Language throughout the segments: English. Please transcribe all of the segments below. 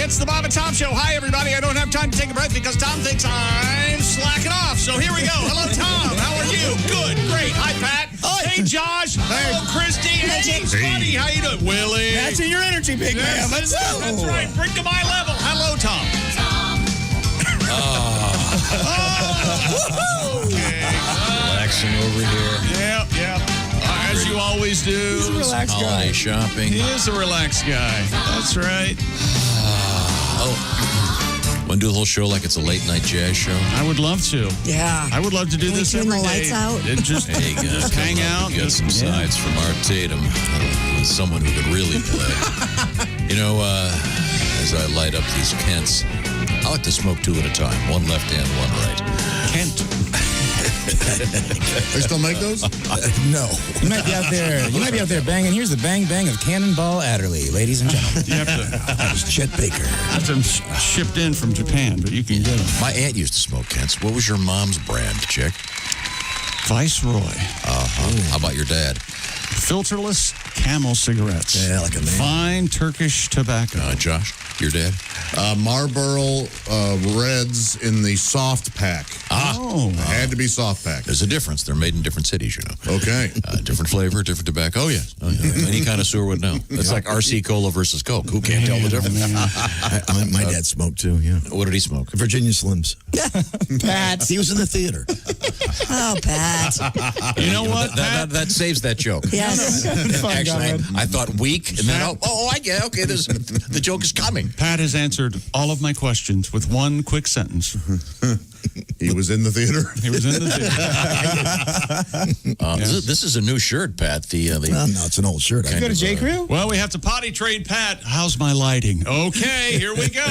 It's the Bob and Tom Show. Hi, everybody. I don't have time to take a breath because Tom thinks I'm slacking off. So here we go. Hello, Tom. How are you? Good. Great. Hi, Pat. Hi. Hey, Josh. Hello, Christy. Hey, Buddy. How you doing? Willie. Matching your energy, big man. Let's go. That's right. Bring to my level. Hello, Tom. Okay. Relaxing over here. Yeah. As you always do. He's a relaxed Holiday guy. shopping. He is a relaxed guy. That's right. Want to do the whole show like it's a late night jazz show? I would love to. Yeah. I would love to do Can we this turn every the day. lights out? And just hang out. We got some sides from Art Tatum, someone who could really play. You know, as I light up these Kents, I like to smoke two at a time, one left hand, one right. Kent. They still make those? No. You might be out there banging. Here's the bang bang of Cannonball Adderley, ladies and gentlemen. You have to That was Chet Baker. have them shipped in from Japan, but you can get them. My aunt used to smoke Kents. What was your mom's brand, chick? Viceroy. How about your dad? Filterless Camel cigarettes. Yeah, like a man. Fine Turkish tobacco. Josh, your dad? Marlboro Reds in the soft pack. Oh. It had to be soft pack. There's a difference. They're made in different cities, you know. Okay. Different flavor, different tobacco. Oh, yeah. Any connoisseur would know. It's like RC Cola versus Coke. Who can't tell the difference? My dad smoked too, yeah. What did he smoke? Virginia Slims. Pat. He was in the theater. Oh, Pat. You know what, Pat? That saves that joke. Yes. Actually, I thought weak, and then, I get it. Okay, the joke is coming. Pat has answered all of my questions with one quick sentence. He was in the theater. He was in the theater. This is a new shirt, Pat. No, it's an old shirt. You go to J. Crew? Well, we have to potty train Pat. How's my lighting? Okay, here we go.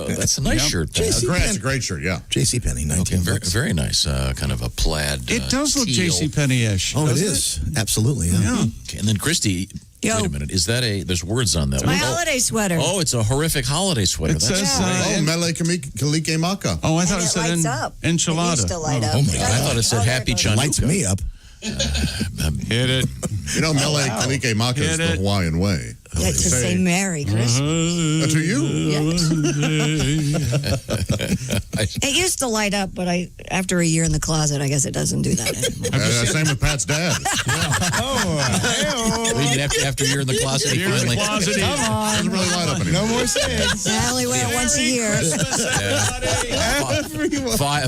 That's a nice shirt, Pat. It's a great shirt, yeah. J.C. Penney, 19 Okay, very, bucks. very nice. Kind of a plaid. It does look teal. JCPenney-ish. Oh, it is. Absolutely, yeah. Okay, and then Christy, Yo. wait a minute. Is that there's words on that My one. holiday sweater. Oh, it's a horrific holiday sweater. It says, Oh, Mele Kalike Maka. Oh, I And thought it it said lights up. enchilada. It used to light up. Oh, my God. I thought it said Happy Chanukah. Chanukah. Lights me up. Hit it. You know, Mele Kalike Maka is Get the it. Hawaiian way. Yeah, to say Merry Christmas. To you? It used to light up, but after a year in the closet, I guess it doesn't do that anymore. Same with Pat's dad. Even after you're in the closet, he You're in the finally. closet. Come on. Doesn't really light up anymore. No more cigs. I only wear it once a year.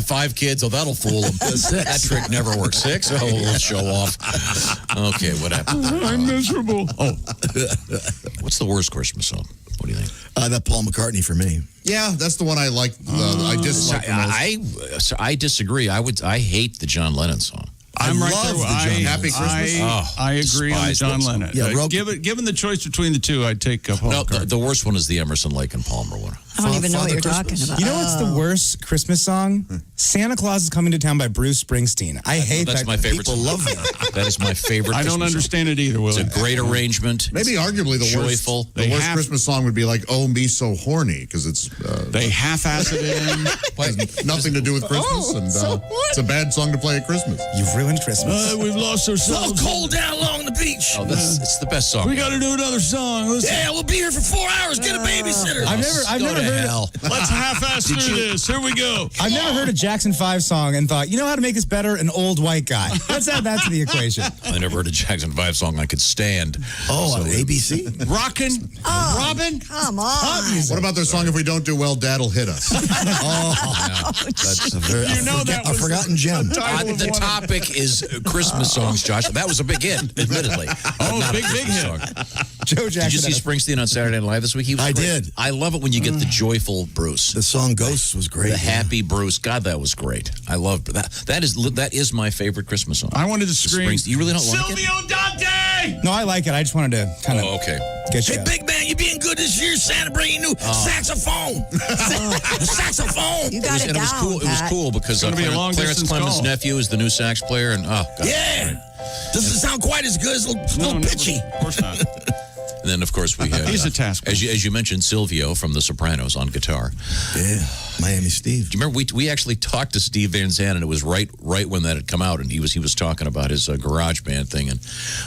Five kids. Oh, that'll fool them. That trick never works. 6. Oh, we'll show off. Okay, what happened? I'm miserable. Oh, What's the worst Christmas song? What do you think? That Paul McCartney for me. Yeah, that's the one I like. I dislike the most. I disagree. I hate the John Lennon song. I'm right love there. the John Lennon. Happy Christmas. I agree on despise John that song. Lennon. Yeah, given the choice between the two, I'd take Paul No, McCartney. the worst one is the Emerson, Lake and Palmer one. I don't even know what Father you're talking Christmas. about. You know what's the worst Christmas song? Santa Claus is Coming to Town by Bruce Springsteen. I hate That's that. my favorite People song. love that. That is my favorite. I don't Christmas understand it either, Song. Willie. It's a great arrangement. Maybe arguably the Joyful. worst. The worst have- Christmas song would be like "Oh Me So Horny" because it's They half-ass it in. has nothing to do with Christmas, and it's a bad song to play at Christmas. You've ruined Christmas. We've lost ourselves. cold down along the beach. Oh, it's the best song. We got to do another song. We'll be here for 4 hours. Get a babysitter. I've Go never to heard. hell. Let's half-ass through this. Here we go. I've never heard a Jackson 5 song and thought, you know how to make this better? An old white guy. Let's add that to the equation. I never heard a Jackson 5 song I could stand. ABC? Rockin', Robin. Come on. What about their song "If We Don't Do Well, Dad'll Hit Us"? That's a very. You know that A was forgotten gem. The topic is Christmas songs, Josh. That was a big hit, admittedly. Oh, Not a big Christmas hit. song. Joe Jackson. Did you see Springsteen on Saturday Night Live this week? He was I great. did. I love it when you get the joyful Bruce. The song Ghosts was great. The happy Bruce. God, that was great. I loved that. That is my favorite Christmas song. I wanted to scream. Springsteen. You really don't like it? Silvio Dante! No, I like it. I just wanted to kind of Oh, okay. get you. Hey, big man, you being good this year. Santa bringing you new saxophone. Saxophone. You got it And it was down, cool. It was Pat. cool because gonna be a long Clarence distance Clemens' call. nephew is the new sax player, and God. Yeah. Doesn't sound quite as good. It's a little No, pitchy. Of course not. And then, of course, we had He's a task. as you mentioned, Silvio from The Sopranos on guitar. Yeah. Miami Steve. Do you remember we actually talked to Steve Van Zandt, and it was right when that had come out, and he was talking about his garage band thing, and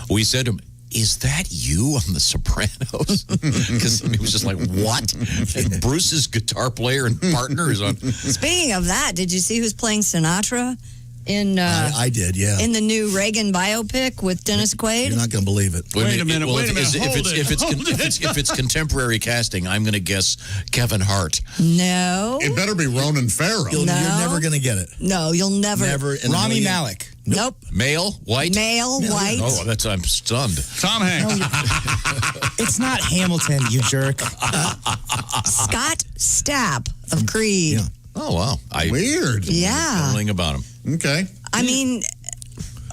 we said to him, is that you on The Sopranos? Because he was just like, what? And Bruce's guitar player and partner is on. Speaking of that, did you see who's playing Sinatra in I did, yeah. in the new Reagan biopic with Dennis Quaid? You're not going to believe it. Wait a minute, Well, wait a minute, if it's contemporary casting, I'm going to guess Kevin Hart. No. It better be Ronan Farrow. You're never going to get it. No, you'll never. Never. In a Rami million- Malek. Nope. Male, white. Male, white. Oh, I'm stunned. Tom Hanks. It's not Hamilton, you jerk. Scott Stapp of Creed. Yeah. Oh, wow. Weird. Yeah. Knowing about him. Okay. I mean,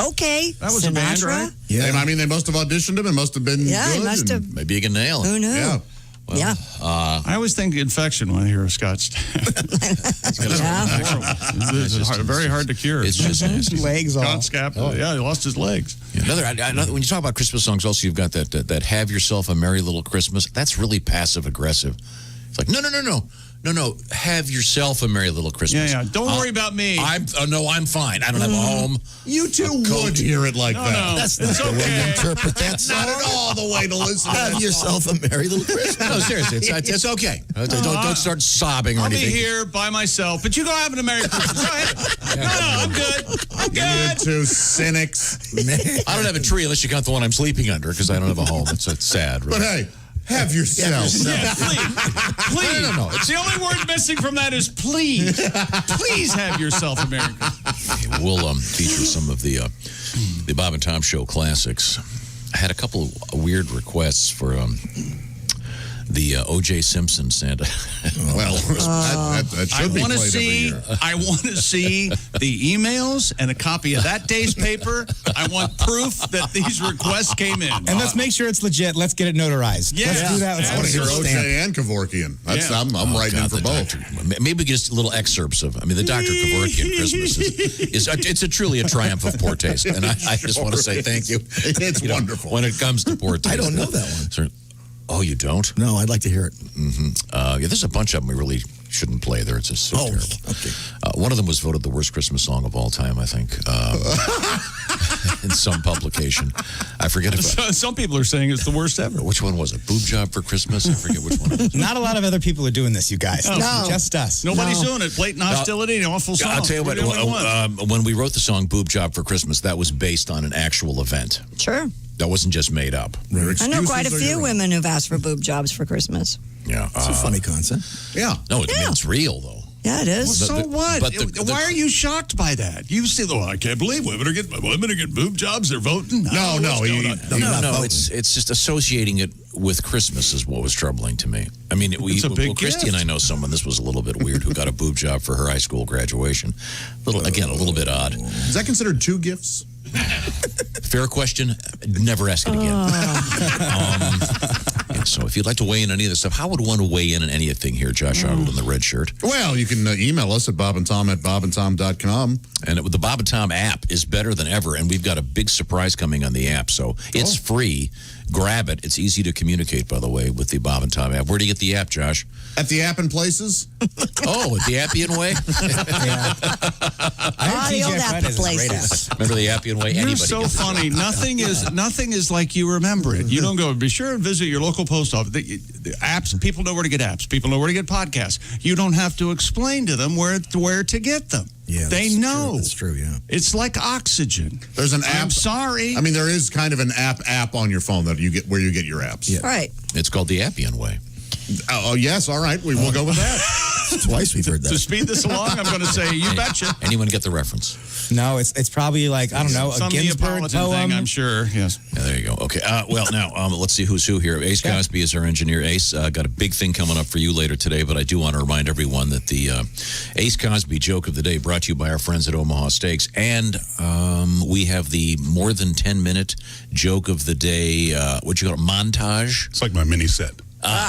okay. That was Sinatra? a band, right? Yeah. I mean, they must have auditioned him. It must have been Yeah, good. he must have. Maybe you can nail it. Who knew? Yeah. Yeah. I always think infection when I hear of Scott Stapp. Yeah. It's very hard to cure. It's just nasty. Legs off. Scott Stapp, yeah, he lost his legs. Another, when you talk about Christmas songs, also you've got that "Have Yourself a Merry Little Christmas." That's really passive aggressive. It's like no. Have yourself a merry little Christmas. Yeah. Don't worry about me. I'm fine. I don't have a home. You two would hear it like that. No. That's not the way you interpret that song. Not at all the way to listen to Have that yourself a merry little Christmas. No, seriously, it's okay. Don't start sobbing or I'll be anything. here by myself, but you go have an Merry Christmas. Go ahead. No, I'm good. I'm You good. two cynics. I don't have a tree unless you count the one I'm sleeping under because I don't have a home. It's sad. Really. But hey, have yourself. Yeah, please. No. It's the only word missing from that is please. Please have yourself a Merry Christmas. We'll feature some of the Bob and Tom Show classics. I had a couple of weird requests for the O.J. Simpson Santa. Well, that should be want to played every see. year. I want to see the emails and a copy of that day's paper. I want proof that these requests came in. And let's make sure it's legit. Let's get it notarized. Yeah. Let's do that. Let's I want to hear stamp. OJ and Kevorkian. That's, Yeah. I'm writing in God, for the both. Doctor. Maybe just little excerpts of. I mean, the Dr. Kevorkian Christmas is it's a truly a triumph of poor taste, and I just want to say thank you. It's wonderful. When it comes to poor taste, I don't know that one. Oh, you don't? No, I'd like to hear it. Yeah, there's a bunch of them we really shouldn't play there. It's just so terrible. Okay. One of them was voted the worst Christmas song of all time, I think, in some publication. I forget if Some people are saying it's the worst ever. which one was it. Boob Job for Christmas? I forget which one it was. Not a lot of other people are doing this, you guys. No. Just us. Nobody's doing it. Blatant hostility and awful song. I'll tell you what, We're the only ones. when we wrote the song Boob Job for Christmas, that was based on an actual event. Sure. That wasn't just made up. I know quite a few women who've asked for boob jobs for Christmas. Yeah. It's a funny concept. Yeah. No, it's real, though. Yeah, it is. So what? but Why are you shocked by that? You see, I can't believe women are getting boob jobs. They're voting. No, What's going on? No, it's just associating it with Christmas is what was troubling to me. I mean, It's a big Christy gift. and I know someone, this was a little bit weird, who got a boob job for her high school graduation. A little bit odd. Is that considered two gifts? Fair question. Never ask it again. So if you'd like to weigh in on any of this stuff, how would one weigh in on anything here, Josh Arnold in the red shirt? Well, you can email us at bobandtom@bobandtom.com. And the Bob and Tom app is better than ever, and we've got a big surprise coming on the app. So it's free. Grab it. It's easy to communicate, by the way, with the Bob and Tom app. Where do you get the app, Josh? At the app and places? Oh, the Appian way? I heard the old TJ app Fridays is a great places. app. Remember the Appian way? You're Anybody so gets it. funny. Nothing is like you remember it. You don't go. Be sure and visit your local post office. The apps. People know where to get apps. People know where to get podcasts. You don't have to explain to them where to get them. Yeah, they that's know. True. That's true, yeah. It's like oxygen. There's an app. I'm sorry. I mean, there is kind of an app on your phone that you get where you get your apps. Yeah. Right. It's called the Appian way. Oh, yes. All right. We will go with that. Twice we've heard to that. speed this along, I'm going to say, you betcha. Anyone get the reference? No, it's probably like, I don't know, a Some Ginsberg Neapolitan poem. thing, I'm sure. Yes. Yeah, there you go. Okay. Well, now, let's see who's who here. Ace Cosby is our engineer. Ace, got a big thing coming up for you later today, but I do want to remind everyone that the Ace Cosby joke of the day brought to you by our friends at Omaha Steaks. And we have the more than 10-minute joke of the day, what you call it, montage? It's like my mini set.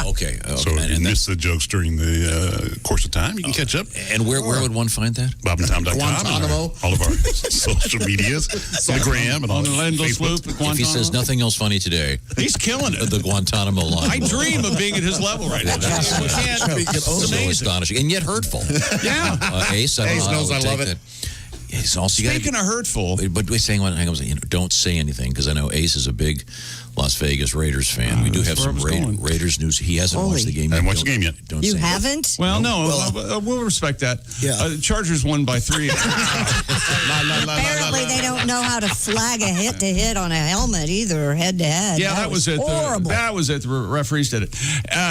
Okay. So if you miss the jokes during the course of time, you can catch up. And where would one find that? BobandTom.com. Guantanamo. All of our social medias, the gram, and all On the Endless Facebook. Loop at Guantanamo. If he says nothing else funny today, He's killing it. the Guantanamo line. I dream of being at his level right now. We can't. It's so amazing. astonishing and yet hurtful. Yeah. Ace, I don't Ace know how knows would I take love it. that. It's also Speaking of hurtful, but we're saying, hang on, don't say anything because I know Ace is a big Las Vegas Raiders fan. We do have some Raiders news. He hasn't watched the game yet. I haven't watched the game yet. Don't You say that. haven't? Well, no, we'll respect that. Yeah. Chargers won by 3. Apparently, they don't know how to flag a hit to hit on a helmet either, or head to head. Yeah, that was it. Horrible. That was it. The referees did it.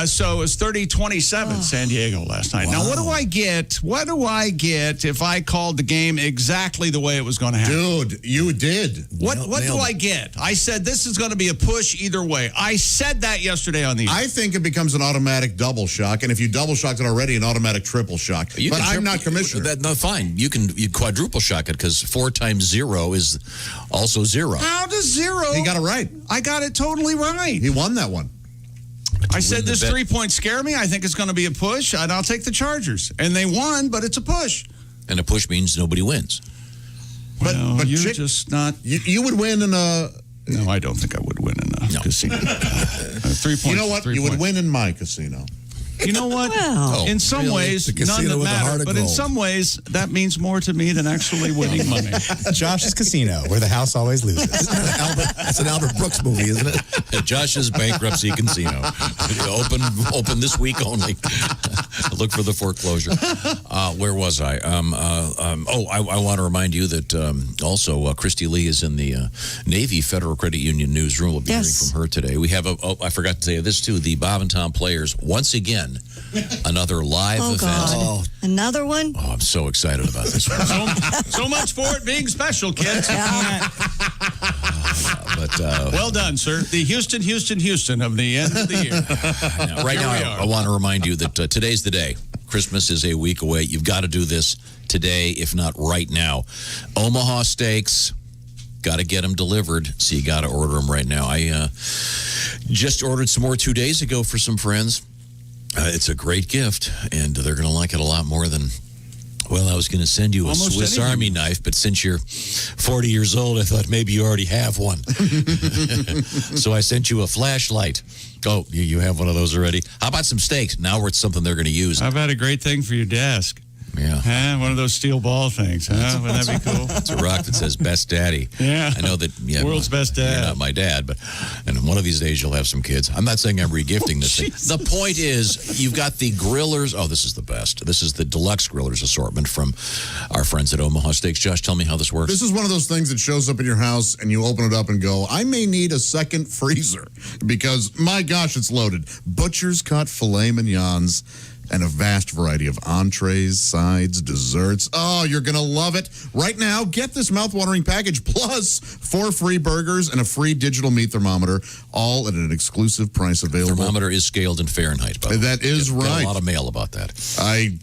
So it was 30-27 San Diego last night. Now, what do I get? What do I get if I called the game exactly the way it was going to happen? Dude, you did. What do I get? I said this is going to be a push either way. I said that yesterday on the air. I think it becomes an automatic double shock, and if you double shocked it already, an automatic triple shock. But I'm not commissioner. No, fine. You quadruple shock it because 4 times 0 is also 0. How does 0? He got it right. I got it totally right. He won that one. I said this 3-point scare me. I think it's going to be a push, and I'll take the Chargers. And they won, but it's a push. And a push means nobody wins. But you're just not. You would win in a. No, I don't think I would win in a casino. 3 points. You know what? You would win in my casino. You know what? Well, in some ways, none that matter. But in some ways, that means more to me than actually winning money. Josh's Casino, where the house always loses. That's an Albert Brooks movie, isn't it? Josh's Bankruptcy Casino. Open this week only. Look for the foreclosure. Where was I? I want to remind you that also Christy Lee is in the Navy Federal Credit Union newsroom. We'll be hearing from her today. We have I forgot to say this too. The Bob and Tom Players once again. Another live event. God. Another one? Oh, I'm so excited about this one. So much for it being special, kids. Well done, sir. The Houston of the end of the year. Right now, I want to remind you that today's the day. Christmas is a week away. You've got to do this today, if not right now. Omaha Steaks. Got to get them delivered, so you got to order them right now. I just ordered some more 2 days ago for some friends. It's a great gift, and they're going to like it a lot more than, well, I was going to send you a Swiss Army knife, but since you're 40 years old, I thought maybe you already have one. So I sent you a flashlight. Oh, you have one of those already? How about some steaks? Now it's something they're going to use. I've had a great thing for your desk. Yeah. One of those steel ball things. Wouldn't that be cool? It's a rock that says best daddy. Yeah. I know that. Yeah, world's best dad. You're not my dad, but and one of these days you'll have some kids. I'm not saying I'm regifting this thing. The point is, you've got the grillers. Oh, this is the best. This is the deluxe grillers assortment from our friends at Omaha Steaks. Josh, tell me how this works. This is one of those things that shows up in your house and you open it up and go, I may need a second freezer because, my gosh, it's loaded. Butcher's cut filet mignons and a vast variety of entrees, sides, desserts. Oh, you're going to love it. Right now, get this mouthwatering package plus 4 free burgers and a free digital meat thermometer, all at an exclusive price available. The thermometer is scaled in Fahrenheit, by the way. That is right. Got a lot of mail about that. I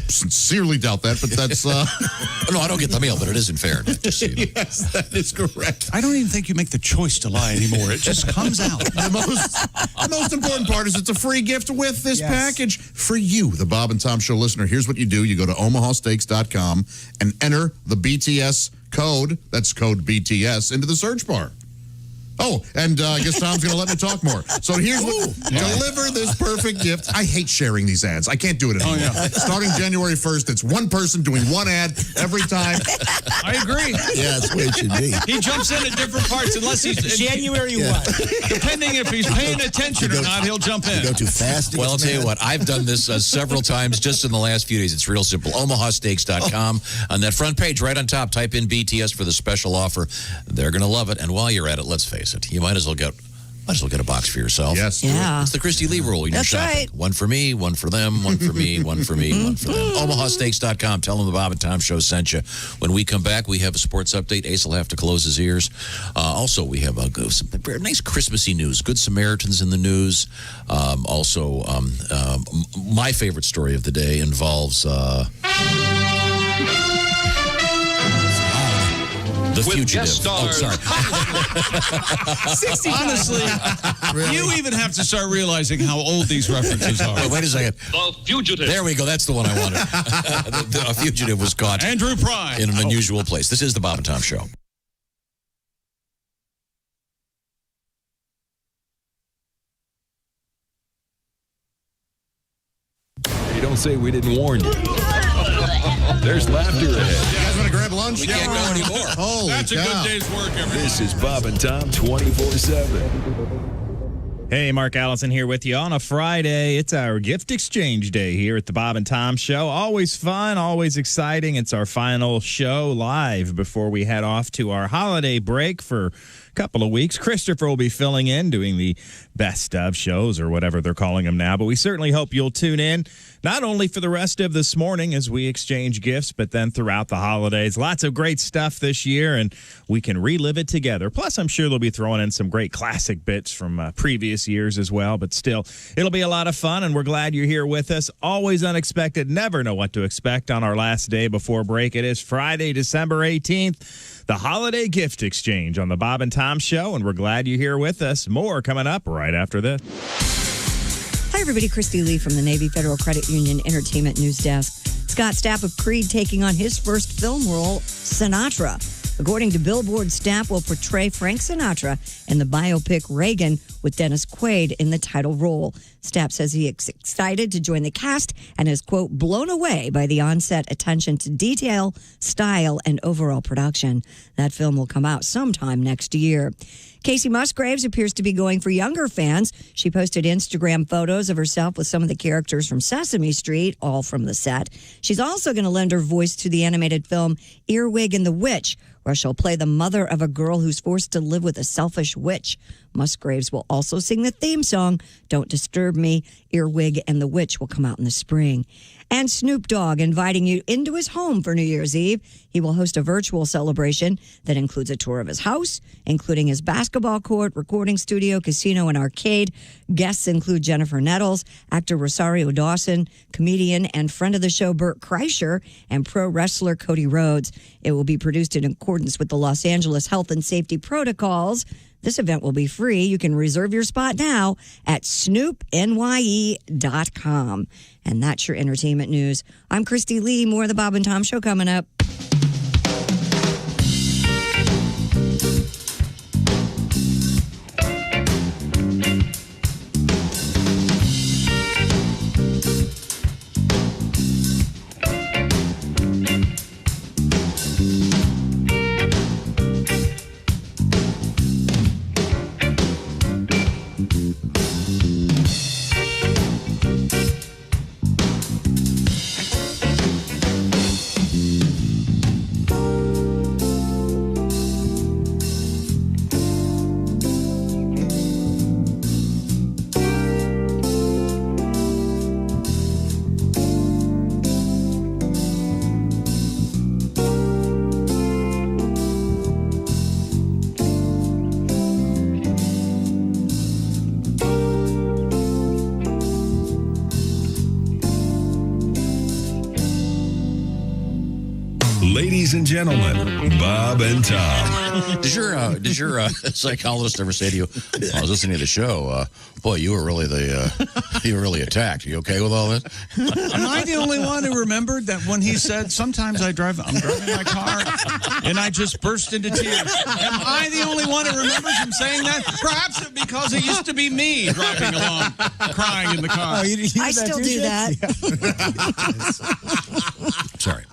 sincerely doubt that, but that's... No, I don't get the mail, but it is in Fahrenheit. Just so you know. Yes, that is correct. I don't even think you make the choice to lie anymore. It just comes out. The most important part is it's a free gift with this package for you, the Bob and Tom Show listener. Here's what you do. You go to omahasteaks.com and enter the BTS code, that's code BTS, into the search bar. Oh, and I guess Tom's going to let me talk more. So here's what, deliver this perfect gift. I hate sharing these ads. I can't do it anymore. Starting January 1st, it's one person doing one ad every time. I agree. Yeah, that's the way it should be. He jumps in at different parts unless he's... January what? Depending if he's paying attention or not, he'll jump in. You go too fast. Well, I'll tell you what. I've done this several times just in the last few days. It's real simple. omahasteaks.com. On that front page, right on top, type in BTS for the special offer. They're going to love it. And while you're at it, let's face it, you might as well get a box for yourself. Yes. Yeah. It's the Christy Lee rule. You're shopping. Right. One for me, one for them, one for me, one for me, one for them. omahasteaks.com. Tell them the Bob and Tom Show sent you. When we come back, we have a sports update. Ace will have to close his ears. Also, we have some nice Christmassy news. Good Samaritans in the news. My favorite story of the day involves... The Fugitive. Oh, sorry. Honestly, you even have to start realizing how old these references are. Wait a second. The Fugitive. There we go. That's the one I wanted. A fugitive was caught Andrew Prime. in an unusual place. This is the Bob and Tom Show. Hey, don't say we didn't warn you. There's laughter ahead. want to grab lunch? We can't go anymore. Holy That's cow. a good day's work, everybody. This is Bob and Tom 24/7. Hey, Mark Allison here with you on a Friday. It's our gift exchange day here at the Bob and Tom Show. Always fun, always exciting. It's our final show live before we head off to our holiday break for a couple of weeks. Christopher will be filling in, doing the best of shows or whatever they're calling them now. But we certainly hope you'll tune in, not only for the rest of this morning as we exchange gifts, but then throughout the holidays. Lots of great stuff this year, and we can relive it together. Plus, I'm sure they'll be throwing in some great classic bits from previous years as well. But still, it'll be a lot of fun, and we're glad you're here with us. Always unexpected, never know what to expect on our last day before break. It is Friday, December 18th, the holiday gift exchange on the Bob and Tom Show, and we're glad you're here with us. More coming up right after this. Hi, everybody. Christy Lee from the Navy Federal Credit Union Entertainment News Desk. Scott Stapp of Creed taking on his first film role, Sinatra. According to Billboard, Stapp will portray Frank Sinatra in the biopic Reagan with Dennis Quaid in the title role. Stapp says he is excited to join the cast and is, quote, blown away by the on-set attention to detail, style, and overall production. That film will come out sometime next year. Casey Musgraves appears to be going for younger fans. She posted Instagram photos of herself with some of the characters from Sesame Street, all from the set. She's also going to lend her voice to the animated film Earwig and the Witch, where she'll play the mother of a girl who's forced to live with a selfish witch. Musgraves will also sing the theme song, Don't Disturb Me. Earwig and the Witch will come out in the spring. And Snoop Dogg inviting you into his home for New Year's Eve. He will host a virtual celebration that includes a tour of his house, including his basketball court, recording studio, casino, and arcade. Guests include Jennifer Nettles, actor Rosario Dawson, comedian and friend of the show Bert Kreischer, and pro wrestler Cody Rhodes. It will be produced in accordance with the Los Angeles health and safety protocols. This event will be free. You can reserve your spot now at snoopnye.com. And that's your entertainment news. I'm Christy Lee. More of the Bob and Tom Show coming up. Ladies and gentlemen, Bob and Tom. Did your psychologist ever say to you, I was listening to the show, boy, you were really attacked. You okay with all this? Am I the only one who remembered that when he said, sometimes I'm driving my car and I just burst into tears? Am I the only one who remembers him saying that? Perhaps it's because it used to be me driving along, crying in the car. I still do that. Sorry.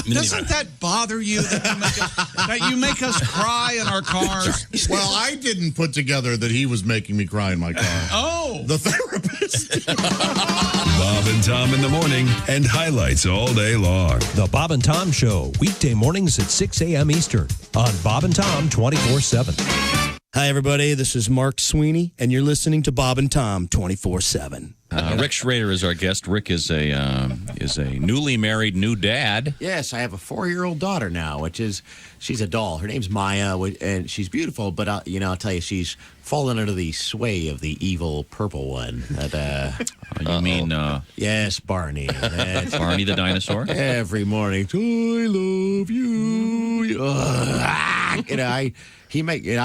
Doesn't that bother you that you make us cry in our cars? Well, I didn't put together that he was making me cry in my car. Oh. The therapist. Bob and Tom in the morning and highlights all day long. The Bob and Tom Show, weekday mornings at 6 a.m. Eastern on Bob and Tom 24/7. Hi, everybody. This is Mark Sweeney, and you're listening to Bob and Tom 24/7. Rick Schrader is our guest. Rick is a newly married new dad. Yes, I have a 4-year-old daughter now, she's a doll. Her name's Maya, and she's beautiful, but I'll tell you, she's fallen under the sway of the evil purple one. You mean... Yes, Barney. Barney the dinosaur? Every morning, I love you. I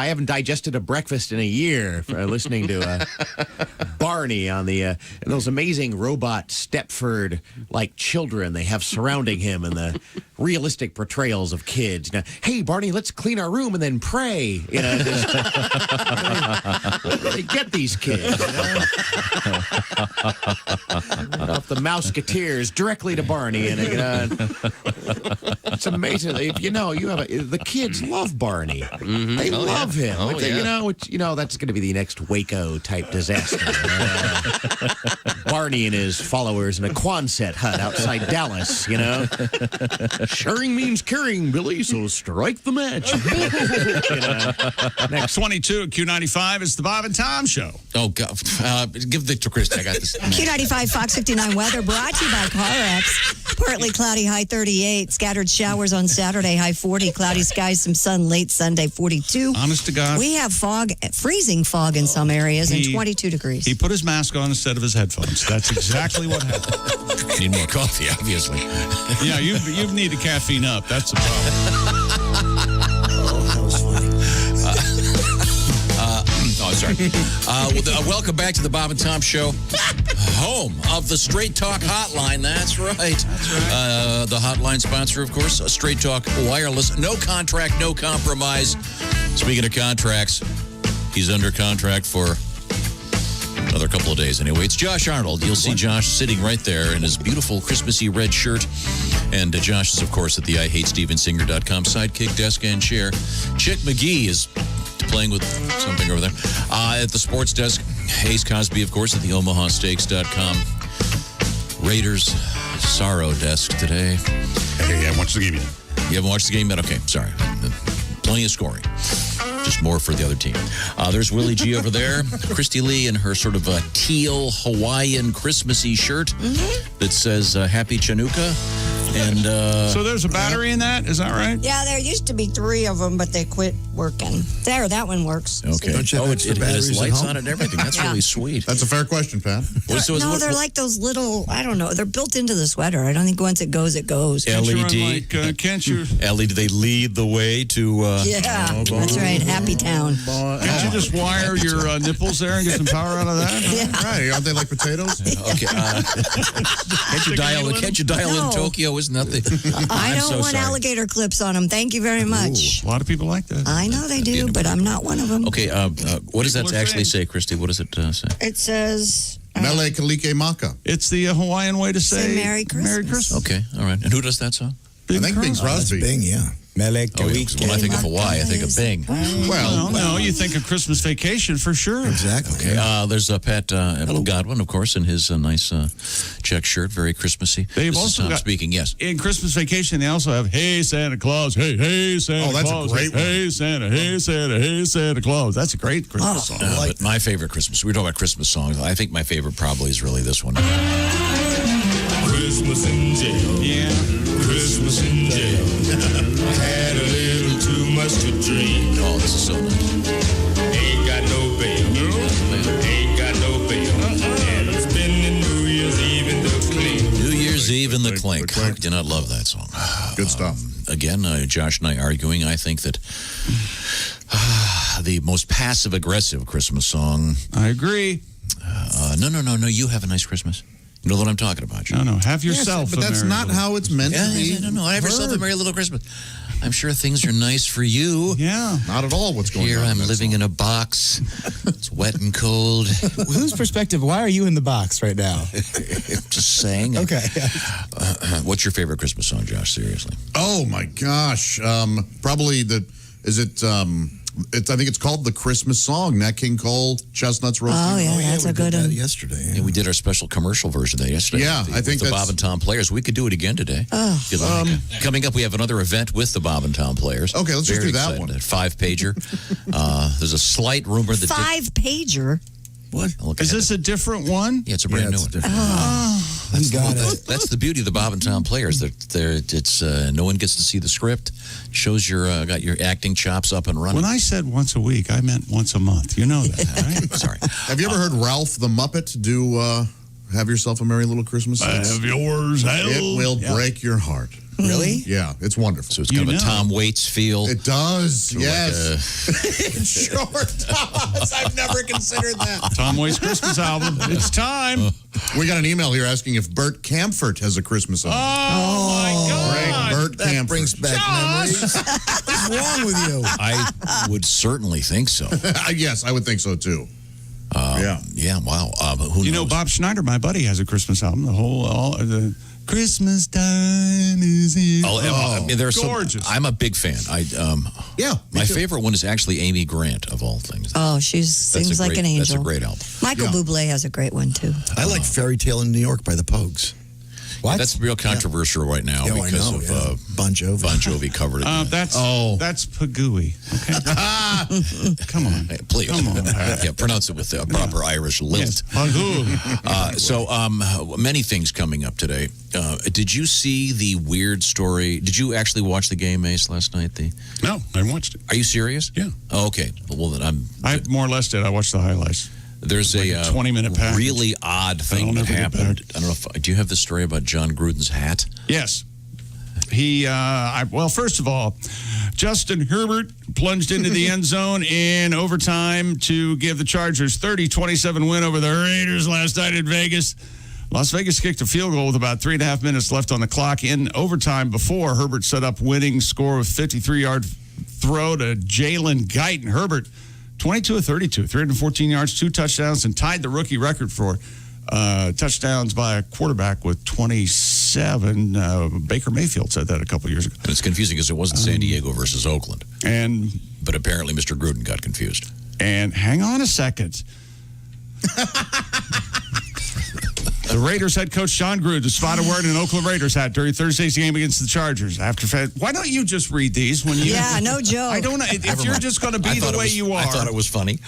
haven't digested a breakfast in a year for listening to Barney on and those amazing robot Stepford like children they have surrounding him, and realistic portrayals of kids. You know, hey, Barney, let's clean our room and then pray. You know, just, they get these kids. You know? Right off the Mouseketeers directly to Barney, and it's amazing. You know, the kids love Barney. Mm-hmm. They love him. Oh, yeah. You know, that's going to be the next Waco type disaster. Barney and his followers in a Quonset hut outside Dallas. You know, sharing means caring, Billy. So strike the match. You know? Next 22 at Q95 is the Bob and Tom Show. Oh, God. Give Victor Christie. I got this. Q95 Fox 59 weather brought to you by CarX. Partly cloudy, high 38. Scattered showers on Saturday, high 40. Cloudy skies, some sun late Sunday, 42. Honest to God. We have fog, freezing fog in some areas, and 22 degrees. He put his mask on instead of his headphones. That's exactly what happened. Need more coffee, obviously. Yeah, you need to caffeine up. That's the problem. Sorry. Welcome back to the Bob and Tom Show, home of the Straight Talk Hotline. That's right. The hotline sponsor, of course, Straight Talk Wireless. No contract, no compromise. Speaking of contracts, he's under contract for another couple of days anyway. It's Josh Arnold. You'll see Josh sitting right there in his beautiful Christmassy red shirt. And Josh is, of course, at the IHateStevensinger.com sidekick, desk, and chair. Chick McGee is playing with something over there. At the sports desk, Ace Cosby, of course, at the OmahaSteaks.com. Raiders sorrow desk today. Hey, I watched the game yet. You haven't watched the game yet? Okay, sorry. Plenty of scoring. Just more for the other team. There's Willie G over there. Christy Lee in her sort of teal Hawaiian Christmassy shirt that says Happy Chanukah. And so there's a battery in that? Is that right? Yeah, there used to be 3 of them, but they quit working. There, that one works. Okay. Don't you have it has lights on it and everything. That's really sweet. That's a fair question, Pat. No, they're like those little, I don't know, they're built into the sweater. I don't think once it goes, it goes. LED. Can't you? LED, they lead the way to... yeah, that's right. Happy Town. Can't you just wire your nipples there and get some power out of that? Yeah. Right, aren't they like potatoes? Okay. Can't you dial in Tokyo? Isn't that the... I don't want sorry. alligator clips on them. Thank you very much. Ooh, a lot of people like that. I know they do, but I'm not one of them. Okay, what does that actually say, Christy? What does it say? It says... Mele Kalike Maka. It's the Hawaiian way to say Merry Christmas. Merry Christmas. Okay, all right. And who does that song? I think Bing Crosby. Bing, yeah. Melek Oh, yeah, 'cause when I think of Hawaii, I think of Bing. Well, No, you think of Christmas Vacation for sure. Exactly. Okay, there's Pat Godwin, of course, in his nice check shirt, very Christmassy. They've This is also Tom got- speaking, yes. In Christmas Vacation, they also have Hey Santa Claus, hey Santa that's a Claus, great one. hey Santa Claus. That's a great Christmas song. But my favorite Christmas, we're talking about Christmas songs. I think my favorite probably is really this one. Christmas in jail. Yeah. Christmas in jail. I had a little too much to drink. Oh, this is so nice. Ain't got no bail. Ain't got no bail. And I'm spending New Year's Eve in the clink. New Year's Eve in the Clink. Clink. Do not love that song. good stuff. Again, Josh and I arguing. I think that the most passive-aggressive Christmas song. I agree. No. You have a nice Christmas. You know what I'm talking about, John. No. Have yourself. But a that's merry not little- how it's meant to be. No. Have yourself a merry little Christmas. I'm sure things are nice for you. Yeah. Not at all what's going Here on. I'm in that living song. in a box. It's wet and cold. Whose perspective? Why are you in the box right now? Just saying. Okay. What's your favorite Christmas song, Josh? Seriously. Oh my gosh. Probably I think it's called The Christmas Song. Nat King Cole, Chestnuts Roasting. Oh, yeah, that's a good one. Yesterday. Yeah, we did our special commercial version of that yesterday. Yeah, with I think the that's- Bob and Tom Players. We could do it again today. If you'd like. Coming up, we have another event with the Bob and Tom Players. Okay, let's just Very do that excited. one. A 5-pager. There's a slight rumor that... 5-pager. What? Is this a different one? Yeah, it's a brand new one. That's the beauty of the Bob and Tom Players. It's no one gets to see the script. Shows got your acting chops up and running. When I said once a week, I meant once a month. You know that, right? Sorry. Have you ever heard Ralph the Muppet do Have Yourself a Merry Little Christmas? Have yours. It will break your heart. Really? Yeah, it's wonderful. So it's kind of a Tom Waits feel. It does, yes. Like It sure does. I've never considered that. Tom Waits' Christmas album. It's time. We got an email here asking if Bert Camfort has a Christmas album. Oh, my God. Great, Bert Camfort. Brings back memories. What's wrong with you? I would certainly think so. Yes, I would think so too. Yeah, wow. Who You knows? know, Bob Schneider, my buddy, has a Christmas album. The Christmas time is here. I mean, there's gorgeous. I'm a big fan. My favorite one is actually Amy Grant, of all things. Oh, she sings like an angel. That's a great album. Michael Bublé has a great one, too. I like Fairy Tale in New York by the Pogues. What? That's real controversial right now because of Bon Jovi. Bon Jovi covered it. That's Pagooey. Okay. Come on. Hey, please. Come on. Yeah, pronounce it with a proper Irish lilt. Yes. So many things coming up today. Did you see the weird story? Did you actually watch the game, Ace, last night? No, I watched it. Are you serious? Yeah. Oh, okay. Well, then I more or less did. I watched the highlights. There's like a 20-minute package. really odd thing that happened. I don't know if do you have the story about John Gruden's hat? Yes. Well, first of all, Justin Herbert plunged into the end zone in overtime to give the Chargers 30-27 win over the Raiders last night in Vegas. Las Vegas kicked a field goal with about 3.5 minutes left on the clock in overtime before Herbert set up winning score of 53-yard throw to Jalen Guyton. Herbert 22 of 32, 314 yards, 2 touchdowns, and tied the rookie record for touchdowns by a quarterback with 27. Baker Mayfield said that a couple years ago. And it's confusing because it wasn't San Diego versus Oakland. But apparently Mr. Gruden got confused. And hang on a second. The Raiders head coach John Gruden spotted wearing an Oakland Raiders hat during Thursday's game against the Chargers. Why don't you just read these when you? Yeah, no joke. I don't. If you're just going to be the way you are, I thought it was funny.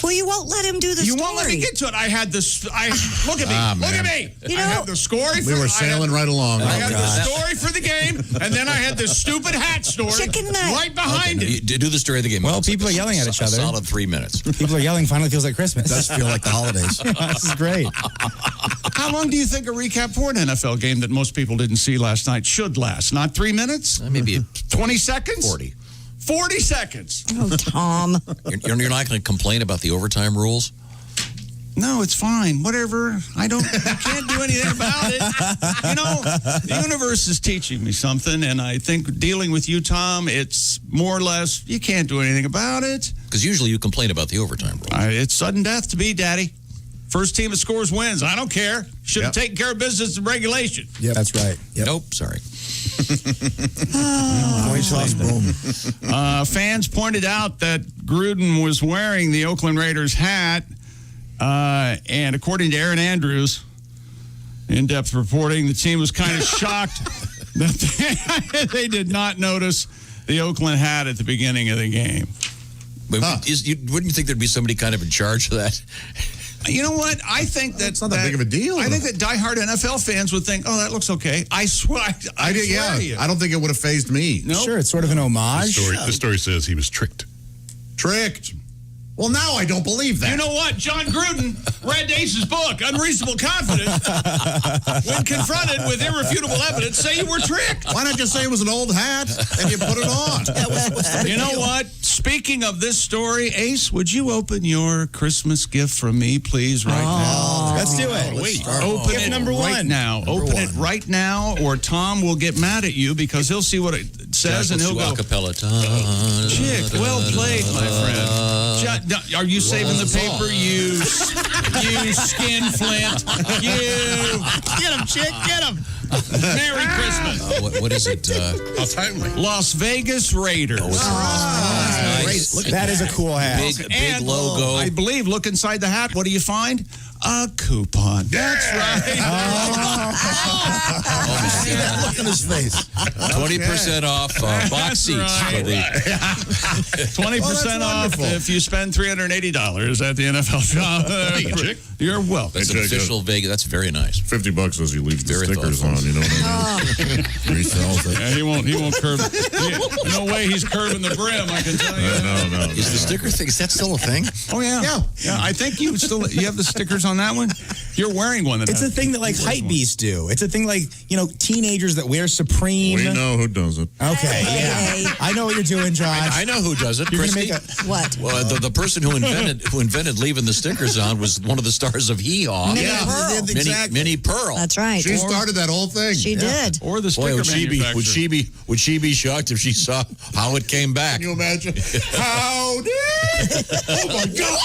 Well, you won't let him do the story. You won't let me get to it. I had this. Look at me. Look at me. You know, I had the story. We were sailing right along. I had the story for the game, and then I had the stupid hat story right behind it. Do the story of the game. Well, people are yelling at each other. A solid 3 minutes. People are yelling. Finally feels like Christmas. It does feel like the holidays. This is great. How long do you think a recap for an NFL game that most people didn't see last night should last? Not 3 minutes? Maybe 20 seconds? 40 seconds. Oh, Tom. You're not going to complain about the overtime rules? No, it's fine. Whatever. I can't do anything about it. You know, the universe is teaching me something, and I think dealing with you, Tom, it's more or less, you can't do anything about it. Because usually you complain about the overtime rules. It's sudden death to me, Daddy. First team that scores wins. I don't care. Should have taken care of business in regulation. Yeah, that's right. Yep. Nope, sorry. Fans pointed out that Gruden was wearing the Oakland Raiders hat, and according to Aaron Andrews, in-depth reporting, the team was kind of shocked that they did not notice the Oakland hat at the beginning of the game. Wouldn't you think there'd be somebody kind of in charge of that? You know what? I think that's not that big of a deal. I think that diehard NFL fans would think, "Oh, that looks okay." I swear, I did. swear to you. I don't think it would have phased me. Nope. Sure, it's sort of an homage. The story says he was tricked. Tricked. Well, now I don't believe that. You know what? John Gruden read Ace's book, Unreasonable Confidence. When confronted with irrefutable evidence, say you were tricked. Why not just say it was an old hat and you put it on? You know what? Speaking of this story, Ace, would you open your Christmas gift from me, please, right now? Let's do it. Open Gift it number right one. now. Open it right now, or Tom will get mad at you because he'll see what it says and he'll go, acapella. Chick, well played, my friend. Are you saving the paper? You skinflint. You. Get him, Chick, get him. Merry Christmas. What is it? How timely. Las Vegas Raiders. Nice. That is a cool hat. Big logo. I believe, look inside the hat. What do you find? A coupon. That's right. Look at his face. 20% off box seats. Right. For the 20% off if you spend $380 at the NFL shop. Hey, Chick. You're welcome. That's an official Vegas. That's very nice. $50 as he leaves the Very stickers thoughtful. on. You know what I mean? Resells it. Yeah, he won't curve. No way he's curving the brim, I can tell you. No. Is the sticker thing, is that still a thing? Oh, yeah. I think you have the stickers on that one. You're wearing one. It's a thing that like hype beasts do. It's a thing like, teenagers that wear Supreme. We know who does it. Okay, yeah. I know what you're doing, Josh. I know who does it. You're Christy. gonna make What? Well, the person who invented leaving the stickers on was one of the stars of Hee Haw. Minnie Pearl. Exactly. Minnie Pearl. That's right. She started that whole thing. She did. Or the sticker manufacturer. Would she be shocked if she saw how it came back? Can you imagine? Howdy! Oh my God!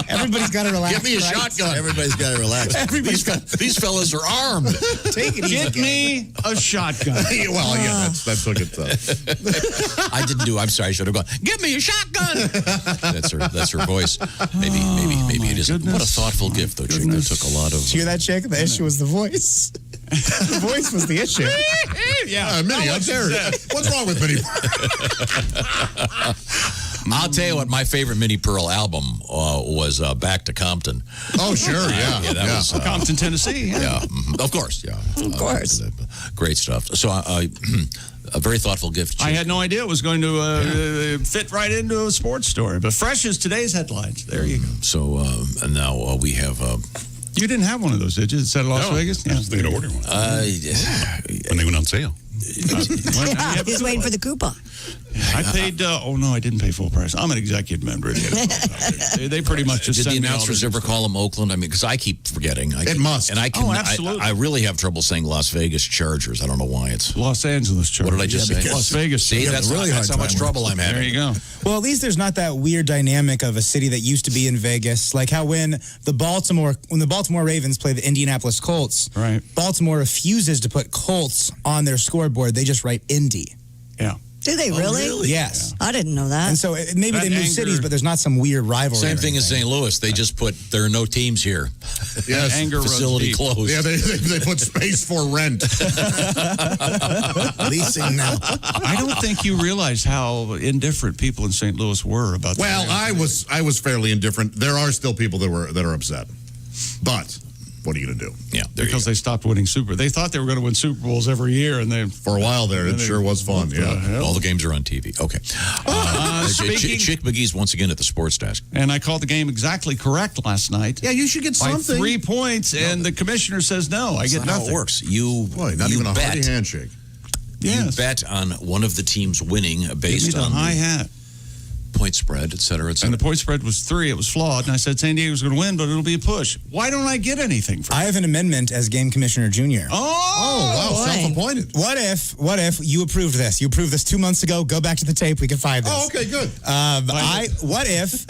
Everybody's got to relax. Give me a shotgun. Everybody's got to relax. These fellas are armed. Take it easy. Get me a shotgun. Well, yeah, that's what it's. I didn't do. I'm sorry. I should have gone. Give me a shotgun. That's her voice. Maybe it isn't. What a thoughtful gift, though, Chick. That took a lot of. Did you hear that, Chick? The issue was the voice. The voice was the issue. Yeah, Minnie, how dare you? What's wrong with Minnie? I'll tell you what, my favorite Minnie Pearl album was Back to Compton. Oh, sure, yeah. That was Compton, Tennessee. Yeah, of course, yeah. Of course. Great stuff. So, a very thoughtful gift. Chick. I had no idea it was going to fit right into a sports story. But fresh as today's headlines. There you go. So, and now we have. You didn't have one of those, did you? It said Las Vegas? I was thinking to order one. When they went on sale. He's waiting for the coupon. I paid, I didn't pay full price. I'm an executive member. They pretty much just Did send the me all announcers ever call them Oakland? I mean, because I keep forgetting. It must. And I can. absolutely. I really have trouble saying Las Vegas Chargers. I don't know why it's Los Angeles Chargers. What did I just say? Las Vegas. See, Chargers. that's how much trouble I'm having. There you go. Well, at least there's not that weird dynamic of a city that used to be in Vegas. Like how when the Baltimore Ravens play the Indianapolis Colts, right? Baltimore refuses to put Colts on their scoreboard. They just write Indy. Yeah. Do they really? Yes. I didn't know that. And so maybe That they move cities, but there's not some weird rivalry. Same thing as St. Louis. They just put there are no teams here. Yes. Anger Facility runs deep. closed. Yeah, they put space for rent. Leasing now. I don't think you realize how indifferent people in St. Louis were about that. Well, I was fairly indifferent. There are still people that are upset, but what are you going to do? Yeah, because they stopped winning They thought they were going to win Super Bowls every year, and then for a while there, it sure was fun. Yeah, all the games are on TV. Okay. Chick McGee's once again at the sports desk, and I called the game exactly correct last night. Yeah, you should get by something. 3 points, and the commissioner says no. I get not nothing. how it works. You not even a bet. hearty handshake. Yes. You bet on one of the teams winning based on high hat. Point spread, et cetera, et cetera. And the point spread was 3. It was flawed. And I said San Diego's going to win, but it'll be a push. Why don't I get anything for I have an amendment as game commissioner junior. Oh, wow, self-appointed. What if you approved this? You approved this 2 months ago. Go back to the tape. We can find this. Oh, okay, good. What if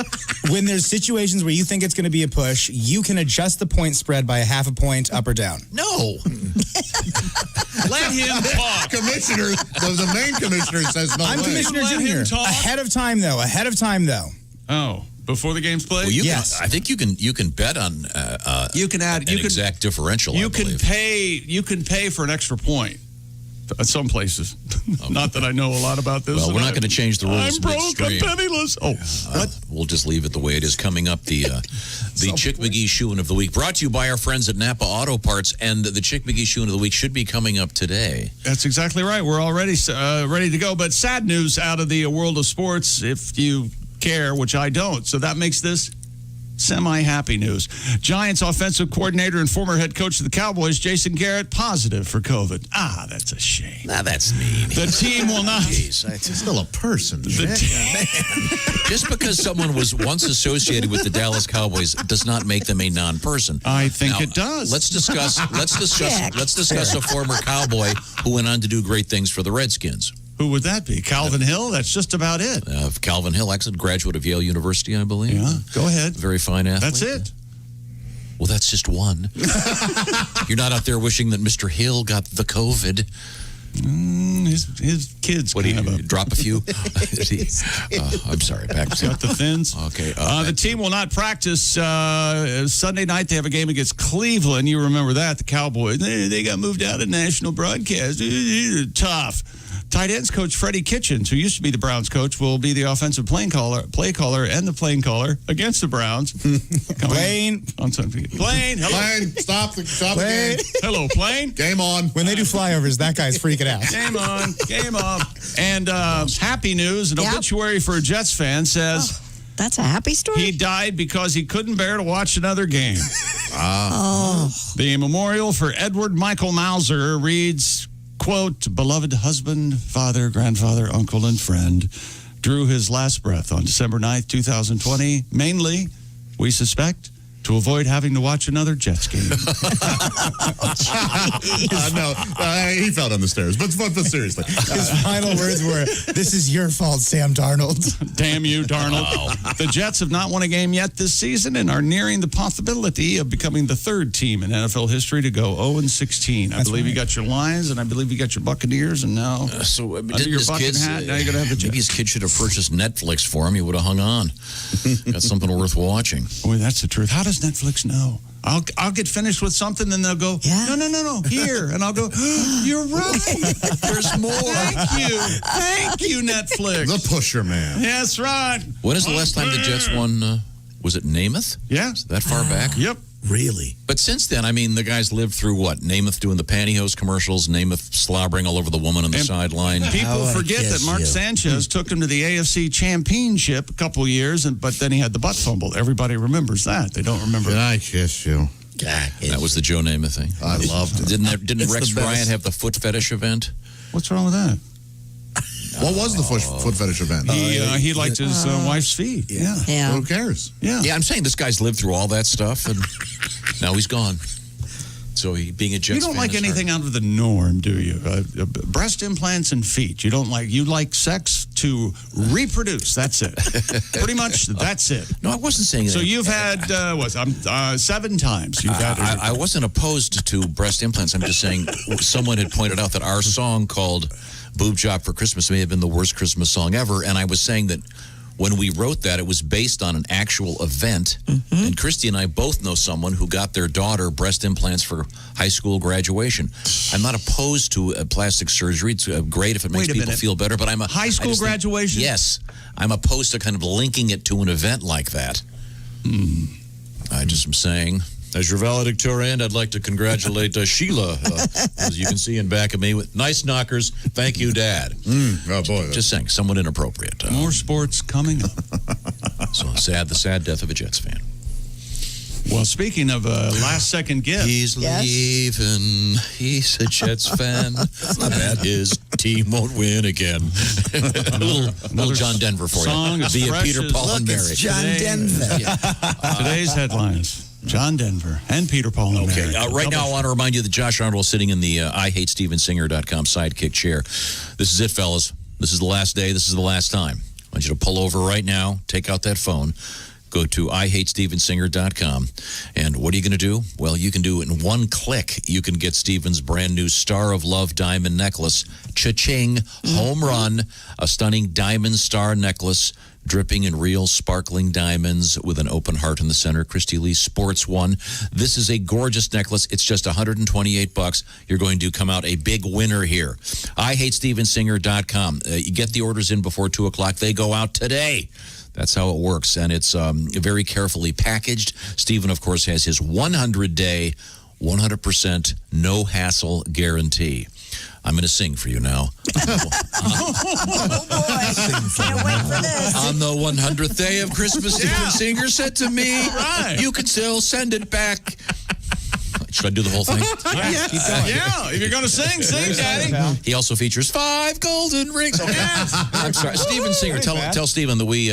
when there's situations where you think it's going to be a push, you can adjust the point spread by a half a point up or down? No. Let him talk. Commissioner, the main commissioner says no. I'm way. commissioner Let him junior. talk. Ahead of time, though. Oh, before the game's played? Well, Yes. I think you can bet on You can add an exact differential. You I can believe. pay for an extra point. At some places. Not that I know a lot about this. Well, we're not going to change the rules. I'm broke. midstream. I'm penniless. Oh, what? We'll just leave it the way it is. Coming up, the Chick McGee Shoe-In of the Week, brought to you by our friends at Napa Auto Parts, and the Chick McGee Shoe-In of the Week should be coming up today. That's exactly right. We're already ready to go. But sad news out of the world of sports, if you care, which I don't. So that makes this semi-happy news. Giants offensive coordinator and former head coach of the Cowboys, Jason Garrett, positive for COVID. That's a shame. Now that's mean. The team will not. Jeez, it's still a person. Just because someone was once associated with the Dallas Cowboys does not make them a non-person. I think it does. Let's discuss a former Cowboy who went on to do great things for the Redskins. Who would that be? Calvin Hill? That's just about it. Calvin Hill, excellent graduate of Yale University, I believe. Yeah, go ahead. Very fine athlete. That's it. Well, that's just one. You're not out there wishing that Mr. Hill got the COVID. His kids. What do you drop a few? I'm sorry. Back to got the thins. Okay. The team will not practice Sunday night. They have a game against Cleveland. You remember that? The Cowboys. They got moved out of national broadcast. Tough. Tight ends coach Freddie Kitchens, who used to be the Browns coach, will be the offensive play caller, and the playing caller against the Browns. Plane. Plane. Hello. Plane. Stop the game. Hello, Plane. Game on. When they do flyovers, that guy's freaking out. Game on. Game off. And happy news, an obituary for a Jets fan says, That's a happy story? He died because he couldn't bear to watch another game. Oh. The memorial for Edward Michael Mauser reads, quote, beloved husband, father, grandfather, uncle, and friend, drew his last breath on December 9th, 2020, mainly, we suspect, to avoid having to watch another Jets game. No, he fell down the stairs. But seriously. His final words were, this is your fault, Sam Darnold. Damn you, Darnold. Wow. The Jets have not won a game yet this season and are nearing the possibility of becoming the third team in NFL history to go 0-16. I believe you got your Lions, and I believe you got your Buccaneers, and now under your bucket hat, now you're going to have the Jets. Maybe his kid should have purchased Netflix for him. He would have hung on. Got something worth watching. Boy, that's the truth. How does Netflix know? I'll get finished with something, then they'll go, no, here. And I'll go, you're right. There's more. Thank you, Netflix. The pusher man. That's right. When is the last time the Jets won? Was it Namath? Yeah. Is that far back? Yep. Really? But since then, I mean, the guys lived through what? Namath doing the pantyhose commercials, Namath slobbering all over the woman on the sideline. People forget that Mark Sanchez took him to the AFC Championship a couple years, but then he had the butt fumble. Everybody remembers that. They don't remember. I kiss you. That was the Joe Namath thing. I loved it. Didn't Rex Bryant have the foot fetish event? What's wrong with that? What was the foot fetish event? He liked his wife's feet. Yeah. Who cares? Yeah, I'm saying this guy's lived through all that stuff, and now he's gone. So being a Jets You don't fan like is anything out of the norm, do you? Breast implants and feet. You like sex to reproduce. That's it. Pretty much, that's it. No, I wasn't saying that. So you've had 7 times. You've had. I wasn't opposed to breast implants. I'm just saying someone had pointed out that our song called "Boob Job for Christmas" may have been the worst Christmas song ever, and I was saying that when we wrote that, it was based on an actual event. Mm-hmm. And Christy and I both know someone who got their daughter breast implants for high school graduation. I'm not opposed to plastic surgery. It's great if it makes people feel better. But I'm a high school graduation. Yes, I'm opposed to kind of linking it to an event like that. I just am saying. As your valedictorian, I'd like to congratulate Sheila, as you can see in back of me, with nice knockers. Thank you, Dad. Oh, boy. Just saying, somewhat inappropriate. More sports coming up. So the sad death of a Jets fan. Well, speaking of last-second gift. He's leaving. He's a Jets fan. Not bad. His team won't win again. a little John Denver for song you. Via Peter, Paul, and Mary. It's John Denver. Today's headlines. John Denver and Peter, Paul, and Mary. Right now, I want to remind you that Josh Arnold is sitting in the IHateStevenSinger.com sidekick chair. This is it, fellas. This is the last day. This is the last time. I want you to pull over right now. Take out that phone. Go to IHateStevenSinger.com. And what are you going to do? Well, you can do it in one click. You can get Steven's brand new Star of Love diamond necklace. Cha-ching. Home run. A stunning diamond star necklace dripping in real sparkling diamonds with an open heart in the center. Christy Lee sports one. This is a gorgeous necklace. It's just $128. You're going to come out a big winner here. IHateStevenSinger.com. You get the orders in before 2 o'clock. They go out today. That's how it works, and it's very carefully packaged. Steven, of course, has his 100-day, 100% no-hassle guarantee. I'm going to sing for you now. Oh, boy. Can't wait for this. On the 100th day of Christmas, Steven Singer said to me, you can still send it back. Should I do the whole thing? Yeah, if you're going to sing, Daddy. He also features 5 golden rings. Okay. I'm sorry. Steven Singer, tell Steven that we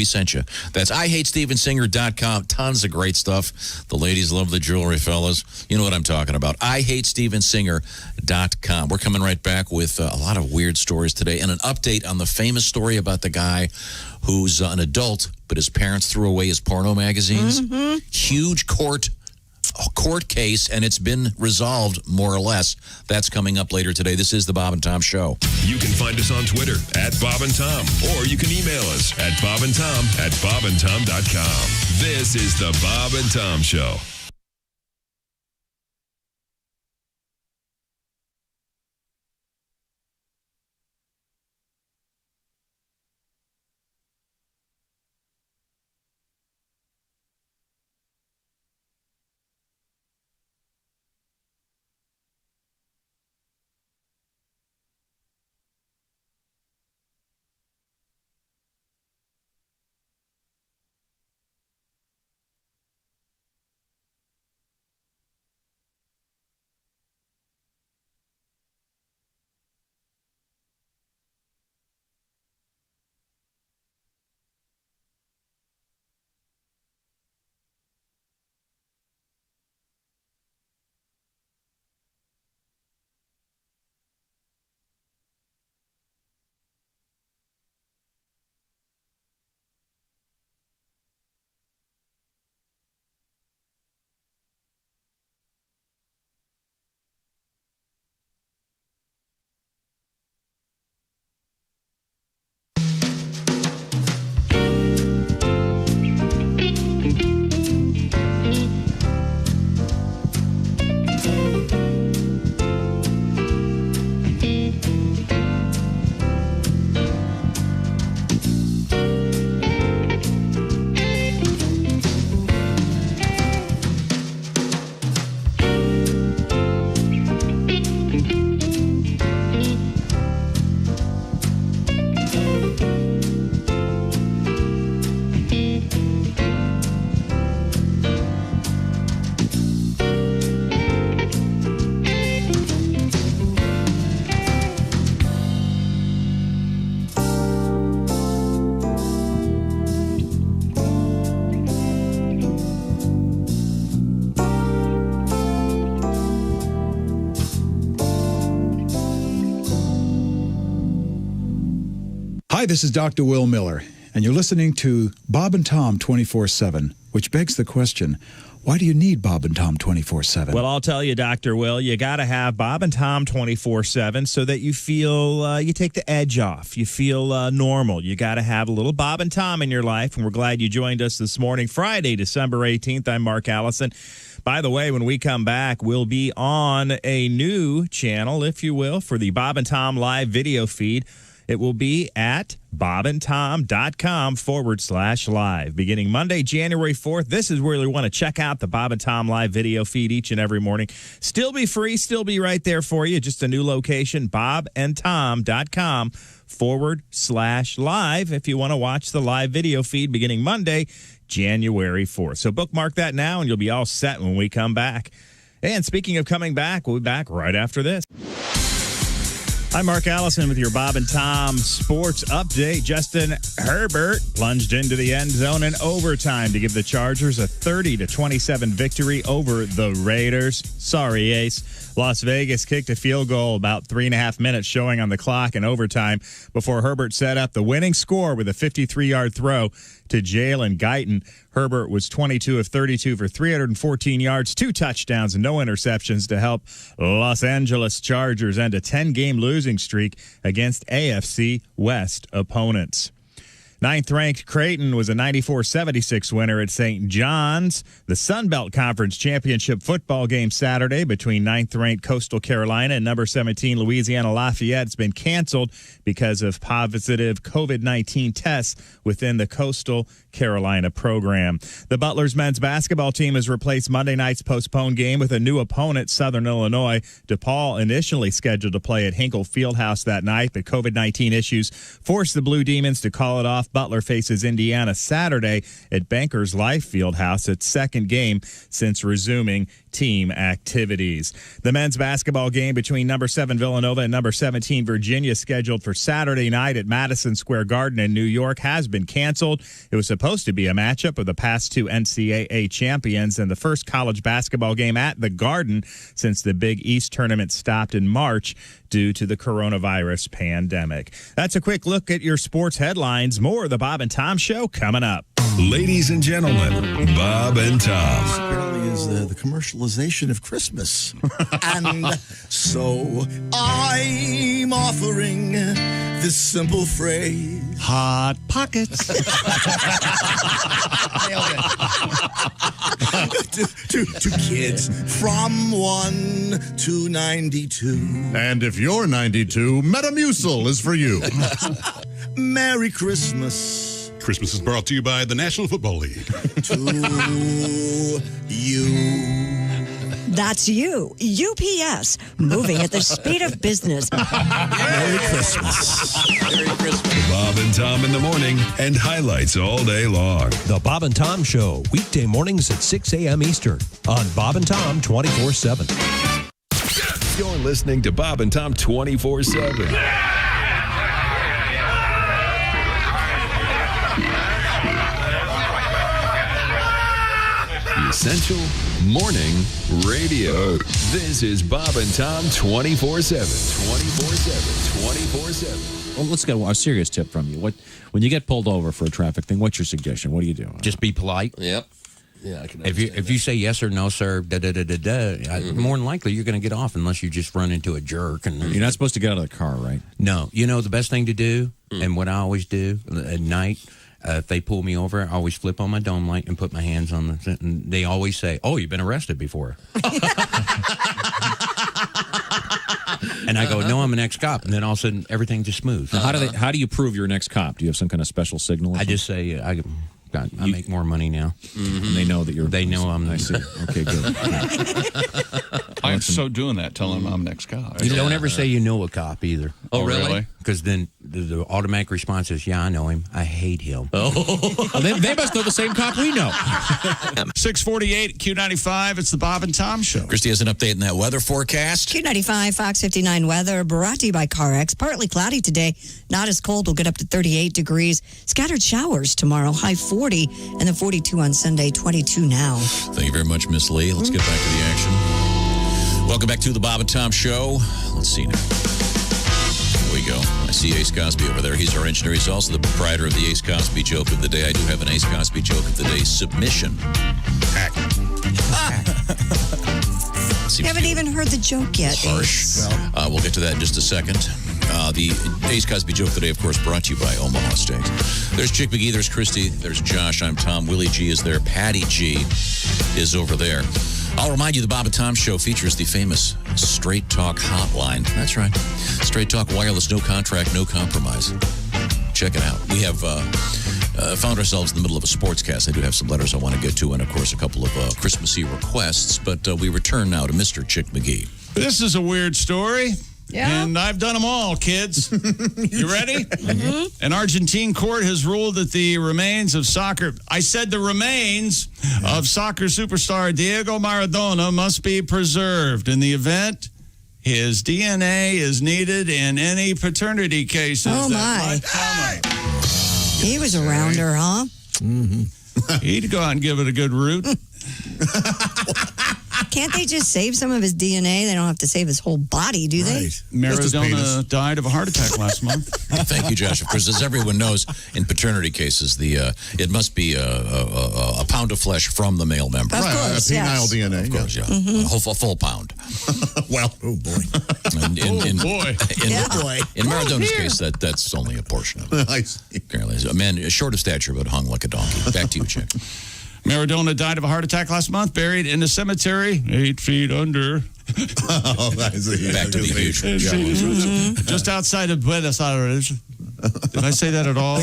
sent you. That's IHateStevenSinger.com. Tons of great stuff. The ladies love the jewelry, fellas. You know what I'm talking about. IHateStevenSinger.com. We're coming right back with a lot of weird stories today and an update on the famous story about the guy who's an adult, but his parents threw away his porno magazines. Mm-hmm. Huge court case, and it's been resolved more or less. That's coming up later today. This is the Bob and Tom Show. You can find us on Twitter at Bob and Tom, or you can email us at bobandtom@bobandtom.com. This is the Bob and Tom Show. Hi, this is Dr. Will Miller, and you're listening to Bob and Tom 24/7, which begs the question, why do you need Bob and Tom 24/7? Well, I'll tell you, Dr. Will, you got to have Bob and Tom 24/7 so that you feel you take the edge off. You feel normal. You got to have a little Bob and Tom in your life, and we're glad you joined us this morning, Friday, December 18th. I'm Mark Allison. By the way, when we come back, we'll be on a new channel, if you will, for the Bob and Tom live video feed. It will be at bobandtom.com/live. Beginning Monday, January 4th, this is where you want to check out the Bob and Tom live video feed each and every morning. Still be free, still be right there for you. Just a new location, bobandtom.com/live if you want to watch the live video feed beginning Monday, January 4th. So bookmark that now and you'll be all set when we come back. And speaking of coming back, we'll be back right after this. I'm Mark Allison with your Bob and Tom sports update. Justin Herbert plunged into the end zone in overtime to give the Chargers a 30-27 victory over the Raiders. Sorry, Ace. Las Vegas kicked a field goal about 3.5 minutes showing on the clock in overtime before Herbert set up the winning score with a 53-yard throw to Jalen Guyton. Herbert was 22 of 32 for 314 yards, 2 touchdowns, and no interceptions to help Los Angeles Chargers end a 10-game losing streak against AFC West opponents. Ninth-ranked Creighton was a 94-76 winner at St. John's. The Sun Belt Conference Championship football game Saturday between ninth-ranked Coastal Carolina and number 17 Louisiana Lafayette has been canceled because of positive COVID-19 tests within the Coastal Carolina program. The Butler's men's basketball team has replaced Monday night's postponed game with a new opponent, Southern Illinois. DePaul initially scheduled to play at Hinkle Fieldhouse that night, but COVID-19 issues forced the Blue Demons to call it off. Butler faces Indiana Saturday at Bankers Life Fieldhouse, its second game since resuming team activities. The men's basketball game between number 7 Villanova and number 17 Virginia, scheduled for Saturday night at Madison Square Garden in New York, has been canceled. It was supposed to be a matchup of the past 2 NCAA champions and the first college basketball game at the Garden since the Big East tournament stopped in March due to the coronavirus pandemic. That's a quick look at your sports headlines. More of the Bob and Tom Show coming up. Ladies and gentlemen, Bob and Tom. Apparently is the commercialization of Christmas. And so I'm offering this simple phrase. Hot Pockets. to kids from 1 to 92. And if you're 92, Metamucil is for you. Merry Christmas. Christmas is brought to you by the National Football League. To you. That's you. UPS. Moving at the speed of business. Merry Christmas. Merry Christmas. Bob and Tom in the morning and highlights all day long. The Bob and Tom Show, weekday mornings at 6 a.m. Eastern on Bob and Tom 24/7. You're listening to Bob and Tom 24/7. Essential Morning Radio. This is Bob and Tom 24/7. 24/7. 24/7. Well, let's get a serious tip from you. When you get pulled over for a traffic thing, what's your suggestion? What do you do? Just be polite. Yep. Yeah, I can If you say yes or no, sir, more than likely you're going to get off unless you just run into a jerk. And You're not supposed to get out of the car, right? No. You know the best thing to do, and what I always do at night, if they pull me over, I always flip on my dome light and put my hands on the. And they always say, "Oh, you've been arrested before." And I go, "No, I'm an ex-cop." And then all of a sudden, everything just smooths. Now, how do you prove you're an ex-cop? Do you have some kind of special signal? I just say, I make more money now. And they know that you're. They know I'm. I see. Okay, good. I'm so doing that, telling them I'm next cop. You don't ever say you know a cop either. Oh, really? Because then the automatic response is, "Yeah, I know him. I hate him." Well, they must know the same cop we know. 648 Q95. It's the Bob and Tom Show. Christy has an update in that weather forecast. Q95, Fox 59 weather brought to you by CarX. Partly cloudy today. Not as cold. We'll get up to 38 degrees. Scattered showers tomorrow. High 40 and then 42 on Sunday. 22 now. Thank you very much, Miss Lee. Let's get back to the action. Welcome back to the Bob and Tom Show. Let's see now. we go. I see Ace Cosby over there. He's our engineer. He's also the proprietor of the Ace Cosby Joke of the Day. I do have an Ace Cosby Joke of the Day submission. You haven't even heard the joke yet. Harsh. We'll get to that in just a second. The Ace Cosby Joke of the Day, of course, brought to you by Omaha Steaks. There's Chick McGee, there's Christy, there's Josh, I'm Tom. Willie G is there. Patty G is over there. I'll remind you, the Bob and Tom Show features the famous Straight Talk Hotline. That's right. Straight Talk Wireless, no contract, no compromise. Check it out. We have found ourselves in the middle of a sportscast. I do have some letters I want to get to, and, of course, a couple of Christmassy requests. But we return now to Mr. Chick McGee. This is a weird story. Yeah. And I've done them all, kids. You ready? Mm-hmm. An Argentine court has ruled that the remains of soccer superstar Diego Maradona must be preserved. In the event, his DNA is needed in any paternity cases. Oh, my. He was a rounder, huh? Mm-hmm. He'd go out and give it a good root. Can't they just save some of his DNA? They don't have to save his whole body, do they? Maradona died of a heart attack last month. Thank you, Josh. Of course, as everyone knows, in paternity cases, it must be a pound of flesh from the male member. Of course, a penile DNA. Of course, yeah. Mm-hmm. A full pound. Well, oh boy. In Maradona's case, that's only a portion of it. I see. Apparently, a man short of stature but hung like a donkey. Back to you, Chick. Maradona died of a heart attack last month, buried in a cemetery 8 feet under. Oh, that is Back to the huge. Just outside of Buenos Aires. Did I say that at all?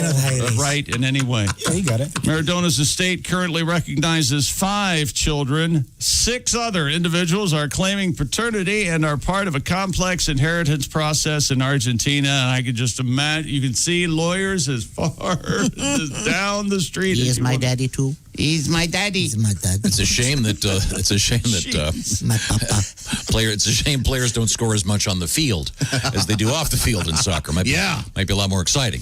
Right in any way? Yeah, you got it. Maradona's estate currently recognizes 5 children. 6 other individuals are claiming paternity and are part of a complex inheritance process in Argentina. And I can just imagine, you can see lawyers as far as down the street. He is my daddy, too. He's my daddy. He's my dad. It's a shame that my papa. It's a shame players don't score as much on the field as they do off the field in soccer. Might be a lot more exciting.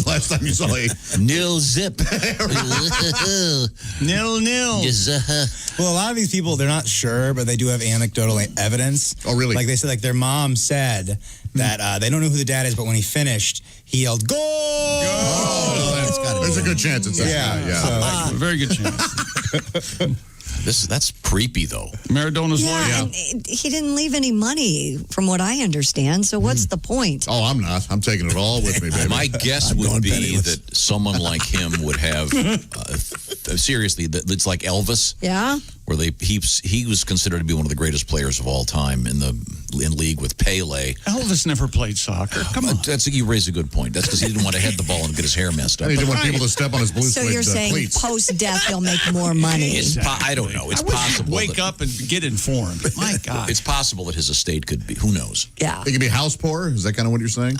Last time you saw a nil zip, 0-0. Well, a lot of these people, they're not sure, but they do have anecdotal evidence. Oh, really? Like they said, like their mom said that they don't know who the dad is, but when he finished, he yelled, "Goal!" There's a good chance it's that guy. Yeah. So, very good chance. That's creepy, though. Maradona's Yeah, and he didn't leave any money, from what I understand. So what's the point? Oh, I'm not. I'm taking it all with me, baby. My guess would be that someone like him would have, seriously, it's like Elvis. Yeah? Where he was considered to be one of the greatest players of all time in league with Pele. Elvis never played soccer. Come on. You raise a good point. That's because he didn't want to head the ball and get his hair messed up. And he didn't want people to step on his blue So you're saying post-death he'll make more money? I don't know. It's possible. Wake up and get informed. My God. It's possible that his estate could be. Who knows? Yeah. They could be house poor. Is that kind of what you're saying?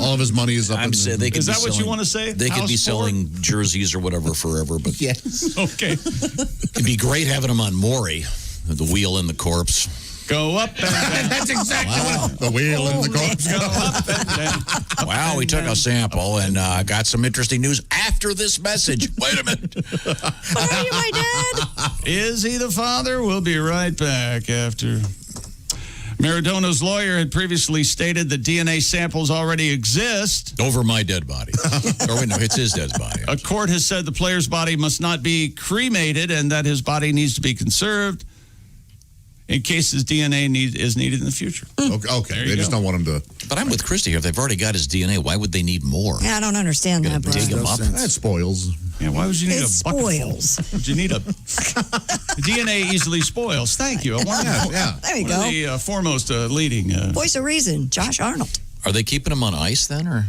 All of his money is up. Is that what you want to say? They could be selling jerseys or whatever forever. But yes. Okay. It'd be great having him on Maury, the wheel and the corpse. Go up and down. That's exactly what the wheel and the corpse. Go up and down. Wow, we took a sample and got some interesting news after this message. Wait a minute. Are you my dad? Is he the father? We'll be right back after. Maradona's lawyer had previously stated that DNA samples already exist. Over my dead body. Or wait, no, it's his dead body. A court has said the player's body must not be cremated and that his body needs to be conserved in case his DNA is needed in the future. Okay. They just don't want him to. But I'm with Christy here. If they've already got his DNA, why would they need more? Yeah, I don't understand that. Dig him up. That spoils. Yeah, why would you need It a bucket spoils. full? Would you need a DNA easily spoils? Thank you. I wanted There you one go. of the foremost leading. Voice of reason, Josh Arnold. Are they keeping him on ice then, or?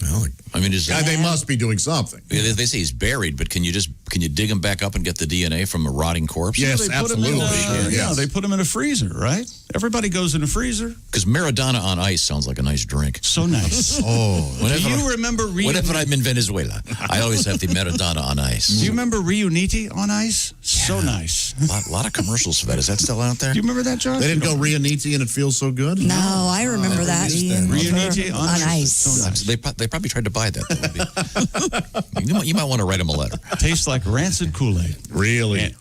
Well, I mean, they must be doing something. They say he's buried, but can you dig him back up and get the DNA from a rotting corpse? Yes, absolutely. Yeah, they put him in a freezer, right? Everybody goes in a freezer. Because Maradona on ice sounds like a nice drink. So nice. Whenever, Do you remember whenever I'm in Venezuela, I always have the Maradona on ice. Do you remember Reuniti on ice? So nice. A lot of commercials for that. Is that still out there? Do you remember that, Josh? They didn't go Riuniti and it feels so good? No, I remember that. Reuniti on ice. So nice. They probably tried to buy that. You might want to write him a letter. Tastes like rancid Kool-Aid. Really?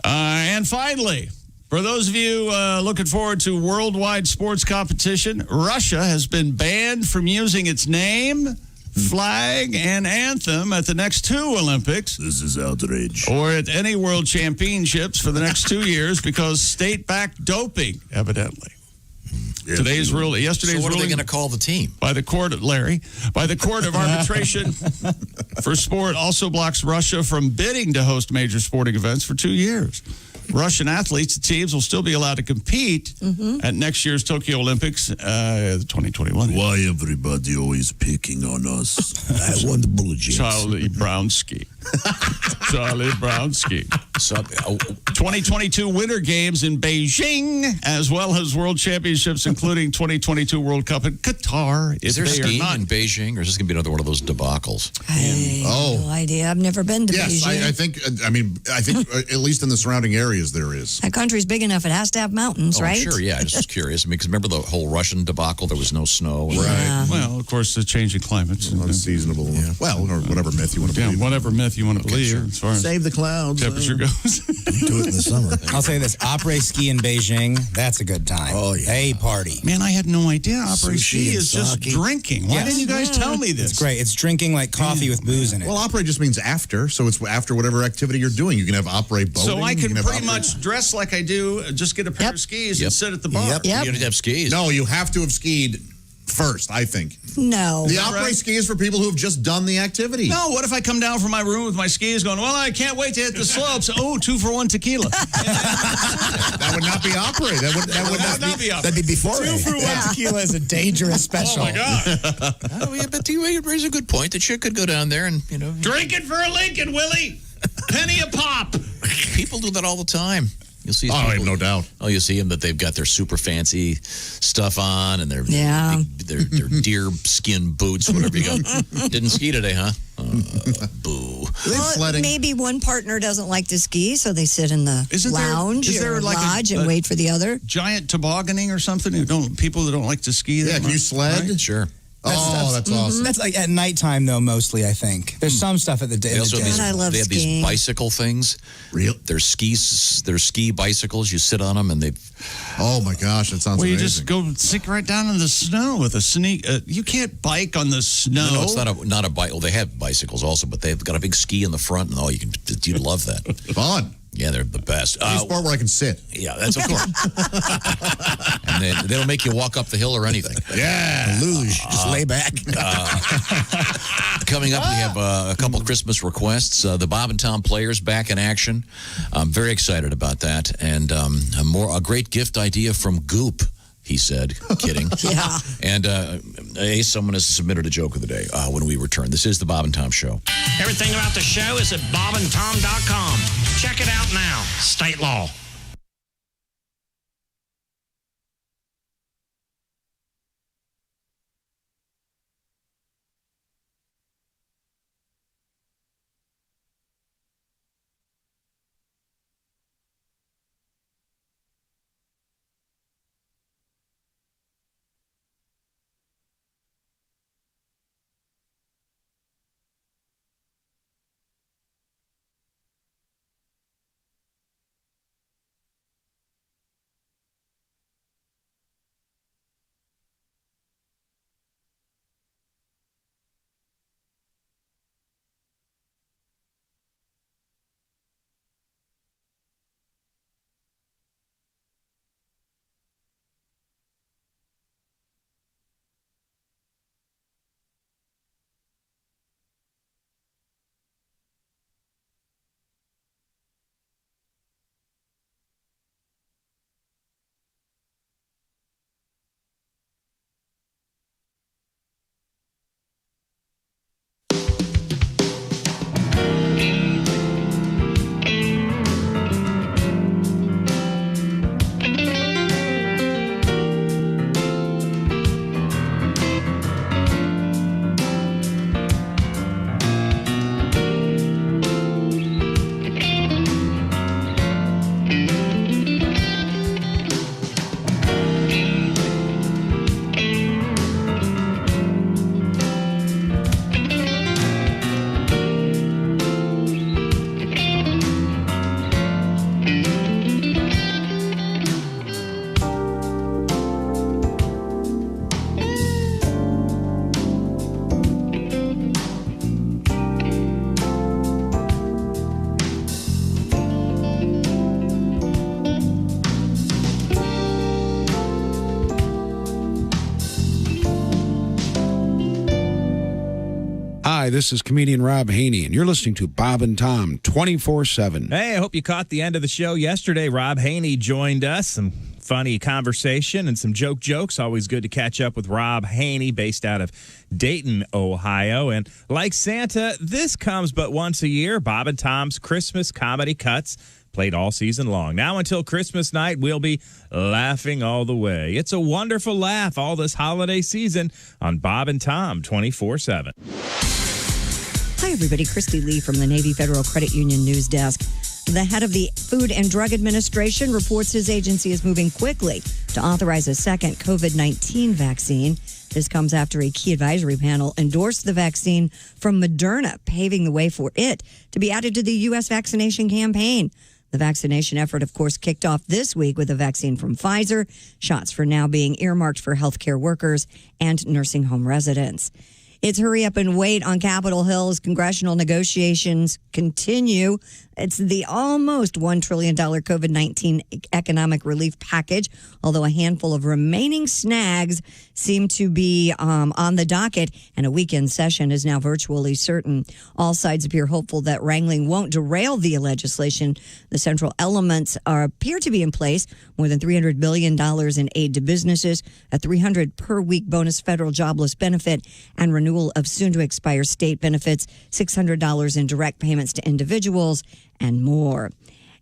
And finally, For those of you looking forward to worldwide sports competition, Russia has been banned from using its name, flag, and anthem at the next 2 Olympics. This is outrage. Or at any world championships for the next 2 years because state-backed doping, evidently. Yesterday's So what are they ruling going to call the team? by the court of arbitration for sport also blocks Russia from bidding to host major sporting events for 2 years. Russian athletes and teams will still be allowed to compete at next year's Tokyo Olympics, 2021. Why everybody always picking on us? I want the bullet James. Charlie Brownski. Charlie Brownski. 2022 Winter Games in Beijing, as well as World Championships, including 2022 World Cup in Qatar. Is there skiing in Beijing, or is this going to be another one of those debacles? I have no idea. I've never been to Beijing. Yes, I think at least in the surrounding areas there is. That country's big enough. It has to have mountains, right? Sure, yeah. I just was curious. I mean, because remember the whole Russian debacle? There was no snow. Yeah. Well, of course, the changing climates. Unseasonable. Yeah. Well, or whatever myth you want to believe. Whatever myth you want to believe. Sure. As far as Save the clouds. temperature goes. Do it in the summer. I'll say this: après ski in Beijing. That's a good time. Oh, yeah. Hey, party. Man, I had no idea. Après Sushi ski and is just sake. drinking. Why Yes. didn't you guys tell me this? It's great. It's drinking like coffee with booze in it. Well, après just means after, so it's after whatever activity you're doing. You can have après boating. So I you can have pretty après- much dress like I do, just get a pair of skis and sit at the bar. You don't have skis. No, you have to have skied first, I think. No. The après ski is for people who have just done the activity. No, what if I come down from my room with my skis going, well, I can't wait to hit the slopes. Oh, 2 for 1 tequila. That would not be après. That would not be opera. That'd be before. 2 for 1 tequila is a dangerous special. Oh, my God. Oh, yeah, but you raise a good point. The chick could go down there and, Drink it for a Lincoln, Willie. Penny a pop. people do that all the time. You'll see. I have no doubt. Oh, you'll see them that they've got their super fancy stuff on and their deer skin boots, whatever you got. Didn't ski today, huh? Boo. Well, maybe one partner doesn't like to ski, so they sit in the lounge or lodge and wait for the other. Giant tobogganing or something? People that don't like to ski. Yeah, can you sled? Right? Sure. That's awesome. That's like at nighttime, though, mostly, I think. There's some stuff at the day. They also have I love these bicycle things. Real? They're ski bicycles. You sit on them and they. Oh my gosh, that sounds Well, you amazing. just go sink right down in the snow with a sneak. You can't bike on the snow. No, it's not a bike. Well, they have bicycles also, but they've got a big ski in the front, and you'd love that. Fun. Yeah, they're the best. Any sport where I can sit. Yeah, that's of course. And they don't make you walk up the hill or anything. Yeah. Luge. Just lay back. Coming up, we have a couple Christmas requests. The Bob and Tom Players back in action. I'm very excited about that. And a great gift idea from Goop, he said. Kidding. Yeah. And someone has submitted a joke of the day when we return. This is the Bob and Tom Show. Everything about the show is at bobandtom.com. Check it out now. State law. Hi, this is comedian Rob Haney, and you're listening to Bob and Tom 24/7. Hey, I hope you caught the end of the show yesterday. Rob Haney joined us. Some funny conversation and some jokes. Always good to catch up with Rob Haney, based out of Dayton, Ohio. And like Santa, this comes but once a year. Bob and Tom's Christmas comedy cuts, played all season long. Now until Christmas night, we'll be laughing all the way. It's a wonderful laugh all this holiday season on Bob and Tom 24/7. Hi, everybody. Christy Lee from the Navy Federal Credit Union News Desk. The head of the Food and Drug Administration reports his agency is moving quickly to authorize a second COVID-19 vaccine. This comes after a key advisory panel endorsed the vaccine from Moderna, paving the way for it to be added to the U.S. vaccination campaign. The vaccination effort, of course, kicked off this week with a vaccine from Pfizer, shots for now being earmarked for healthcare workers and nursing home residents. It's hurry up and wait on Capitol Hill as congressional negotiations continue. It's the almost $1 trillion COVID-19 economic relief package, although a handful of remaining snags seem to be on the docket, and a weekend session is now virtually certain. All sides appear hopeful that wrangling won't derail the legislation. The central elements appear to be in place: more than $300 billion in aid to businesses, a $300 per week bonus federal jobless benefit, and renewal of soon-to-expire state benefits, $600 in direct payments to individuals, and more.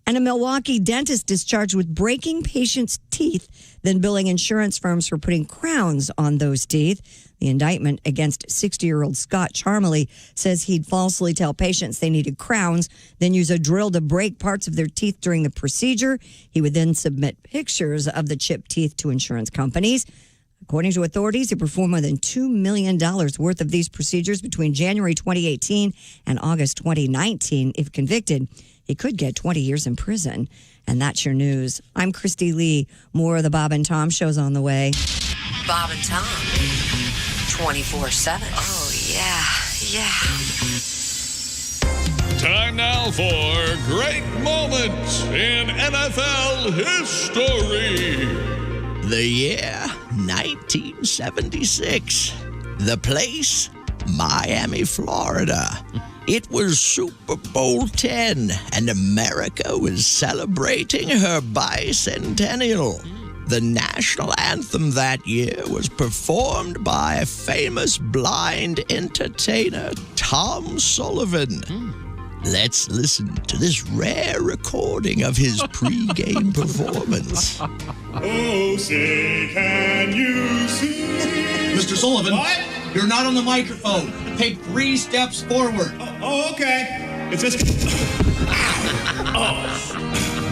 And a Milwaukee dentist discharged with breaking patients' teeth, then billing insurance firms for putting crowns on those teeth. The indictment against 60-year-old Scott Charmley says he'd falsely tell patients they needed crowns, then use a drill to break parts of their teeth during the procedure. He would then submit pictures of the chipped teeth to insurance companies. According to authorities, he performed more than $2 million worth of these procedures between January 2018 and August 2019. If convicted, he could get 20 years in prison. And that's your news. I'm Christy Lee. More of the Bob and Tom show's on the way. Bob and Tom, 24/7. Oh, yeah. Time now for Great Moments in NFL History. The year, 1976. The place, Miami, Florida. It was Super Bowl 10, and America was celebrating her bicentennial. The national anthem that year was performed by famous blind entertainer Tom Sullivan. Let's listen to this rare recording of his pre-game performance. Oh, say, can you see? Mr. Sullivan, What? you're not on the microphone. Take 3 steps forward. Oh, okay. It's just...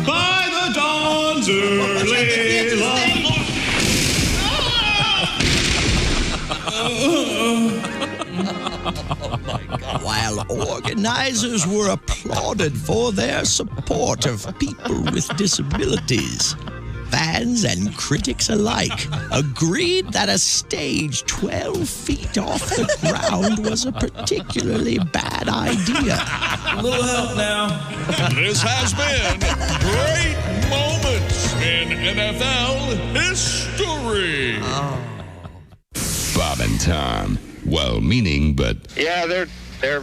By the dawn's early light. While organizers were applauded for their support of people with disabilities, fans and critics alike agreed that a stage 12 feet off the ground was a particularly bad idea. A little help now. This has been Great Moments in NFL History. Bob and Tom. Well-meaning, but Yeah, they're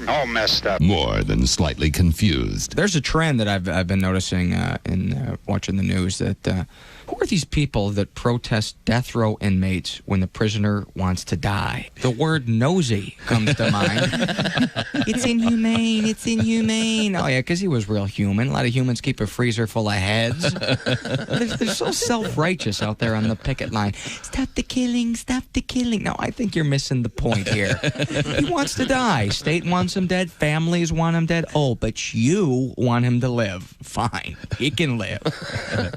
all messed up. more than slightly confused. There's a trend that I've been noticing in watching the news that who are these people that protest death row inmates when the prisoner wants to die? The word nosy comes to mind. It's inhumane. It's inhumane. Oh, yeah, because he was real human. A lot of humans keep a freezer full of heads. They're so self-righteous out there on the picket line. Stop the killing. Stop the killing. No, I think you're missing the point here. He wants to die. State wants him dead. Families want him dead. Oh, but you want him to live. Fine. He can live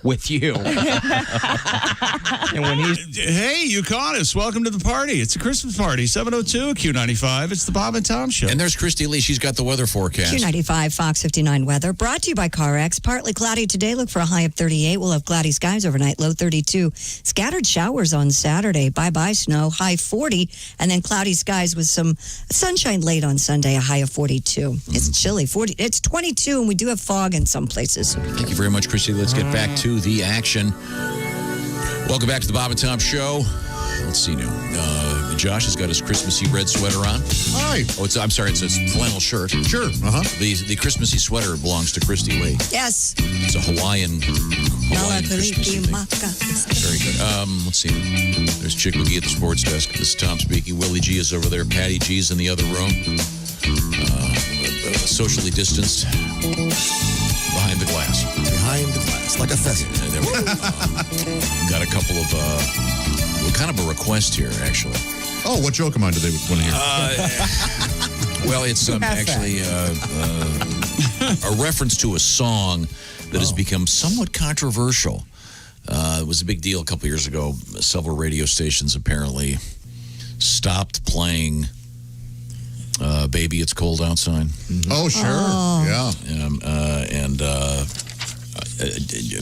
with you. And when Hey, you caught us. Welcome to the party. It's a Christmas party. 702 Q95. It's the Bob and Tom Show. And there's Christy Lee. She's got the weather forecast. Q95 Fox 59 weather brought to you by CarX. Partly cloudy today. Look for a high of 38. We'll have cloudy skies overnight. Low 32. Scattered showers on Saturday. Bye-bye snow. High 40. And then cloudy skies with some sunshine late on Sunday. A high of 42. It's chilly. 40. It's 22, and we do have fog in some places. Thank you very much, Christy. Let's get back to the action. Welcome back to the Bob and Tom Show. Let's see now. Josh has got his Christmassy red sweater on. Hi. Oh, I'm sorry, it's a flannel shirt. Sure. Uh-huh. The Christmassy sweater belongs to Christy Lee. Yes. It's a Hawaiian Christmassy thing. Very good. Let's see. There's Chick McGee at the sports desk. This is Tom speaking. Willie G is over there. Patty G's in the other room. Socially distanced behind the glass. Behind the glass, like a pheasant. Got a couple of, kind of a request here, actually. Oh, what joke am I? Do they want to hear? Well, it's actually a reference to a song that has become somewhat controversial. It was a big deal a couple years ago. Several radio stations apparently stopped playing Baby, It's Cold Outside. Oh, sure. Yeah.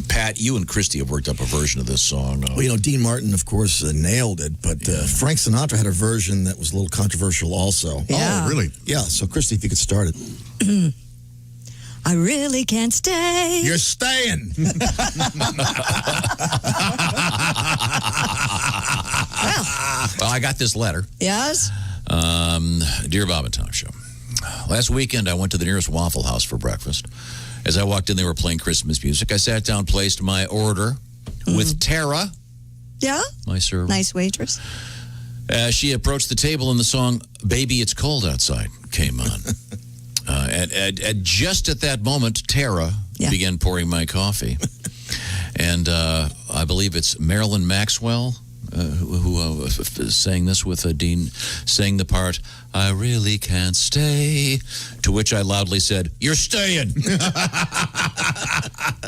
Pat, you and Christy have worked up a version of this song. Well, Dean Martin, of course, nailed it, but Frank Sinatra had a version that was a little controversial also. Yeah. Oh, really? Yeah, so Christy, if you could start it. I really can't stay. You're staying. Well, I got this letter. Yes? Dear Bob and Tom Show, last weekend I went to the nearest Waffle House for breakfast. As I walked in, they were playing Christmas music. I sat down, placed my order with Tara, Yeah? my server. Nice waitress. She approached the table and the song "Baby, It's Cold Outside" came on. And just at that moment, Tara began pouring my coffee. And I believe it's Marilyn Maxwell who sang this with Dean, sang the part, "I really can't stay," to which I loudly said, "You're staying."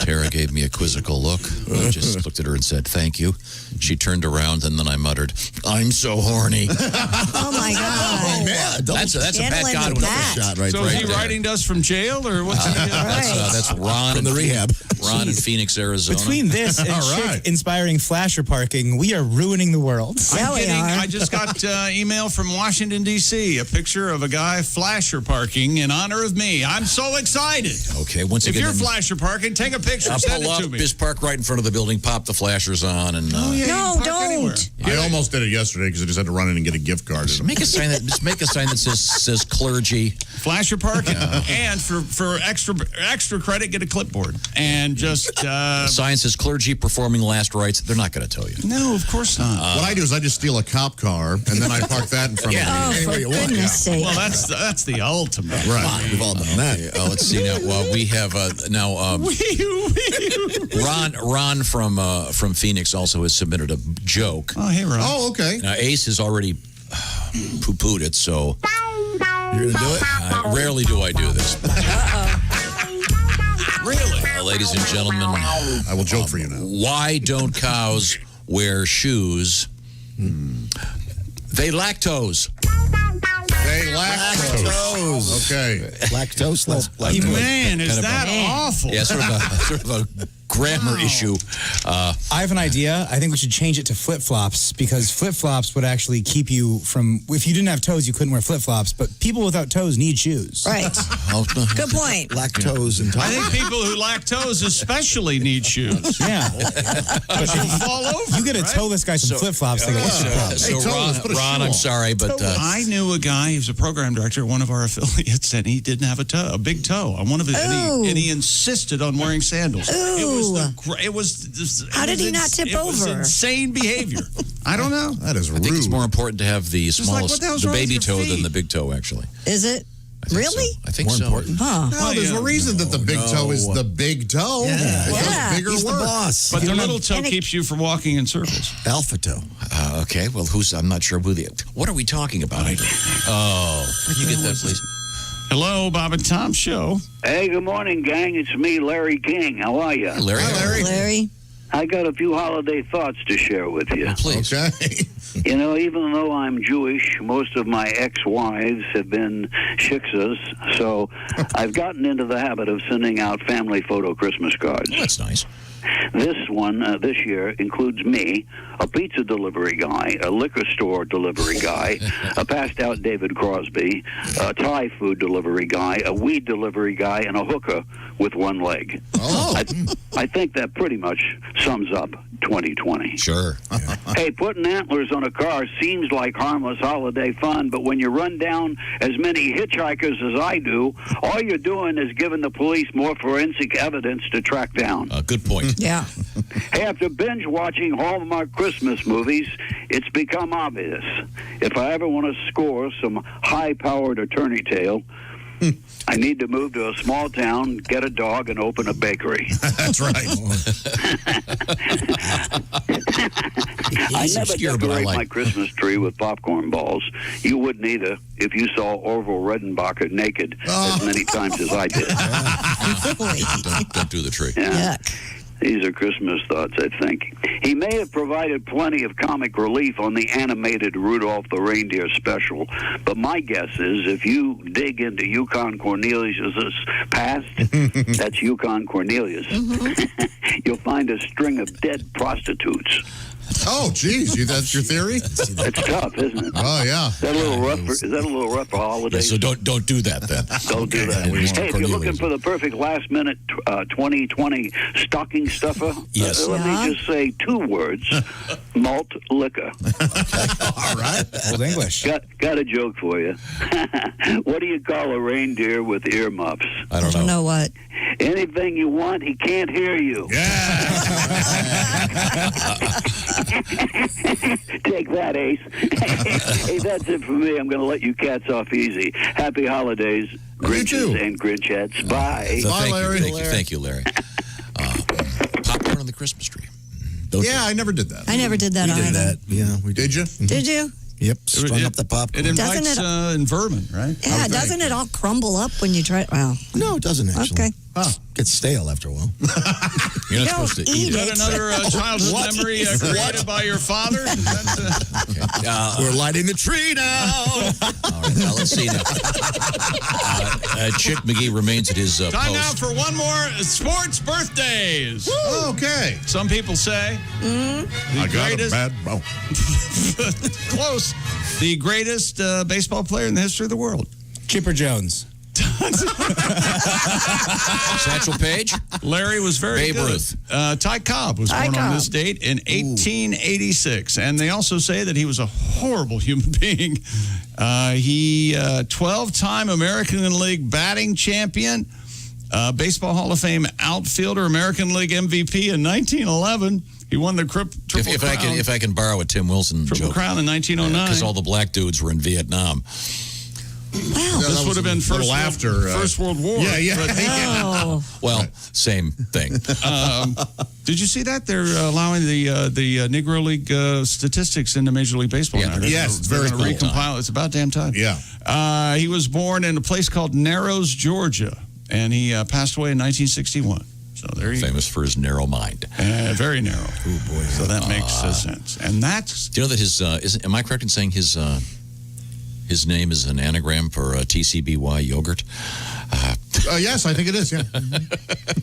Tara gave me a quizzical look. I just looked at her and said, "Thank you." She turned around and then I muttered, "I'm so horny." Oh, my God. Oh, man. That's a Pat Godwin shot right So is he there. writing to us from jail, or what's he doing? That's Ron From the rehab. Ron in Phoenix, Arizona. Between this and Chick inspiring flasher parking, we are ruining the world. I just got email from Washington, D.C., a picture of a guy flasher parking in honor of me. I'm so excited. Okay, once If again, you're flasher parking, take a picture, I'll send pull it up, to me. just park right in front of the building, pop the flashers on, and No, don't. I almost did it yesterday because I just had to run in and get a gift card. Make a sign that says clergy. Flasher parking, and for extra credit, get a clipboard and just sign says clergy performing last rites. They're not going to tell you. No, of course not. What I do is I just steal a cop car and then I park that in front of me. Oh, for goodness sake. Well, that's the ultimate. Right. We've all done that. Let's see now. Well, we have now. Ron from Phoenix also has submitted a joke. Oh, hey, Ron. Oh, okay. Now Ace has already poo-pooed it, so You're going to do it? Rarely do I do this. Really? Ladies and gentlemen, I will joke for you now. Why don't cows wear shoes? They lactose. They lactose. Okay. Lactose? Man, is that awful? Yeah, sort of a grammar issue. I have an idea. I think we should change it to flip-flops because flip-flops would actually keep you from... If you didn't have toes, you couldn't wear flip-flops, but people without toes need shoes. Right. Good point. Lactose and I think people who lactose especially need shoes. Yeah. But you fall over. You get a toeless guy some flip-flops. They go, what's the problem? So Hey, Toes, put a Ron, shoe I'm on. sorry, but I knew a guy. He was a program director at one of our affiliates, and he didn't have a big toe on one of his. And he insisted on wearing sandals. It was. How did he not tip It was over? insane behavior. I don't know. That is I think it's rude. more important to have the like, smallest, what the hell's the wrong with baby your toe feet? than the big toe, actually. Is it? Really? I think More so. important. Huh. No, there's a reason that the big toe is the big toe. Yeah. It Yeah. does bigger He's the work. boss. But the little toe And it- keeps you from walking in circles. Alpha toe. Okay, well, I'm not sure who what are we talking about? Can you get that, please? Hello, Bob and Tom Show. Hey, good morning, gang. It's me, Larry King. How are you? Larry. Larry? I got a few holiday thoughts to share with you. Please. Okay. You know, even though I'm Jewish, most of my ex-wives have been shiksas, so I've gotten into the habit of sending out family photo Christmas cards. That's nice. This one, this year, includes me, a pizza delivery guy, a liquor store delivery guy, a passed-out David Crosby, a Thai food delivery guy, a weed delivery guy, and a hooker with one leg. Oh. I think that pretty much sums up 2020. Sure. Hey, putting antlers on a car seems like harmless holiday fun, but when you run down as many hitchhikers as I do, all you're doing is giving the police more forensic evidence to track down. Good point. Yeah. Hey, after binge watching Hallmark Christmas movies, it's become obvious. If I ever want to score some high-powered attorney tale, I need to move to a small town, get a dog, and open a bakery. That's right. I never decorate my Christmas tree with popcorn balls. You wouldn't either if you saw Orville Redenbacher naked as many times as I did. Don't do the tree. Yeah. These are Christmas thoughts, I think. He may have provided plenty of comic relief on the animated Rudolph the Reindeer special, but my guess is if you dig into Yukon Cornelius's past, that's Yukon Cornelius, you'll find a string of dead prostitutes. Oh, geez, that's your theory? It's tough, isn't it? Oh, yeah. Is that a little rough for holidays? Yeah, so don't do that then. Don't do that. Hey, if you're looking for the perfect last-minute 2020 stocking stuffer, let me just say 2 words: malt liquor. All right. Old English. Got a joke for you. What do you call a reindeer with earmuffs? I don't don't know what. Anything you want, he can't hear you. Take that, Ace. Hey, that's it for me. I'm going to let you cats off easy. Happy holidays, Grinches and Grinchettes. Bye. Bye, Larry. Thank you, Larry. Popcorn on the Christmas tree. I never did that. I never did that We either. did that. Yeah, we Did you? Did you? Yep, strung up the popcorn. It invites Doesn't vermin, right? Yeah, doesn't it all crumble up when you try? Well, No, it doesn't actually. okay. Gets stale after a while. You're not Don't supposed to eat eat it. Is that another childhood memory created by your father? We're lighting the tree now. All right, now let's see now. Chick McGee remains at his Time post. now for one more sports birthdays. Okay. Some people say the I got greatest, a bad bone. close, the greatest baseball player in the history of the world. Chipper Jones. Satchel Paige? Larry was very Babe good. Ruth. Ty Cobb was born on this date in 1886. And they also say that he was a horrible human being. He 12-time American League batting champion, Baseball Hall of Fame outfielder, American League MVP in 1911. He won the triple crown. If I can borrow a Tim Wilson Triple joke. crown in 1909. Because all the black dudes were in Vietnam. Wow. This would have been First World War. Yeah. Oh. Well, same thing. Did you see that? They're allowing the Negro League statistics into Major League Baseball now. Yes, it's very They're gonna cool. recompile. It's about damn time. Yeah. He was born in a place called Narrows, Georgia, and he passed away in 1961. So there you go. Famous for his narrow mind. Very narrow. Oh, boy. So that makes sense. And that's... Do you know that his, am I correct in saying his name is an anagram for TCBY yogurt? Yes, I think it is, yeah.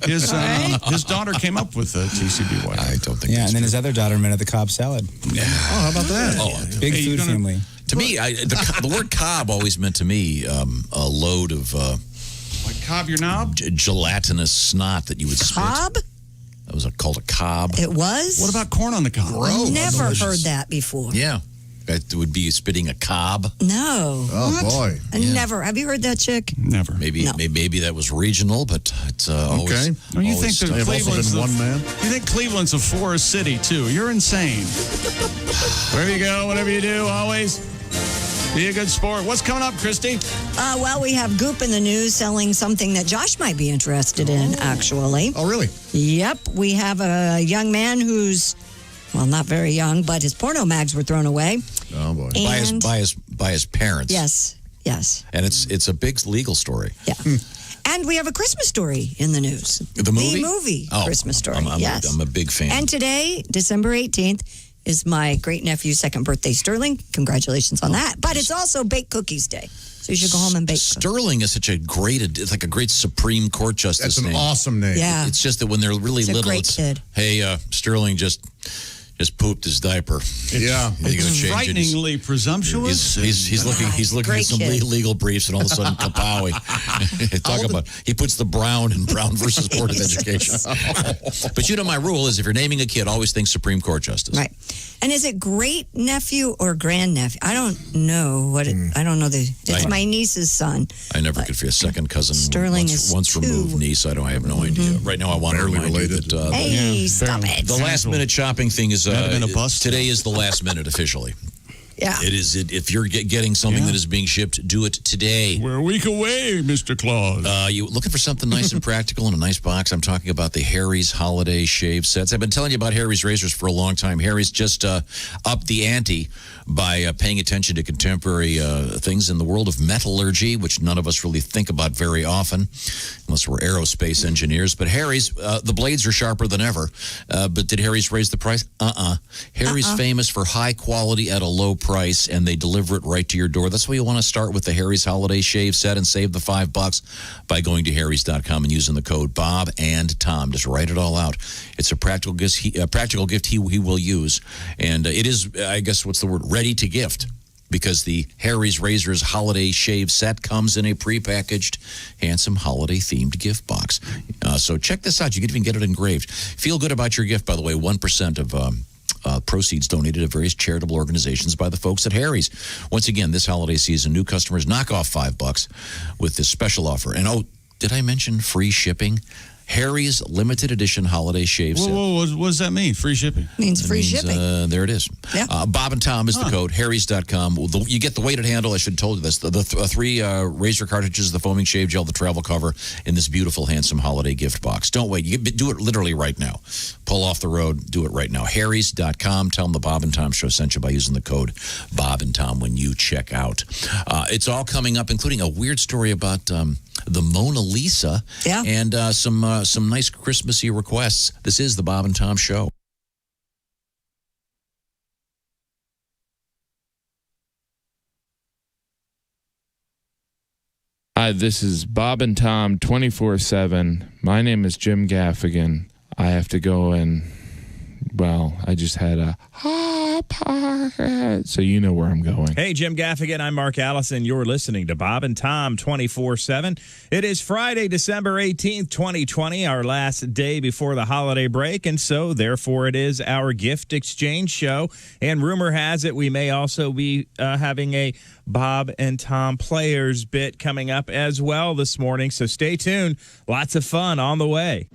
His daughter came up with TCBY. I don't think Yeah, and then his other daughter invented the Cobb salad. Yeah. Oh, how about that? Big food family. To me, the word Cobb always meant to me a load of... Like Cobb your knob? Gelatinous snot that you would spit. Cobb? That was called a cob. It was? What about corn on the cob? Never heard that before. Yeah. That would be spitting a cob. No. Oh, What? boy. I never. Have you heard that, Chick? Never. Maybe that was regional, but it's always... Okay. Well, you always think that I've also Cleveland's been one man. You think Cleveland's a forest city, too. You're insane. Wherever you go, whatever you do, always be a good sport. What's coming up, Christy? Well, we have Goop in the news selling something that Josh might be interested in, actually. Oh, really? Yep. We have a young man who's, well, not very young, but his porno mags were thrown away. Oh, boy. And By his parents. yes. And it's a big legal story. Yeah. And we have a Christmas story in the news. The movie? The movie Oh, Christmas story, I'm yes. a big fan. And today, December 18th, is my great nephew's second birthday, Sterling. Congratulations on that. But it's also Baked Cookies Day. So you should go home and bake. Sterling is such a great, it's like a great Supreme Court justice That's an name. awesome name. Yeah. It's just that when they're really It's a little, great it's, kid. hey, Sterling just pooped his diaper. Yeah. It's frighteningly presumptuous. He's looking Great at some kid. legal briefs, and all of a sudden, kapowie. Talk about he puts the Brown in Brown versus Board of Education. But you know my rule is if you're naming a kid, always think Supreme Court justice. Right. And is it great nephew or grandnephew? I don't know what it, I don't know it's my niece's son. I never could feel a second cousin. Sterling is once removed 2. niece. I have no idea. Right now, I want to remind you that Hey, stop it. the last minute shopping thing is been a bust. today is the last minute officially. Yeah. It is. If you're getting something that is being shipped, do it today. We're a week away, Mr. Claus. You looking for something nice and practical in a nice box? I'm talking about the Harry's Holiday Shave Sets. I've been telling you about Harry's razors for a long time. Harry's just upped the ante by paying attention to contemporary things in the world of metallurgy, which none of us really think about very often, unless we're aerospace engineers. But Harry's, the blades are sharper than ever. But did Harry's raise the price? Harry's famous for high quality at a low price, and they deliver it right to your door. That's why you want to start with the Harry's Holiday Shave Set and save the $5 by going to harrys.com and using the code Bob and Tom. Just write it all out. It's a practical gift he will use, and it is, I guess, what's the word? Ready to gift. Because the Harry's Razors Holiday Shave Set comes in a prepackaged, handsome holiday-themed gift box. So check this out. You can even get it engraved. Feel good about your gift, by the way. 1% of proceeds donated to various charitable organizations by the folks at Harry's. Once again, this holiday season, new customers knock off $5 with this special offer. And did I mention free shipping? Harry's limited edition holiday shave set. Whoa, what does that mean? Free shipping? Means free shipping. There it is. Yeah. Bob and Tom is the code. Harrys.com. You get the weighted handle. I should have told you this. The 3 razor cartridges, the foaming shave gel, the travel cover, in this beautiful, handsome holiday gift box. Don't wait. Do it literally right now. Pull off the road. Do it right now. Harrys.com. Tell them the Bob and Tom Show sent you by using the code Bob and Tom when you check out. It's all coming up, including a weird story about the Mona Lisa and some nice Christmassy requests. This is the Bob and Tom Show. Hi, this is Bob and Tom 24/7. My name is Jim Gaffigan. I have to go and, well, I just had a so you know where I'm going. Hey, Jim Gaffigan, I'm Mark Allison. You're listening to Bob and Tom 24/7. It is Friday, December 18th, 2020, our last day before the holiday break, and so therefore it is our gift exchange show. And rumor has it we may also be having a Bob and Tom Players bit coming up as well this morning, so stay tuned. Lots of fun on the way.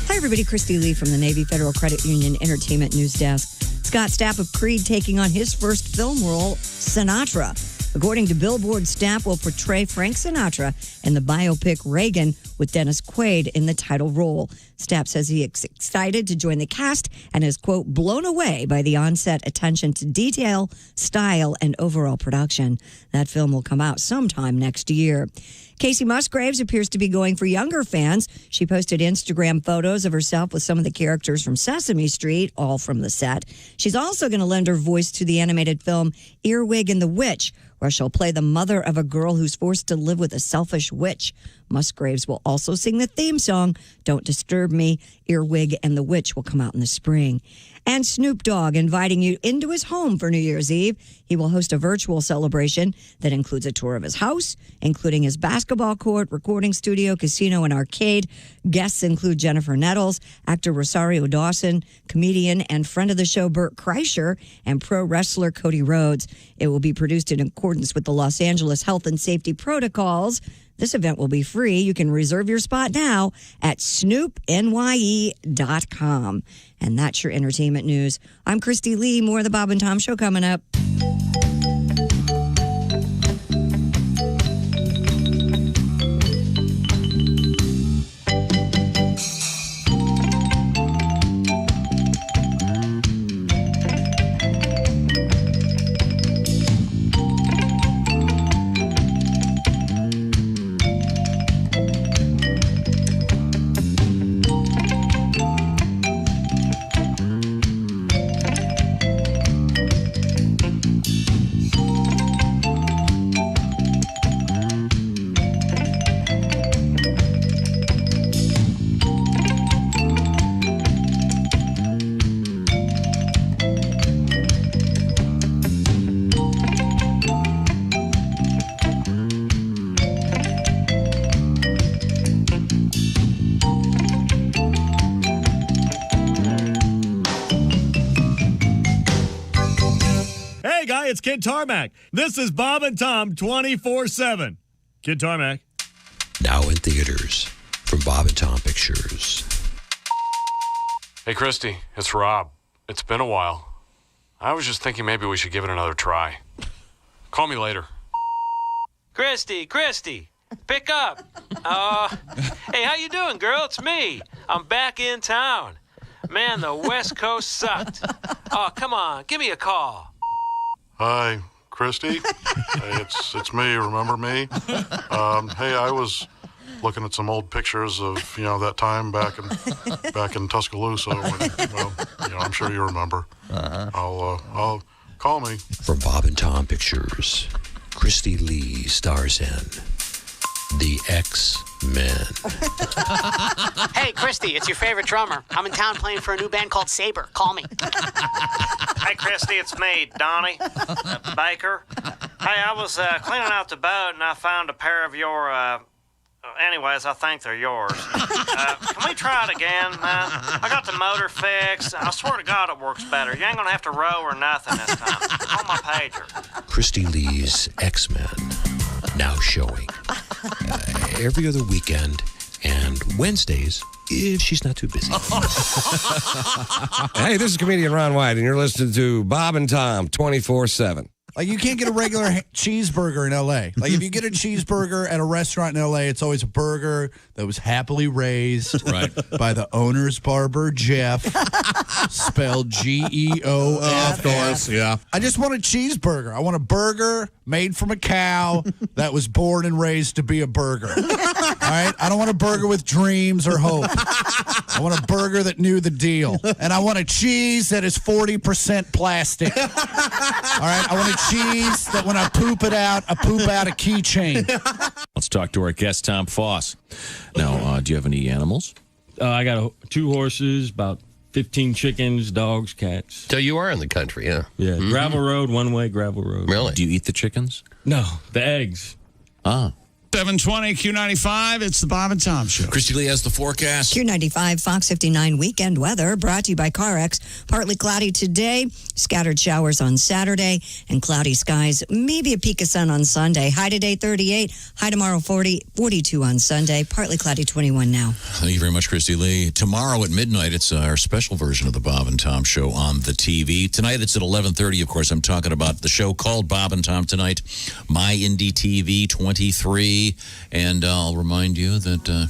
Hi, everybody. Christy Lee from the Navy Federal Credit Union Entertainment News Desk. Scott Stapp of Creed taking on his first film role, Sinatra. According to Billboard, Stapp will portray Frank Sinatra in the biopic Reagan with Dennis Quaid in the title role. Stapp says he is excited to join the cast and is, quote, blown away by the on-set attention to detail, style, and overall production. That film will come out sometime next year. Casey Musgraves appears to be going for younger fans. She posted Instagram photos of herself with some of the characters from Sesame Street, all from the set. She's also going to lend her voice to the animated film Earwig and the Witch, where she'll play the mother of a girl who's forced to live with a selfish witch. Musgraves will also sing the theme song, Don't Disturb Me. Earwig and the Witch will come out in the spring. And Snoop Dogg inviting you into his home for New Year's Eve. He will host a virtual celebration that includes a tour of his house, including his basketball court, recording studio, casino, and arcade. Guests include Jennifer Nettles, actor Rosario Dawson, comedian and friend of the show Bert Kreischer, and pro wrestler Cody Rhodes. It will be produced in accordance with the Los Angeles health and safety protocols. This event will be free. You can reserve your spot now at snoopnye.com. And that's your entertainment news. I'm Christy Lee. More of the Bob and Tom Show coming up. Guy, it's Kid Tarmac. This is Bob and Tom 24/7. Kid Tarmac. Now in theaters from Bob and Tom Pictures. Hey, Christy, it's Rob. It's been a while. I was just thinking maybe we should give it another try. Call me later. Christy, pick up. Hey, how you doing, girl? It's me. I'm back in town. Man, the West Coast sucked. Oh, come on, give me a call. Hi, Christy. Hey, it's me. Remember me? Hey, I was looking at some old pictures of that time back in Tuscaloosa. When, I'm sure you remember. I'll call me. From Bob and Tom Pictures, Christy Lee stars in The X-Men. Hey, Christy, it's your favorite drummer. I'm in town playing for a new band called Saber. Call me. Hey, Christy, it's me, Donnie Baker. Hey, I was cleaning out the boat and I found a pair of your, anyways, I think they're yours. Can we try it again, man? I got the motor fixed. I swear to God it works better. You ain't gonna have to row or nothing this time. On my pager. Christy Lee's X-Men, now showing every other weekend and Wednesdays if she's not too busy. Hey, this is comedian Ron White, and you're listening to Bob and Tom 24/7. Like, you can't get a regular cheeseburger in L.A. Like, if you get a cheeseburger at a restaurant in L.A., it's always a burger that was happily raised by the owner's barber, Jeff, spelled Geof. Of course, yeah. I just want a cheeseburger. I want a burger made from a cow that was born and raised to be a burger. All right? I don't want a burger with dreams or hope. I want a burger that knew the deal. And I want a cheese that is 40% plastic. All right? I want a cheese that when I poop it out, I poop out a keychain. Let's talk to our guest, Tom Foss. Now, do you have any animals? I got 2 horses, about 15 chickens, dogs, cats. So you are in the country, yeah? Yeah, gravel road, one-way gravel road. Really? Do you eat the chickens? No, the eggs. Ah. 720 Q95, it's the Bob and Tom Show. Christy Lee has the forecast. Q95 Fox 59 weekend weather brought to you by CarX. Partly cloudy today, scattered showers on Saturday, and cloudy skies. Maybe a peak of sun on Sunday. High today 38, high tomorrow 40, 42 on Sunday. Partly cloudy 21 now. Thank you very much, Christy Lee. Tomorrow at midnight, it's our special version of the Bob and Tom Show on the TV. Tonight, it's at 11:30. Of course, I'm talking about the show called Bob and Tom Tonight, My Indie TV 23. And I'll remind you that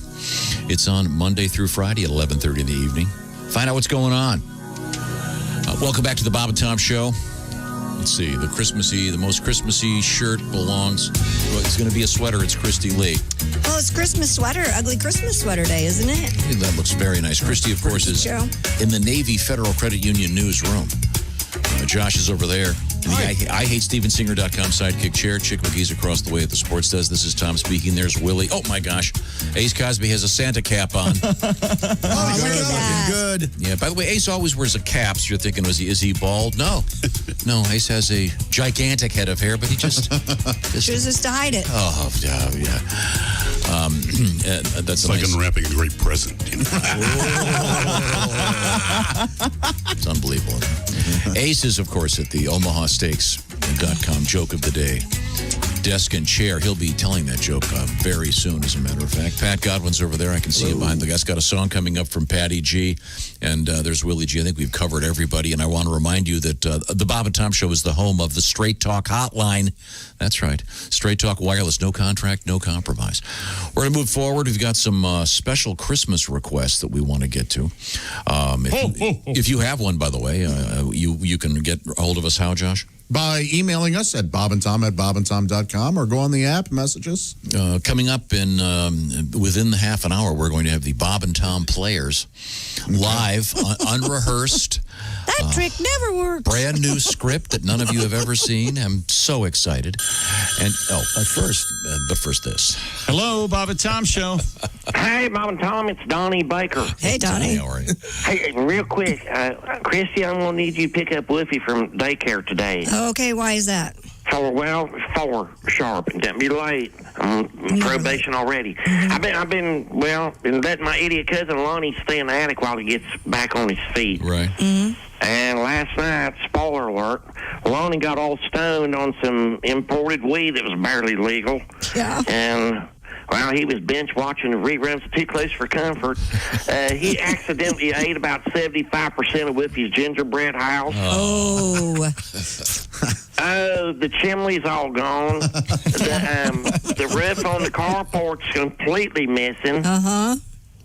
it's on Monday through Friday at 11:30 in the evening. Find out what's going on. Welcome back to the Bob and Tom Show. Let's see, the most Christmassy shirt belongs. Well, it's going to be a sweater. It's Christy Lee. Well, it's Christmas sweater, ugly Christmas sweater day, isn't it? That looks very nice. Christy, of course, is in the Navy Federal Credit Union newsroom. Josh is over there. In the IHateStevensinger.com sidekick chair. Chick McGee's across the way at the sports desk. This is Tom speaking. There's Willie. Oh, my gosh. Ace Cosby has a Santa cap on. Good. Yeah, by the way, Ace always wears a cap, so you're thinking, is he bald? No. No, Ace has a gigantic head of hair, but he just chooses to hide it. Oh, yeah. That's like unwrapping a great present. You know? It's unbelievable. Ace is, of course, at the OmahaSteaks.com joke of the day. Desk and chair. He'll be telling that joke very soon, as a matter of fact. Pat Godwin's over there. I can see him behind the guy's got a song coming up from Patty G. And there's Willie G. I think we've covered everybody. And I want to remind you that the Bob and Tom Show is the home of the Straight Talk Hotline. That's right. Straight Talk Wireless. No contract, no compromise. We're going to move forward. We've got some special Christmas requests that we want to get to. If you have one, by the way, you can get a hold of us how, Josh? By emailing us at bobandtom@bobandtom.com or go on the app, message us. Coming up within the half an hour, we're going to have the Bob and Tom Players live, unrehearsed. That trick never works. Brand new script that none of you have ever seen. I'm so excited. And but first this. Hello, Bob and Tom Show. Hey, Bob and Tom, it's Donnie Baker. Hey, Donnie. How are you? Hey, real quick, Christy, I'm going to need you to pick up Wolfie from daycare today. Okay, why is that? 4 sharp. Don't be late. I'm on probation already. I've been letting my idiot cousin Lonnie stay in the attic while he gets back on his feet. Right. And last night, spoiler alert, Lonnie got all stoned on some imported weed that was barely legal. Yeah. And while he was binge watching the reruns of Too Close for Comfort, he accidentally ate about 75% of Whippy's gingerbread house. Oh. Oh, the chimney's all gone. The roof on the carport's completely missing. Uh-huh.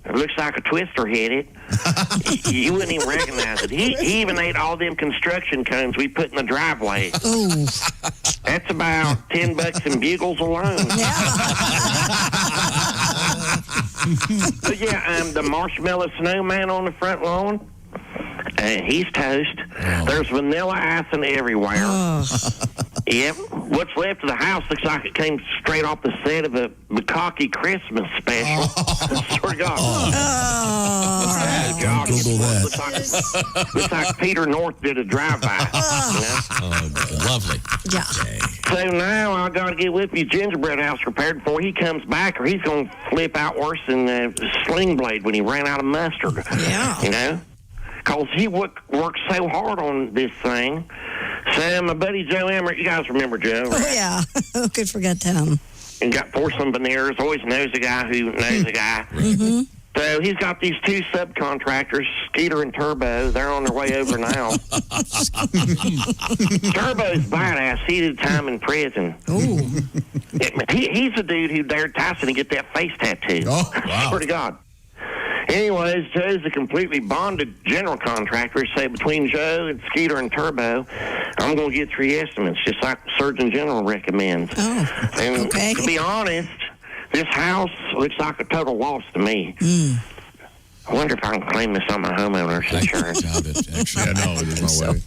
It looks like a twister hit it. You wouldn't even recognize it. He even ate all them construction cones we put in the driveway. Ooh. That's about $10 in bugles alone. But the marshmallow snowman on the front lawn, he's toast. There's vanilla icing everywhere. Yep. What's left of the house looks like it came straight off the set of a Bukkake Christmas special. Swear to God. God. Google that. Looks like Peter North did a drive-by. Lovely. Yeah. So now I got to get Whippy's gingerbread house repaired before he comes back, or he's going to flip out worse than Sling Blade when he ran out of mustard. Yeah. You know? Because he worked so hard on this thing. So my buddy Joe Emmert, you guys remember Joe, right? Oh, yeah. Who could forget him? And got porcelain veneers, always knows a guy who knows a guy. Mm-hmm. So he's got these 2 subcontractors, Skeeter and Turbo. They're on their way over now. Turbo's badass. He did time in prison. Ooh. He's the dude who dared Tyson to get that face tattoo. Oh, wow. Swear to God. Anyways, Joe's a completely bonded general contractor. So between Joe and Skeeter and Turbo, I'm going to get 3 estimates, just like the Surgeon General recommends. Oh, and okay. to be honest, this house looks like a total loss to me. I wonder if I can claim this on my homeowner's insurance. Doubt it, actually. No, there's no way.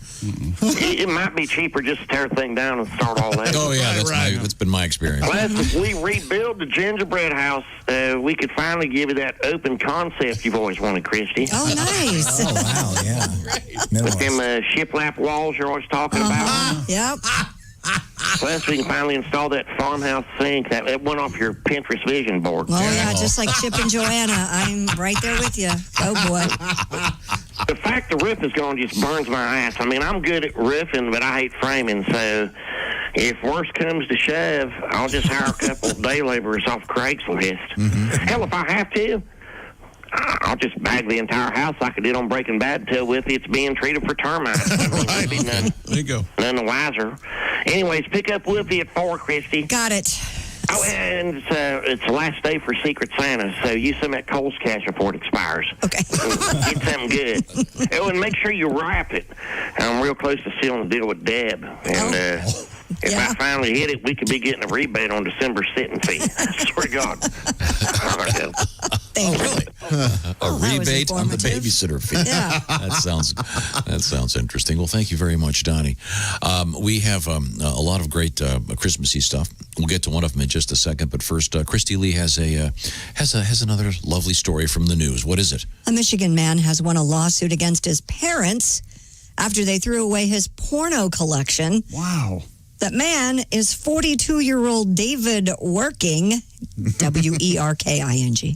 It might be cheaper just to tear the thing down and start all over. Oh, yeah, that's been my experience. Plus, if we rebuild the gingerbread house, we could finally give you that open concept you've always wanted, Christy. Oh, nice. Oh, wow, yeah. With them shiplap walls you're always talking about. Yep. Plus, we can finally install that farmhouse sink that went off your Pinterest vision board. Oh, yeah, just like Chip and Joanna. I'm right there with you. Oh, boy. The fact the roof is gone just burns my ass. I mean, I'm good at roofing, but I hate framing, so if worse comes to shove, I'll just hire a couple of day laborers off Craigslist. Hell, if I have to, I'll just bag the entire house like I did on Breaking Bad until with it's being treated for termites. Right. There you go. None the wiser. Anyways, pick up Whippy at 4, Christy. Got it. Oh, and it's the last day for Secret Santa, so use some at Kohl's cash before it expires. Okay. Get something good. Oh, and make sure you wrap it. I'm real close to sealing the deal with Deb. And if I finally hit it, we could be getting a rebate on December sitting fee. I swear to God. Thank you. A rebate on the babysitter fee. Yeah. That sounds interesting. Well, thank you very much, Donnie. We have a lot of great Christmassy stuff. We'll get to one of them in just a second, but first, Christy Lee has another lovely story from the news. What is it? A Michigan man has won a lawsuit against his parents after they threw away his porno collection. Wow. That man is 42-year-old David Working, Werking.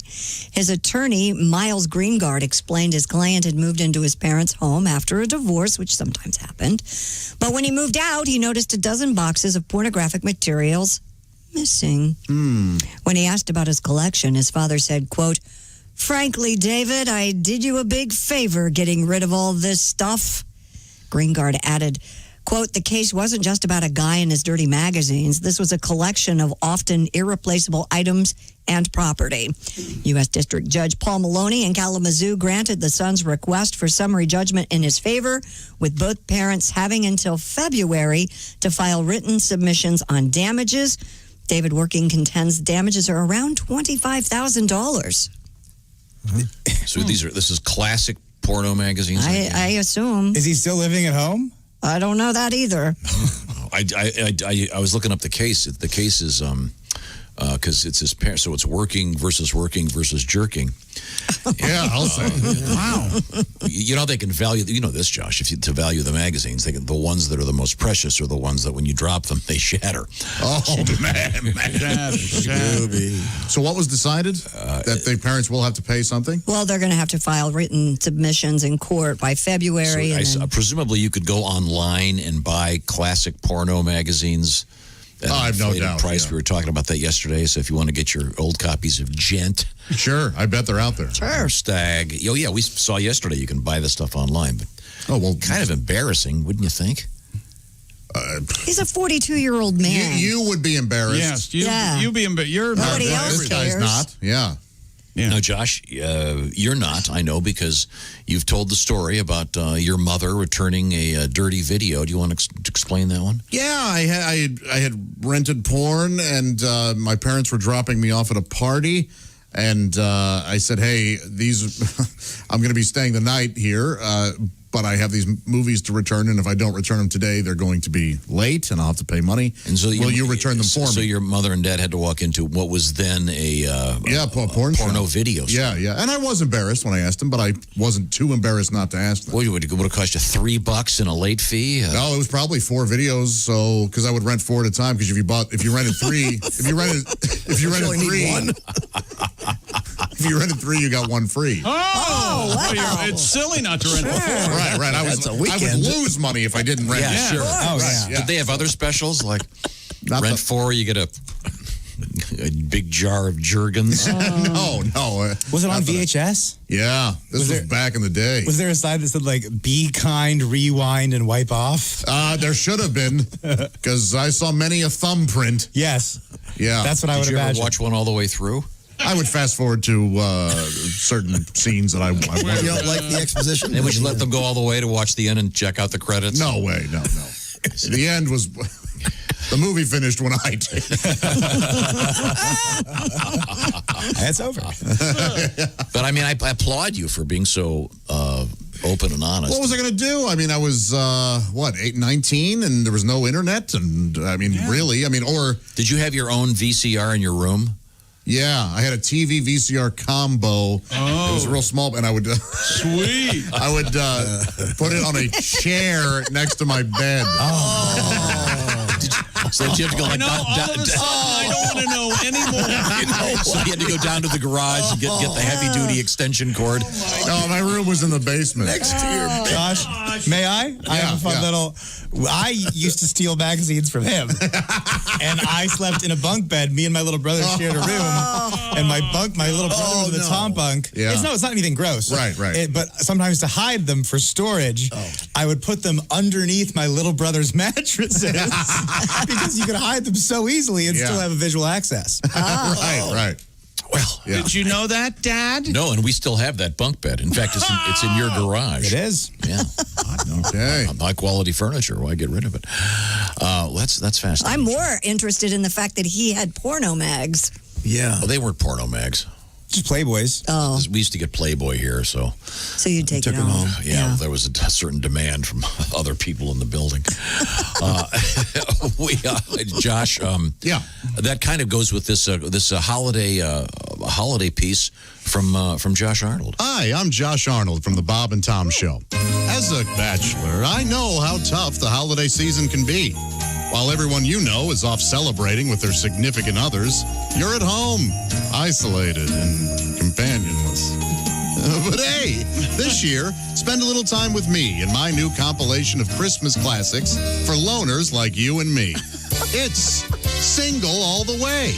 His attorney, Miles Greengard, explained his client had moved into his parents' home after a divorce, which sometimes happened. But when he moved out, he noticed a dozen boxes of pornographic materials missing. When he asked about his collection, his father said, quote, "Frankly, David, I did you a big favor getting rid of all this stuff." Greengard added, quote, "The case wasn't just about a guy and his dirty magazines. This was a collection of often irreplaceable items and property." U.S. District Judge Paul Maloney in Kalamazoo granted the son's request for summary judgment in his favor, with both parents having until February to file written submissions on damages. David Working contends damages are around $25,000. So this is classic porno magazines? I assume. Is he still living at home? I don't know that either. I was looking up the case. The case is because it's his parents. So it's working versus jerking. Yeah, I'll say. Wow. You know, they can value, you know this, Josh, to value the magazines, the ones that are the most precious are the ones that when you drop them, they shatter. Oh, man. So what was decided? That the parents will have to pay something? Well, they're going to have to file written submissions in court by February. So presumably you could go online and buy classic porno magazines. I have no doubt. Price. Yeah. We were talking about that yesterday. So if you want to get your old copies of Gent. Sure. I bet they're out there. Sure. Stag. Oh, yeah. We saw yesterday you can buy this stuff online. But kind of embarrassing, wouldn't you think? He's a 42-year-old man. You would be embarrassed. Yes. You'd be embarrassed. You're Nobody else This guy's cares. not. Yeah. No, Josh, you're not. I know because you've told the story about your mother returning a dirty video. Do you want to explain that one? Yeah, I had rented porn, and my parents were dropping me off at a party, and I said, "Hey, I'm going to be staying the night here." But I have these movies to return, and if I don't return them today, they're going to be late, and I'll have to pay money. And so will you return them for me? So your mother and dad had to walk into what was then a porno video. Yeah, and I was embarrassed when I asked them, but I wasn't too embarrassed not to ask them. Would it have cost you $3 and a late fee? No, it was probably 4 videos. So because I would rent 4 at a time. Because if you rented 3, if you rented 3, you got 1 free. Oh, wow. It's silly not to rent before. Right. I would lose money if I didn't rent. Yeah, sure. Yeah. Did they have other specials like rent 4, you get a big jar of Jergens? No. Was it on VHS? Yeah, this was back in the day. Was there a sign that said like "Be kind, rewind, and wipe off"? There should have been, because I saw many a thumbprint. Yes. Yeah, that's what I would imagine. Did you imagine. ever watch one all the way through? I would fast forward to certain scenes that I You don't like the exposition? And would you let them go all the way to watch the end and check out the credits? No way, no. The end was... The movie finished when I did. It's over. But I mean, I applaud you for being so open and honest. What was I going to do? I mean, I was, 19, and there was no internet, and I mean, really? I mean, or... Did you have your own VCR in your room? Yeah, I had a TV VCR combo. It was real small, and I would... Sweet. I would put it on a chair next to my bed. So you have to go like all of a sudden, I don't want to know anymore. So you had to go down to the garage and get the heavy-duty extension cord. No, my room was in the basement. Next to your bed. Josh, may I? I have a fun little... I used to steal magazines from him. And I slept in a bunk bed. Me and my little brother shared a room. And my little brother was in the top bunk. Yeah. It's not anything gross. Right. But sometimes to hide them for storage, I would put them underneath my little brother's mattresses. Because you could hide them so easily and still have a visual access. Right. Well, did you know that, Dad? No, and we still have that bunk bed. In fact, it's in your garage. It is. Yeah. Okay. High quality furniture. Why get rid of it? That's fascinating. I'm more interested in the fact that he had porno mags. Yeah. Well, they weren't porno mags. Just Playboys. Oh. We used to get Playboy here, so you'd take it home. Yeah, there was a certain demand from other people in the building. Josh, that kind of goes with this holiday piece from Josh Arnold. Hi, I'm Josh Arnold from the Bob and Tom Show. As a bachelor, I know how tough the holiday season can be. While everyone you know is off celebrating with their significant others, you're at home, isolated and companionless. But hey, this year, spend a little time with me in my new compilation of Christmas classics for loners like you and me. It's Single All the Way,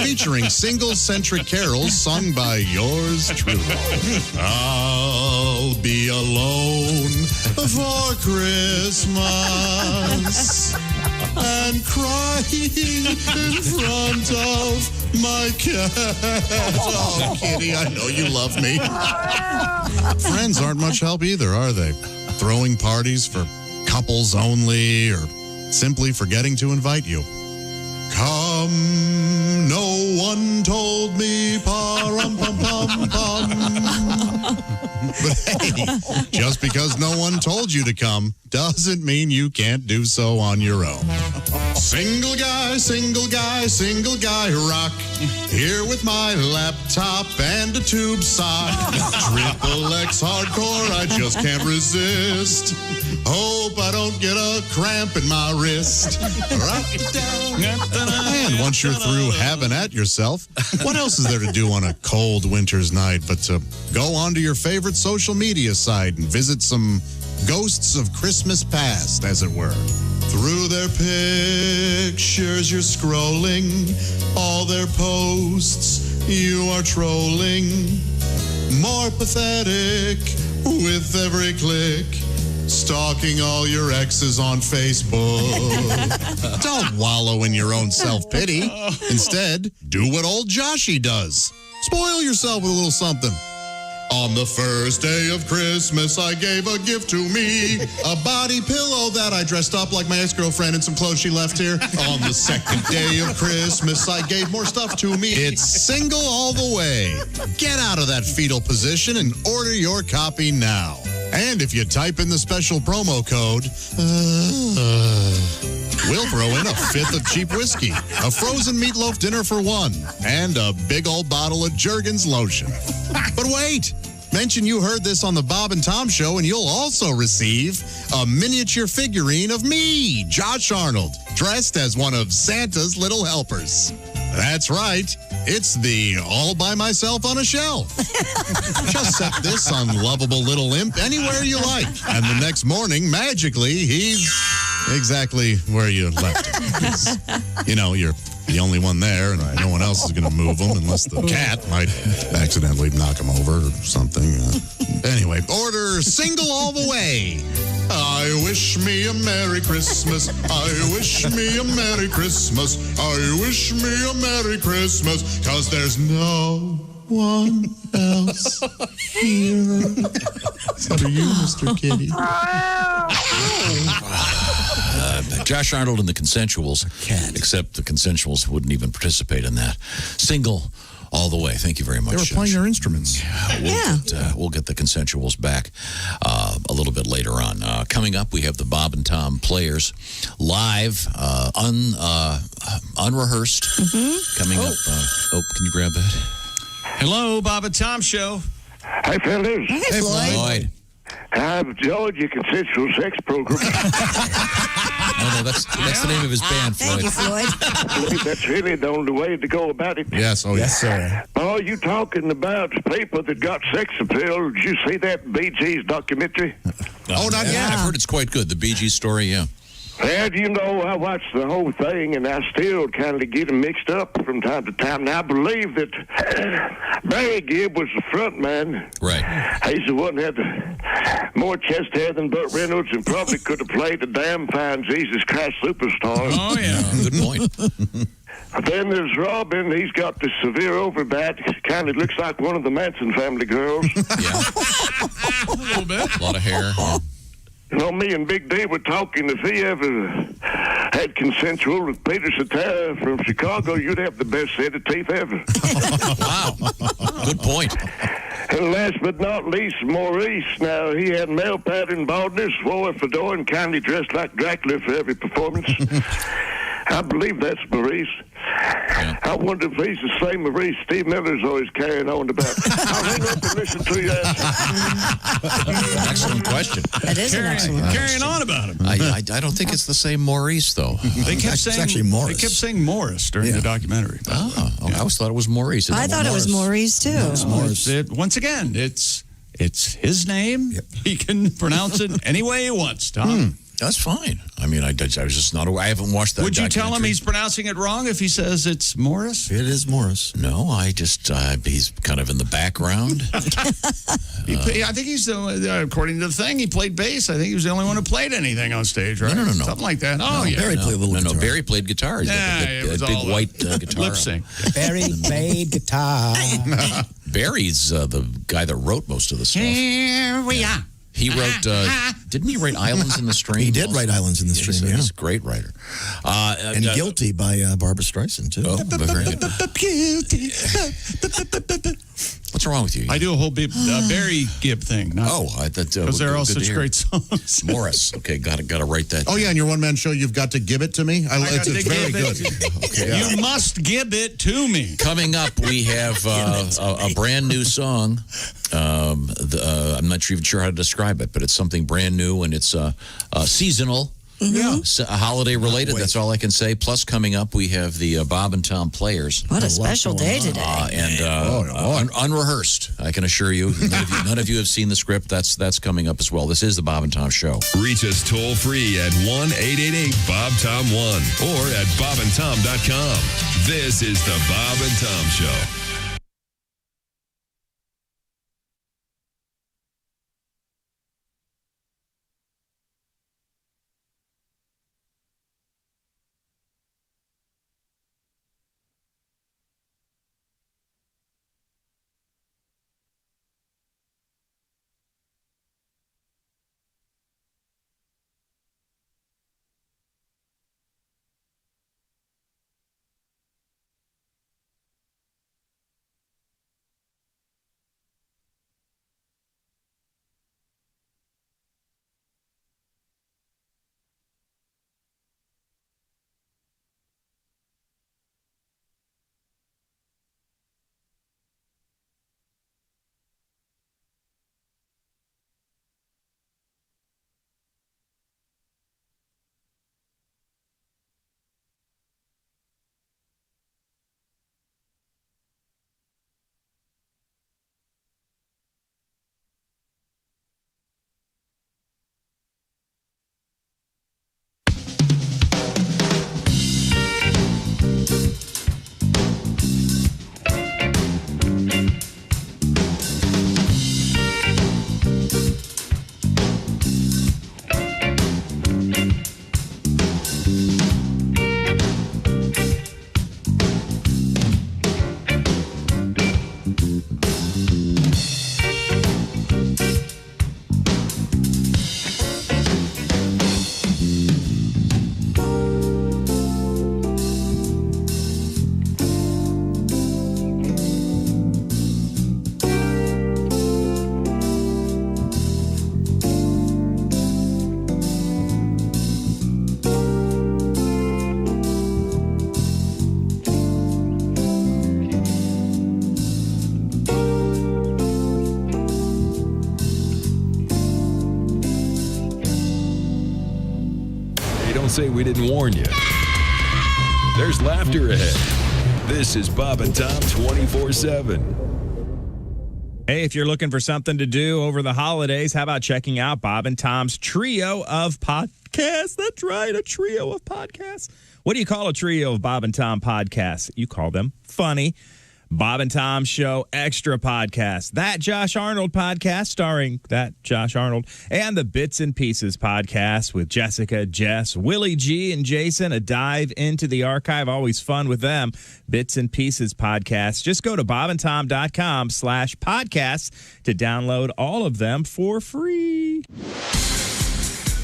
featuring single-centric carols sung by yours truly. I'll be alone for Christmas and crying in front of my cat. Oh, Kitty, I know you love me. Friends aren't much help either, are they? Throwing parties for couples only or simply forgetting to invite you. Come, no one told me, pa-rum-pum-pum-pum. But hey, just because no one told you to come doesn't mean you can't do so on your own. Single guy, rock. Here with my laptop and a tube sock. Triple X hardcore, I just can't resist. Hope I don't get a cramp in my wrist. Rock it down. And once you're through having at yourself, what else is there to do on a cold winter's night but to go onto your favorite social media site and visit some ghosts of Christmas past, as it were. Through their pictures you're scrolling, all their posts you are trolling. More pathetic with every click, stalking all your exes on Facebook. Don't wallow in your own self-pity. Instead, do what old Joshy does. Spoil yourself with a little something. On the first day of Christmas, I gave a gift to me. A body pillow that I dressed up like my ex-girlfriend in some clothes she left here. On the second day of Christmas, I gave more stuff to me. It's single all the way. Get out of that fetal position and order your copy now. And if you type in the special promo code, we'll throw in a fifth of cheap whiskey, a frozen meatloaf dinner for one, and a big old bottle of Jergens lotion. But wait! Mention you heard this on the Bob and Tom Show, and you'll also receive a miniature figurine of me, Josh Arnold, dressed as one of Santa's little helpers. That's right. It's the all by myself on a shelf. Just set this unlovable little imp anywhere you like, and the next morning, magically, he's exactly where you left him. You know, you're the only one there, and no one else is going to move him unless the cat might accidentally knock him over or something. Anyway, order single all the way. I wish me a Merry Christmas. I wish me a Merry Christmas. I wish me a Merry Christmas, 'cause there's no one else here. Except for you, Mr. Kitty. Josh Arnold and the Consensuals, except the Consensuals wouldn't even participate in that. Single all the way. Thank you very much. They were playing their instruments. We'll get the Consensuals back a little bit later on. Coming up, we have the Bob and Tom Players live, unrehearsed. Coming up. Can you grab that? Hello, Bob and Tom Show. Hey, fellas. Hey, Floyd. I've enjoyed your consensual sex program. No, that's the name of his band, Floyd. Thank you, Floyd. I believe that's really the only way to go about it. Yes, yes, sir. Oh, you talking about people that got sex appeal? Did you see that Bee Gees documentary? Not yet. I've heard it's quite good. The Bee Gees story, yeah. Well, you know, I watched the whole thing, and I still kind of get them mixed up from time to time. Now, I believe that Barry Gibb was the front man. Right. He's the one that had more chest hair than Burt Reynolds and probably could have played the damn fine Jesus Christ Superstar. Oh, yeah. Good point. Then there's Robin. He's got the severe overbat. Kind of looks like one of the Manson family girls. Yeah. A little bit. A lot of hair. Yeah. You know, me and Big D were talking. If he ever had consensual with Peter Cetera from Chicago, you'd have the best set of teeth ever. Wow. Good point. And last but not least, Maurice. Now, he had male pattern baldness, wore a fedora, and kindly dressed like Dracula for every performance. I believe that's Maurice. Yeah. I wonder if he's the same Maurice Steve Miller's always carrying on about. I'll hang up and listen to you. Excellent question. That is an excellent question. Carrying on about him. I don't think it's the same Maurice, though. They kept It's saying actually Morris. They kept saying Morris during the documentary. I always thought it was Maurice. I thought it was Maurice, too. It's Morris. Once again, it's his name. Yep. He can pronounce it any way he wants, Tom. That's fine. I mean, I was just not aware. I haven't watched that. Would you tell him documentary. he's pronouncing it wrong if he says it's Morris? It is Morris. No, I just, he's kind of in the background. I think he's, according to the thing, he played bass. I think he was the only one who played anything on stage, right? No. Something like that. Oh, yeah. Barry played a little guitar. No, Barry played guitar. He's got it was a big all white guitar. lip sync. Barry played guitar. Barry's the guy that wrote most of the stuff. Here we are. He wrote, didn't he write Islands in the Stream? He did write Islands in the Stream, yeah. He's a great writer. And Guilty by Barbara Streisand, too. Oh, very good. What's wrong with you? I do a whole Barry Gibb thing. Because they're all such great songs. Morris. Okay, got to write that. Oh, yeah, in your one-man show, you've got to give it to me? It's very good. Okay, You must give it to me. Coming up, we have a brand new song. I'm not even sure how to describe it, but it's something brand new, and it's seasonal. Holiday related. That's all I can say. Plus, coming up, we have the Bob and Tom Players. What a special day today. Unrehearsed, I can assure you. None of you have seen the script. That's coming up as well. This is the Bob and Tom Show. Reach us toll free at 1-888-BOB-TOM-1 or at bobandtom.com. This is the Bob and Tom Show. Say we didn't warn you. There's laughter ahead. This is Bob and Tom 24/7. Hey, if you're looking for something to do over the holidays, how about checking out Bob and Tom's trio of podcasts? That's right, a trio of podcasts. What do you call a trio of Bob and Tom podcasts? You call them funny. Bob and Tom Show Extra Podcast, That Josh Arnold Podcast starring that Josh Arnold, and the Bits and Pieces Podcast with Jessica, Jess, Willie G, and Jason. A dive into the archive, always fun with them. Bits and Pieces Podcast. Just go to bobandtom.com/podcasts to download all of them for free.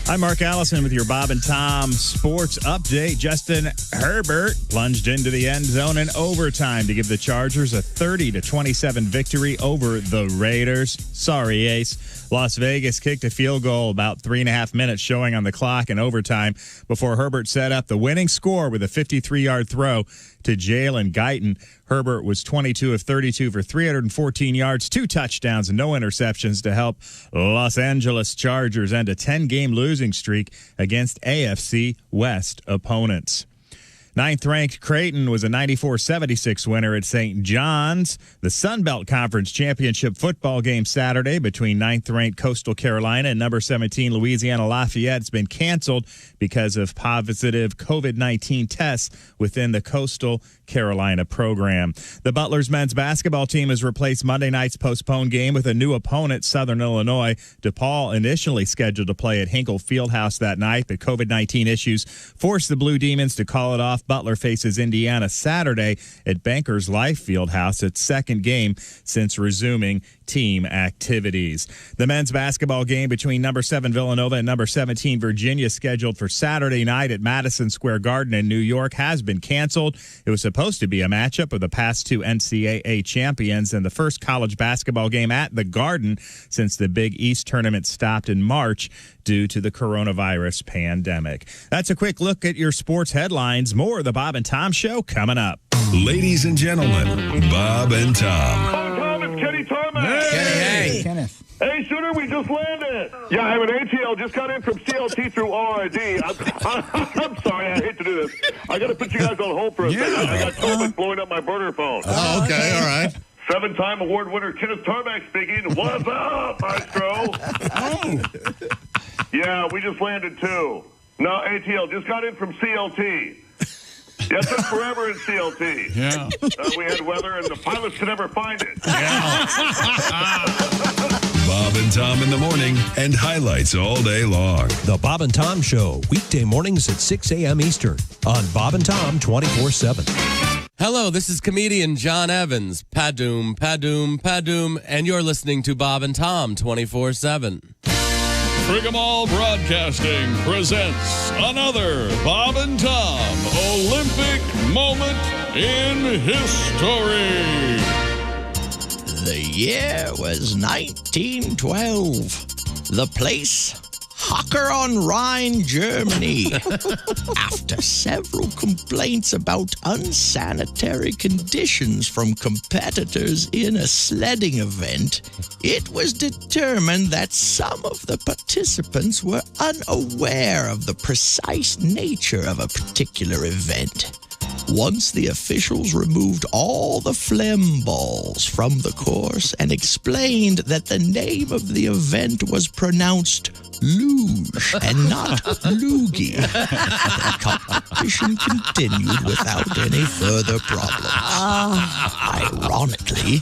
I'm Mark Allison with your Bob and Tom sports update. Justin Herbert plunged into the end zone in overtime to give the Chargers a 30-27 victory over the Raiders. Sorry, Ace. Las Vegas kicked a field goal about 3.5 minutes showing on the clock in overtime before Herbert set up the winning score with a 53-yard throw to Jalen Guyton. Herbert was 22 of 32 for 314 yards, 2 touchdowns, and no interceptions to help Los Angeles Chargers end a 10-game losing streak against AFC West opponents. Ninth-ranked Creighton was a 94-76 winner at St. John's. The Sun Belt Conference Championship football game Saturday between ninth-ranked Coastal Carolina and number 17 Louisiana Lafayette has been canceled because of positive COVID-19 tests within the Coastal Carolina program. The Butlers men's basketball team has replaced Monday night's postponed game with a new opponent, Southern Illinois. DePaul initially scheduled to play at Hinkle Fieldhouse that night, but COVID-19 issues forced the Blue Demons to call it off Ralph Butler faces Indiana Saturday at Bankers Life Fieldhouse, its second game since resuming team activities. The men's basketball game between number 7 Villanova and number 17 Virginia, scheduled for Saturday night at Madison Square Garden in New York, has been canceled. It was supposed to be a matchup of the past two NCAA champions and the first college basketball game at the Garden since the Big East tournament stopped in March due to the coronavirus pandemic. That's a quick look at your sports headlines. More of the Bob and Tom Show coming up. Ladies and gentlemen, Bob and Tom. Kenny Thomas. Hey, Kenneth. Hey, Shooter, we just landed. Yeah, I'm an ATL. Just got in from CLT through RID. I'm sorry, I hate to do this. I got to put you guys on hold for a second. I got COVID blowing up my burner phone. Oh, okay, all right. 7-time award winner Kenneth Tarmac speaking. What's up, maestro? Yeah, we just landed too. No, ATL, just got in from CLT. Yeah, it took forever in CLT. Yeah. We had weather, and the pilots could never find it. Bob and Tom in the morning and highlights all day long. The Bob and Tom Show, weekday mornings at 6 a.m. Eastern on Bob and Tom 24/7. Hello, this is comedian John Evans. Padoom, padoom, padoom, and you're listening to Bob and Tom 24/7. Frigamall Broadcasting presents another Bob and Tom Olympic moment in history. The year was 1912. The place, Hocker on Rhine, Germany. After several complaints about unsanitary conditions from competitors in a sledding event, it was determined that some of the participants were unaware of the precise nature of a particular event. Once the officials removed all the phlegm balls from the course and explained that the name of the event was pronounced luge and not loogie, the competition continued without any further problems. Ironically,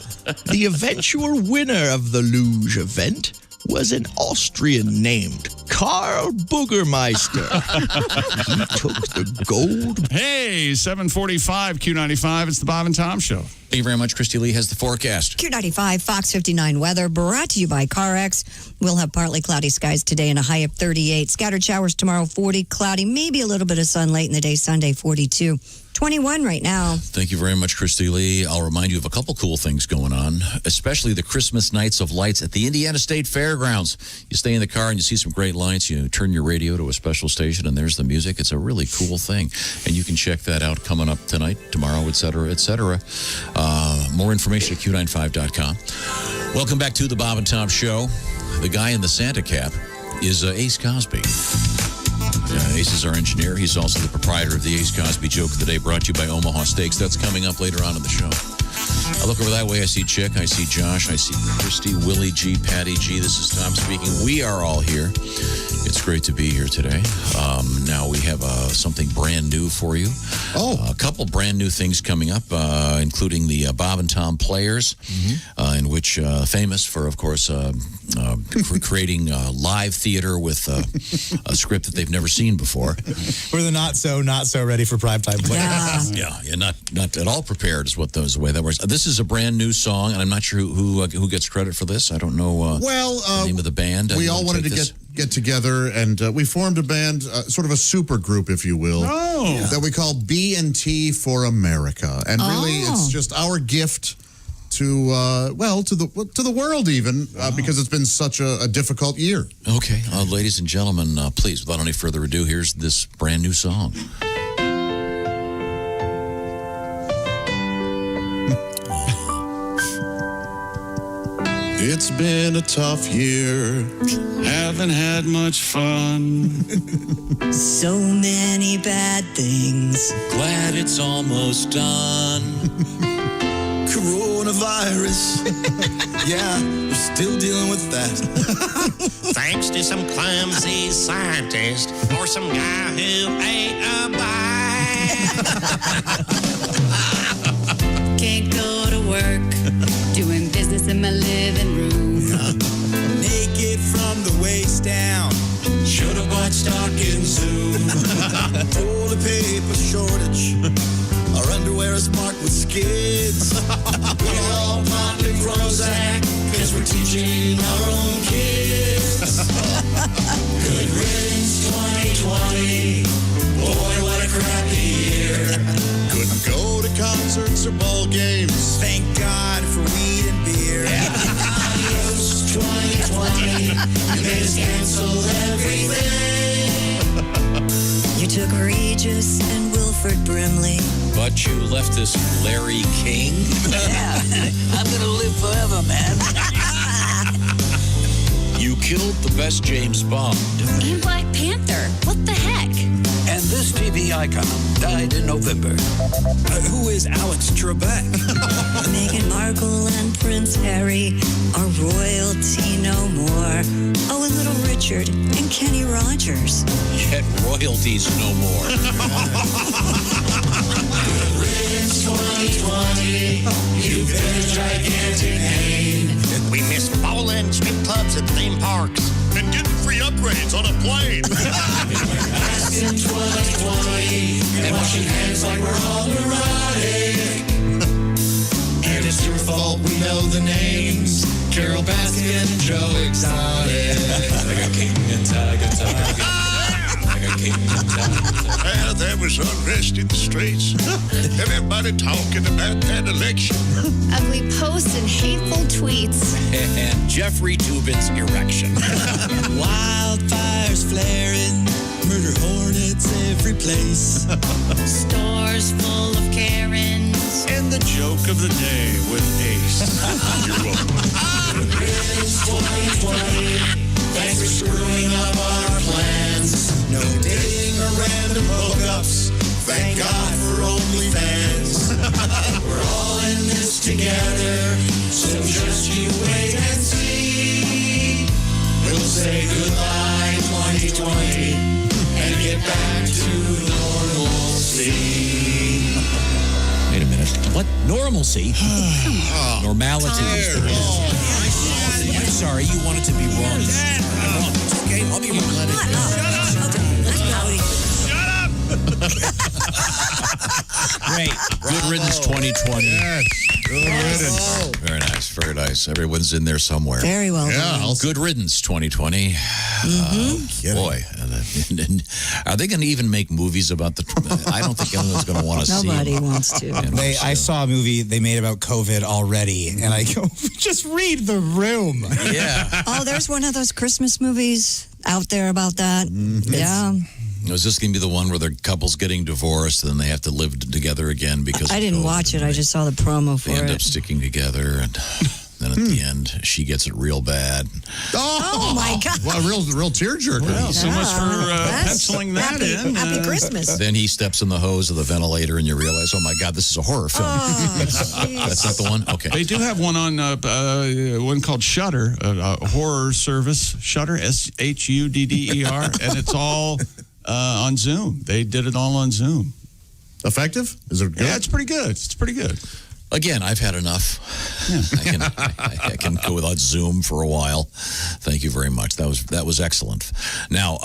the eventual winner of the luge event was an Austrian named Karl Boogermeister. He took the gold. Hey, 745 Q95. It's the Bob and Tom Show. Thank you very much. Christy Lee has the forecast. Q95, Fox 59 weather, brought to you by CarX. We'll have partly cloudy skies today and a high of 38. Scattered showers tomorrow, 40. Cloudy, maybe a little bit of sun late in the day. Sunday, 42. 21 right now. Thank you very much, Christy Lee. I'll remind you of a couple cool things going on, especially the Christmas Nights of Lights at the Indiana State Fairgrounds. You stay in the car and you see some great lights. You turn your radio to a special station and there's the music. It's a really cool thing. And you can check that out coming up tonight, tomorrow, et cetera, et cetera. More information at Q95.com. Welcome back to the Bob and Tom Show. The guy in the Santa cap is Ace Cosby. Ace is our engineer. He's also the proprietor of the Ace Cosby Joke of the Day, brought to you by Omaha Steaks. That's coming up later on in the show. I look over that way. I see Chick. I see Josh. I see Christy, Willie G, Patty G. This is Tom speaking. We are all here. It's great to be here today. Now we have something brand new for you. A couple brand new things coming up, including the Bob and Tom Players, in which famous for, of course, creating live theater with a script that they've never seen before. We're the not so ready for primetime players. Yeah, not at all prepared is what the way that works. This is a brand new song, and I'm not sure who gets credit for this. I don't know the name of the band. We all wanted to get together, and we formed a band, sort of a super group, if you will, that we call B&T for America. And really, it's just our gift to the world, even because it's been such a difficult year. Okay, ladies and gentlemen, please, without any further ado, here's this brand new song. It's been a tough year. Haven't had much fun. So many bad things. Glad it's almost done. Coronavirus. Yeah, we're still dealing with that. Thanks to some clumsy scientist or some guy who ate a bite. Can't go to work. Doing business in my living room. Naked from the waist down. Should've watched Talking Zoom. Toilet paper paper shortage. Our underwear is marked with skids. We're all popping Prozac because we're teaching our own kids. Good riddance 2020. Boy, what a crappy year. Couldn't go to concerts or ball games. Thank God for weed and beer. Adios 2020. You made us cancel everything. You took Regis and Wilford Brimley. But you left this Larry King? Yeah, I'm going to live forever, man. You killed the best James Bond. And Black Panther. What the heck? And this TV icon died in November. Who is Alex Trebek? Meghan Markle and Prince Harry are royalty no more. Oh, and Little Richard and Kenny Rogers. Yet royalties no more. Good riddance 2020. You've been a gigantic pain. We miss bowling, strip clubs, and theme parks. And getting free upgrades on a plane. Masks in 2020 and washing hands like we're all neurotic. And it's your fault we know the names. Carol Baskin and Joe Exotic. Like a king and tiger, tiger. Like a king and tiger. Well, there was unrest in the streets. Everybody talking about that election. Ugly posts and hateful tweets. And Jeffrey Toobin's erection. Wildfires flaring, murder hornets every place. Stores full of Karens. And the joke of the day with Ace. You're welcome. It's 2020. Thanks for screwing up our plans. No dating or random hookups. Thank God for OnlyFans. We're all in this together, so just you wait and see. We'll say goodbye 2020 and get back to normalcy. Wait a minute. What? Normalcy? Normality. I'm sorry, you wanted to be wrong. It's okay, I'll be wrong. Let it go. Great. Good riddance 2020. Yes. Good riddance. Very nice. Very nice. Everyone's in there somewhere. Very well done. Good riddance 2020. Boy. Are they going to even make movies about the... I don't think anyone's going to want to see them. Nobody wants to. I saw a movie they made about COVID already, and I go, just read The Room. Yeah. Oh, there's one of those Christmas movies out there about that. Yeah. Is this going to be the one where the couple's getting divorced and then they have to live together again because I didn't watch it. I just saw the promo for they end it. up sticking together, and then at the end, she gets it real bad. Oh my God. Well, real tearjerker. Well, so much for penciling that in. Happy Christmas. Then he steps in the hose of the ventilator, and you realize, oh my God, this is a horror film. That's not the one? Okay. They do have one on one called Shudder, a horror service. Shudder, Shudder, and it's all on Zoom. They did it all on Zoom. Effective? Is it good? Yeah, it's pretty good. It's pretty good. Again, I've had enough. Yeah. I can go without Zoom for a while. Thank you very much. That was excellent. Now,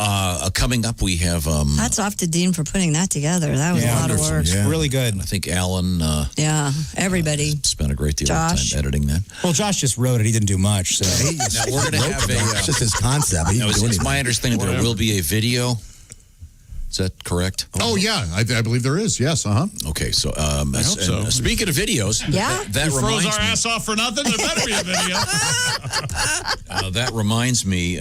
coming up, we have... Hats off to Dean for putting that together. That was a lot of work. Yeah. Really good. I think Alan... everybody. Spent a great deal of time editing that. Well, Josh just wrote it. He didn't do much. So. Now, we're going to have It's just his concept. He didn't do it's anything. my understanding there will be a video. Is that correct? Oh, yeah. I believe there is. Yes. Okay. So, I hope so. Speaking of videos, that froze reminds our me. ass off for nothing. There better be a video. That reminds me.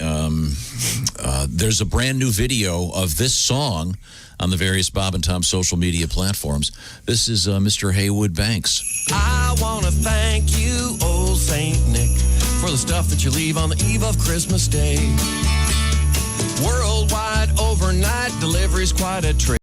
There's a brand new video of this song on the various Bob and Tom social media platforms. This is Mr. Haywood Banks. I want to thank you, old Saint Nick, for the stuff that you leave on the eve of Christmas Day. Worldwide overnight delivery's quite a trick.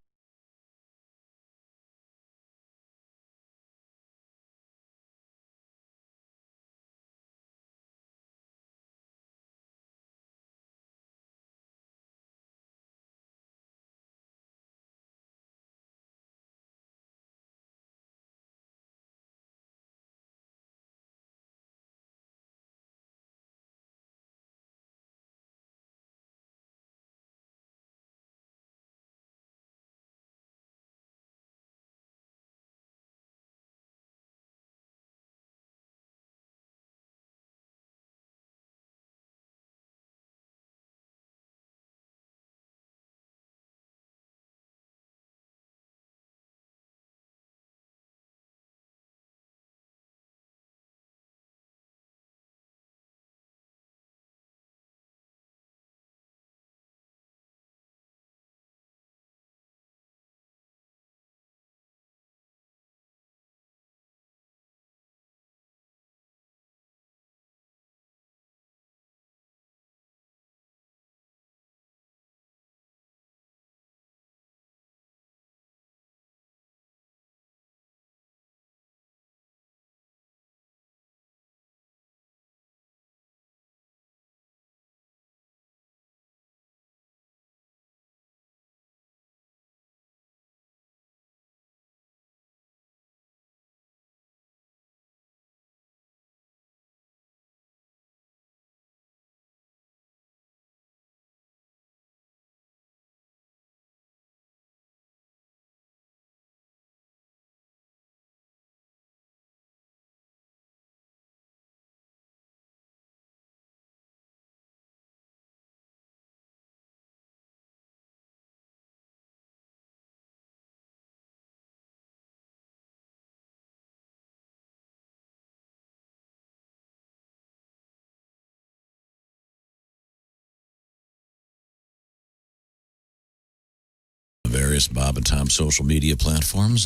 various Bob and Tom social media platforms.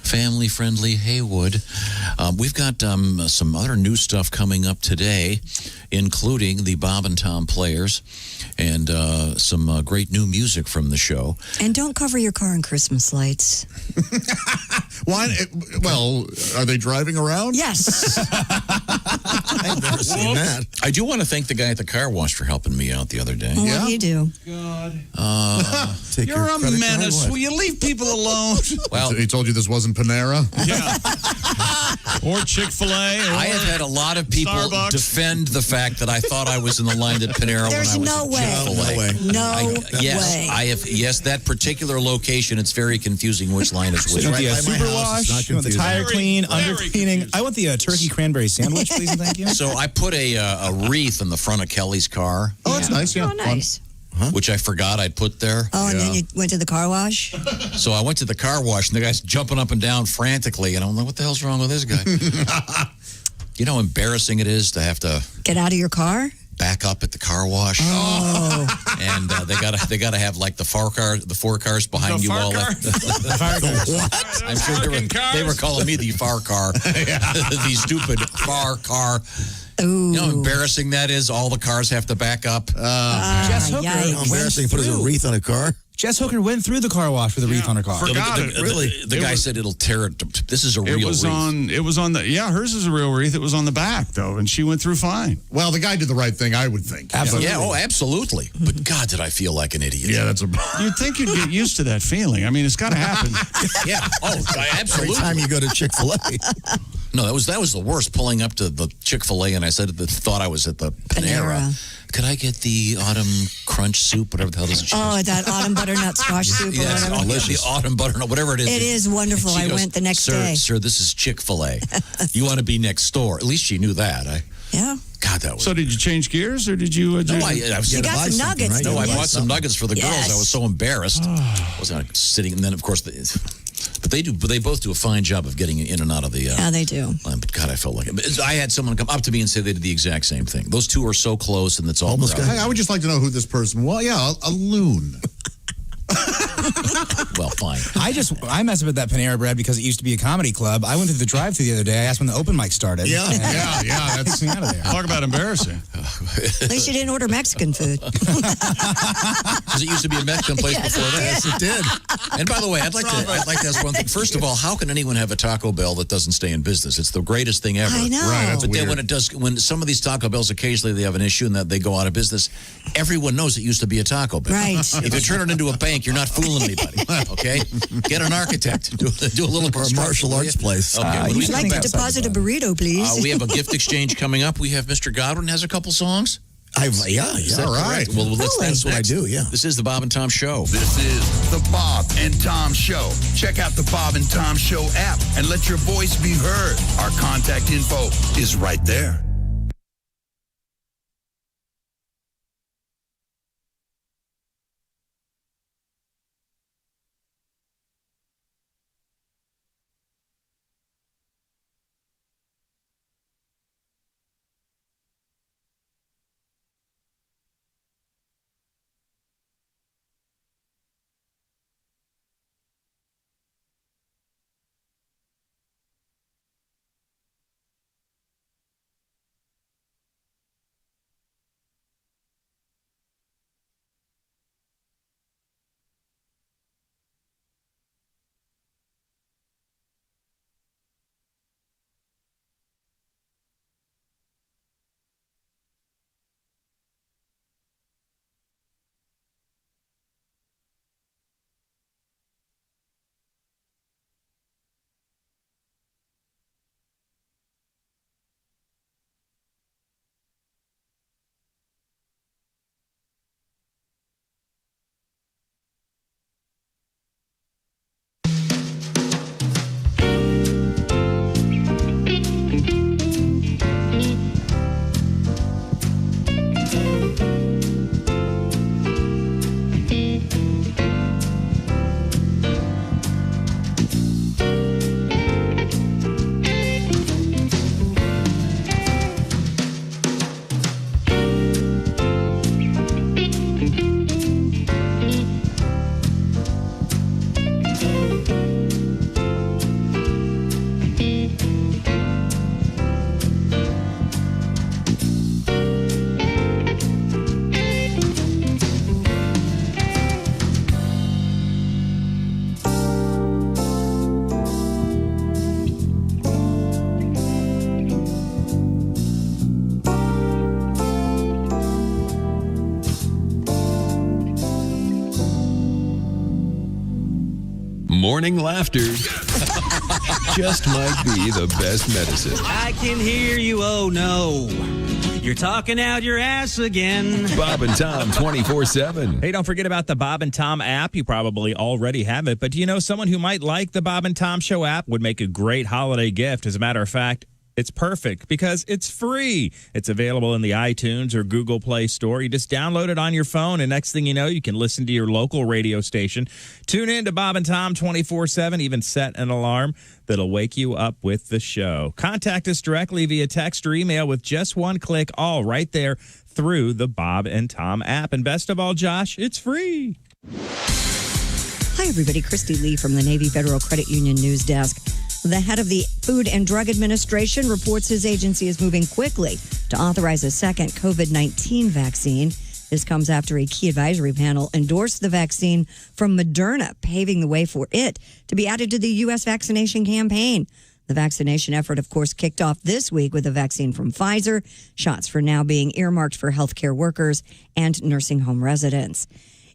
Family-friendly Haywood. We've got some other new stuff coming up today, including the Bob and Tom Players and some great new music from the show. And don't cover your car in Christmas lights. Why? Well, are they driving around? Yes. I've never seen that. I do want to thank the guy at the car wash for helping me out the other day. What do you do? Take You're your a credit card menace. away. Will you leave people alone? Well, He told you this wasn't Panera? Or Chick-fil-A. I have had a lot of people Starbucks. defend the fact that I thought I was in the line at Panera There's when I was no at way. Chick-fil-A. No Yes, way. I have. Yes, that particular location. It's very confusing which line is which. So You want Right the by my super house, it's wash? not You want the tire confusing. clean, Very under cleaning? confusing. I want the turkey cranberry sandwich, please and thank you. So I put a wreath in the front of Kelly's car, Oh, that's nice. Yeah. Oh, nice. which I forgot I'd put there. Oh, and then you went to the car wash? So I went to the car wash, and the guy's jumping up and down frantically, and I'm like, "What the hell's wrong with this guy?" You know how embarrassing it is to have to Get out of your car? back up at the car wash. Oh. And they gotta have like the four cars behind The you far all. car? What? I'm sure they were calling me the far car. The stupid far car. Ooh. You know how embarrassing that is? All the cars have to back up. Jess Hooker yikes. How embarrassing. Put a wreath on a car. Jess Hooker went through the car wash with a wreath on her car. Forgot it. Really? The guy said it'll tear it. This is a real It was wreath. on the, yeah, hers is a real wreath. It was on the back, though, and she went through fine. Well, the guy did the right thing, I would think. Absolutely. Yeah, oh, absolutely. But God, did I feel like an idiot. Yeah, that's a. You'd think you'd get used to that feeling. I mean, it's got to happen. Yeah. Oh, Every absolutely. time you go to Chick-fil-A. No, that was the worst. Pulling up to the Chick-fil-A, and I thought I was at the Panera. Could I get the autumn crunch soup, whatever the hell this is? Oh, that autumn butternut squash soup or Yes, whatever. the autumn butternut, whatever it is. It is wonderful. She I goes, went the next sir, day. Sir, this is Chick-fil-A. You want to be next door. At least she knew that. Yeah. God, that was... So did you change gears, or did you... No, I was You got some nuggets, right? No, I didn't you? bought some nuggets for the girls. Yes. I was so embarrassed. I was sitting, and then, of course... But they both do a fine job of getting in and out of the... Yeah, they do. But God, I felt like it. I had someone come up to me and say they did the exact same thing. Those two are so close, and it's all... Almost got- I would just like to know who this person was. Yeah, a loon. Well, fine. I mess up at that Panera Bread because it used to be a comedy club. I went through the drive-thru the other day. I asked when the open mic started. Yeah. And Yeah, it that's kicked me out of there. Talk about embarrassing. At least you didn't order Mexican food. Because it used to be a Mexican place before that. Yes, it did. And by the way, I'd like to ask one thing. First of all, how can anyone have a Taco Bell that doesn't stay in business? It's the greatest thing ever. I know. Right, that's But then weird. when some of these Taco Bells occasionally they have an issue and that they go out of business, everyone knows it used to be a Taco Bell. Right. If you turn it into a bank, you're not fooling anybody. Okay, get an architect. Do a little Or a construction, martial will arts you? place. Okay, when we Would you come like to back, deposit a burrito, please? we have a gift exchange coming up. We have Mr. Godwin has a couple songs. Yeah. Is that All correct? right. Well, that's what I next. do, yeah. This is the Bob and Tom Show. This is the Bob and Tom Show. Check out the Bob and Tom Show app and let your voice be heard. Our contact info is right there. morning laughter just might be the best medicine. I can hear you, oh no. You're talking out your ass again. Bob and Tom 24/7. Hey, don't forget about the Bob and Tom app. You probably already have it, but do you know someone who might like the Bob and Tom Show app? Would make a great holiday gift. As a matter of fact, it's perfect because it's free. It's available in the iTunes or Google Play Store. You just download it on your phone, and next thing you know, you can listen to your local radio station. Tune in to Bob and Tom 24/7. Even set an alarm that'll wake you up with the show. Contact us directly via text or email with just one click, all right there through the Bob and Tom app. And best of all, Josh, it's free. Hi, everybody. Christy Lee from the Navy Federal Credit Union News Desk. The head of the Food and Drug Administration reports his agency is moving quickly to authorize a second COVID-19 vaccine. This comes after a key advisory panel endorsed the vaccine from Moderna, paving the way for it to be added to the U.S. vaccination campaign. The vaccination effort, of course, kicked off this week with a vaccine from Pfizer, shots for now being earmarked for healthcare workers and nursing home residents.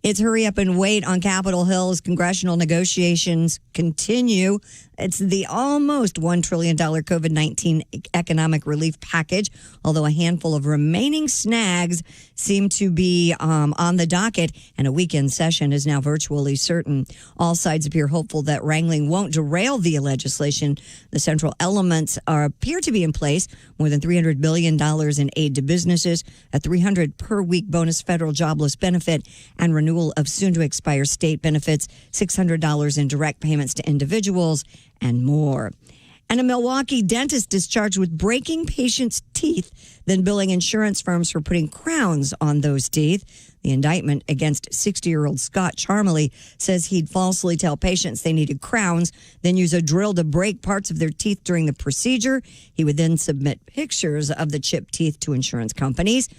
It's hurry up and wait on Capitol Hill as congressional negotiations continue. It's the almost $1 trillion COVID-19 economic relief package, although a handful of remaining snags seem to be on the docket, and a weekend session is now virtually certain. All sides appear hopeful that wrangling won't derail the legislation. The central elements appear to be in place. More than $300 billion in aid to businesses, a $300 per week bonus federal jobless benefit, and renewal of soon-to-expire state benefits, $600 in direct payments to individuals, and more. And a Milwaukee dentist discharged with breaking patients' teeth, then billing insurance firms for putting crowns on those teeth. The indictment against 60-year-old Scott Charmley says he'd falsely tell patients they needed crowns, then use a drill to break parts of their teeth during the procedure. He would then submit pictures of the chipped teeth to insurance companies.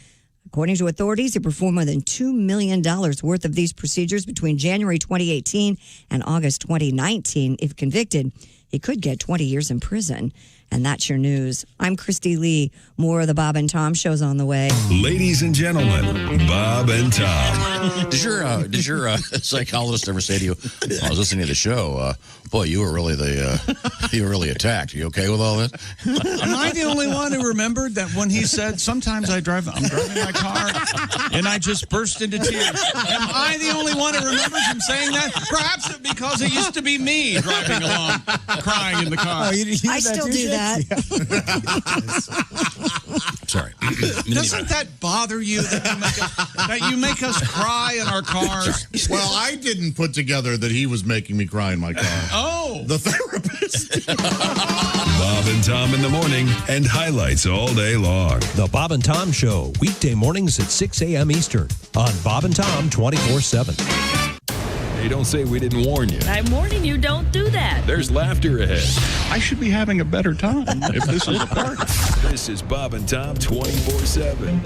According to authorities, he performed more than $2 million worth of these procedures between January 2018 and August 2019. If convicted, he could get 20 years in prison. And that's your news. I'm Christy Lee. More of the Bob and Tom show's on the way. Ladies and gentlemen, Bob and Tom. Did your psychologist ever say to you, I was listening to the show, boy, you were really attacked. You okay with all this? Am I the only one who remembered that when he said, sometimes I'm driving my car and I just burst into tears? Am I the only one who remembers him saying that? Perhaps it's because it used to be me driving along, crying in the car. I still do that. Sorry. Doesn't that bother you that you make us cry in our cars? Well, I didn't put together that he was making me cry in my car. Oh. The therapist. Bob and Tom in the morning and highlights all day long. The Bob and Tom Show, weekday mornings at 6 a.m. Eastern on Bob and Tom 24/7. Hey, don't say we didn't warn you. I'm warning you, don't do that. There's laughter ahead. I should be having a better time if this is a park. This is Bob and Tom 24/7.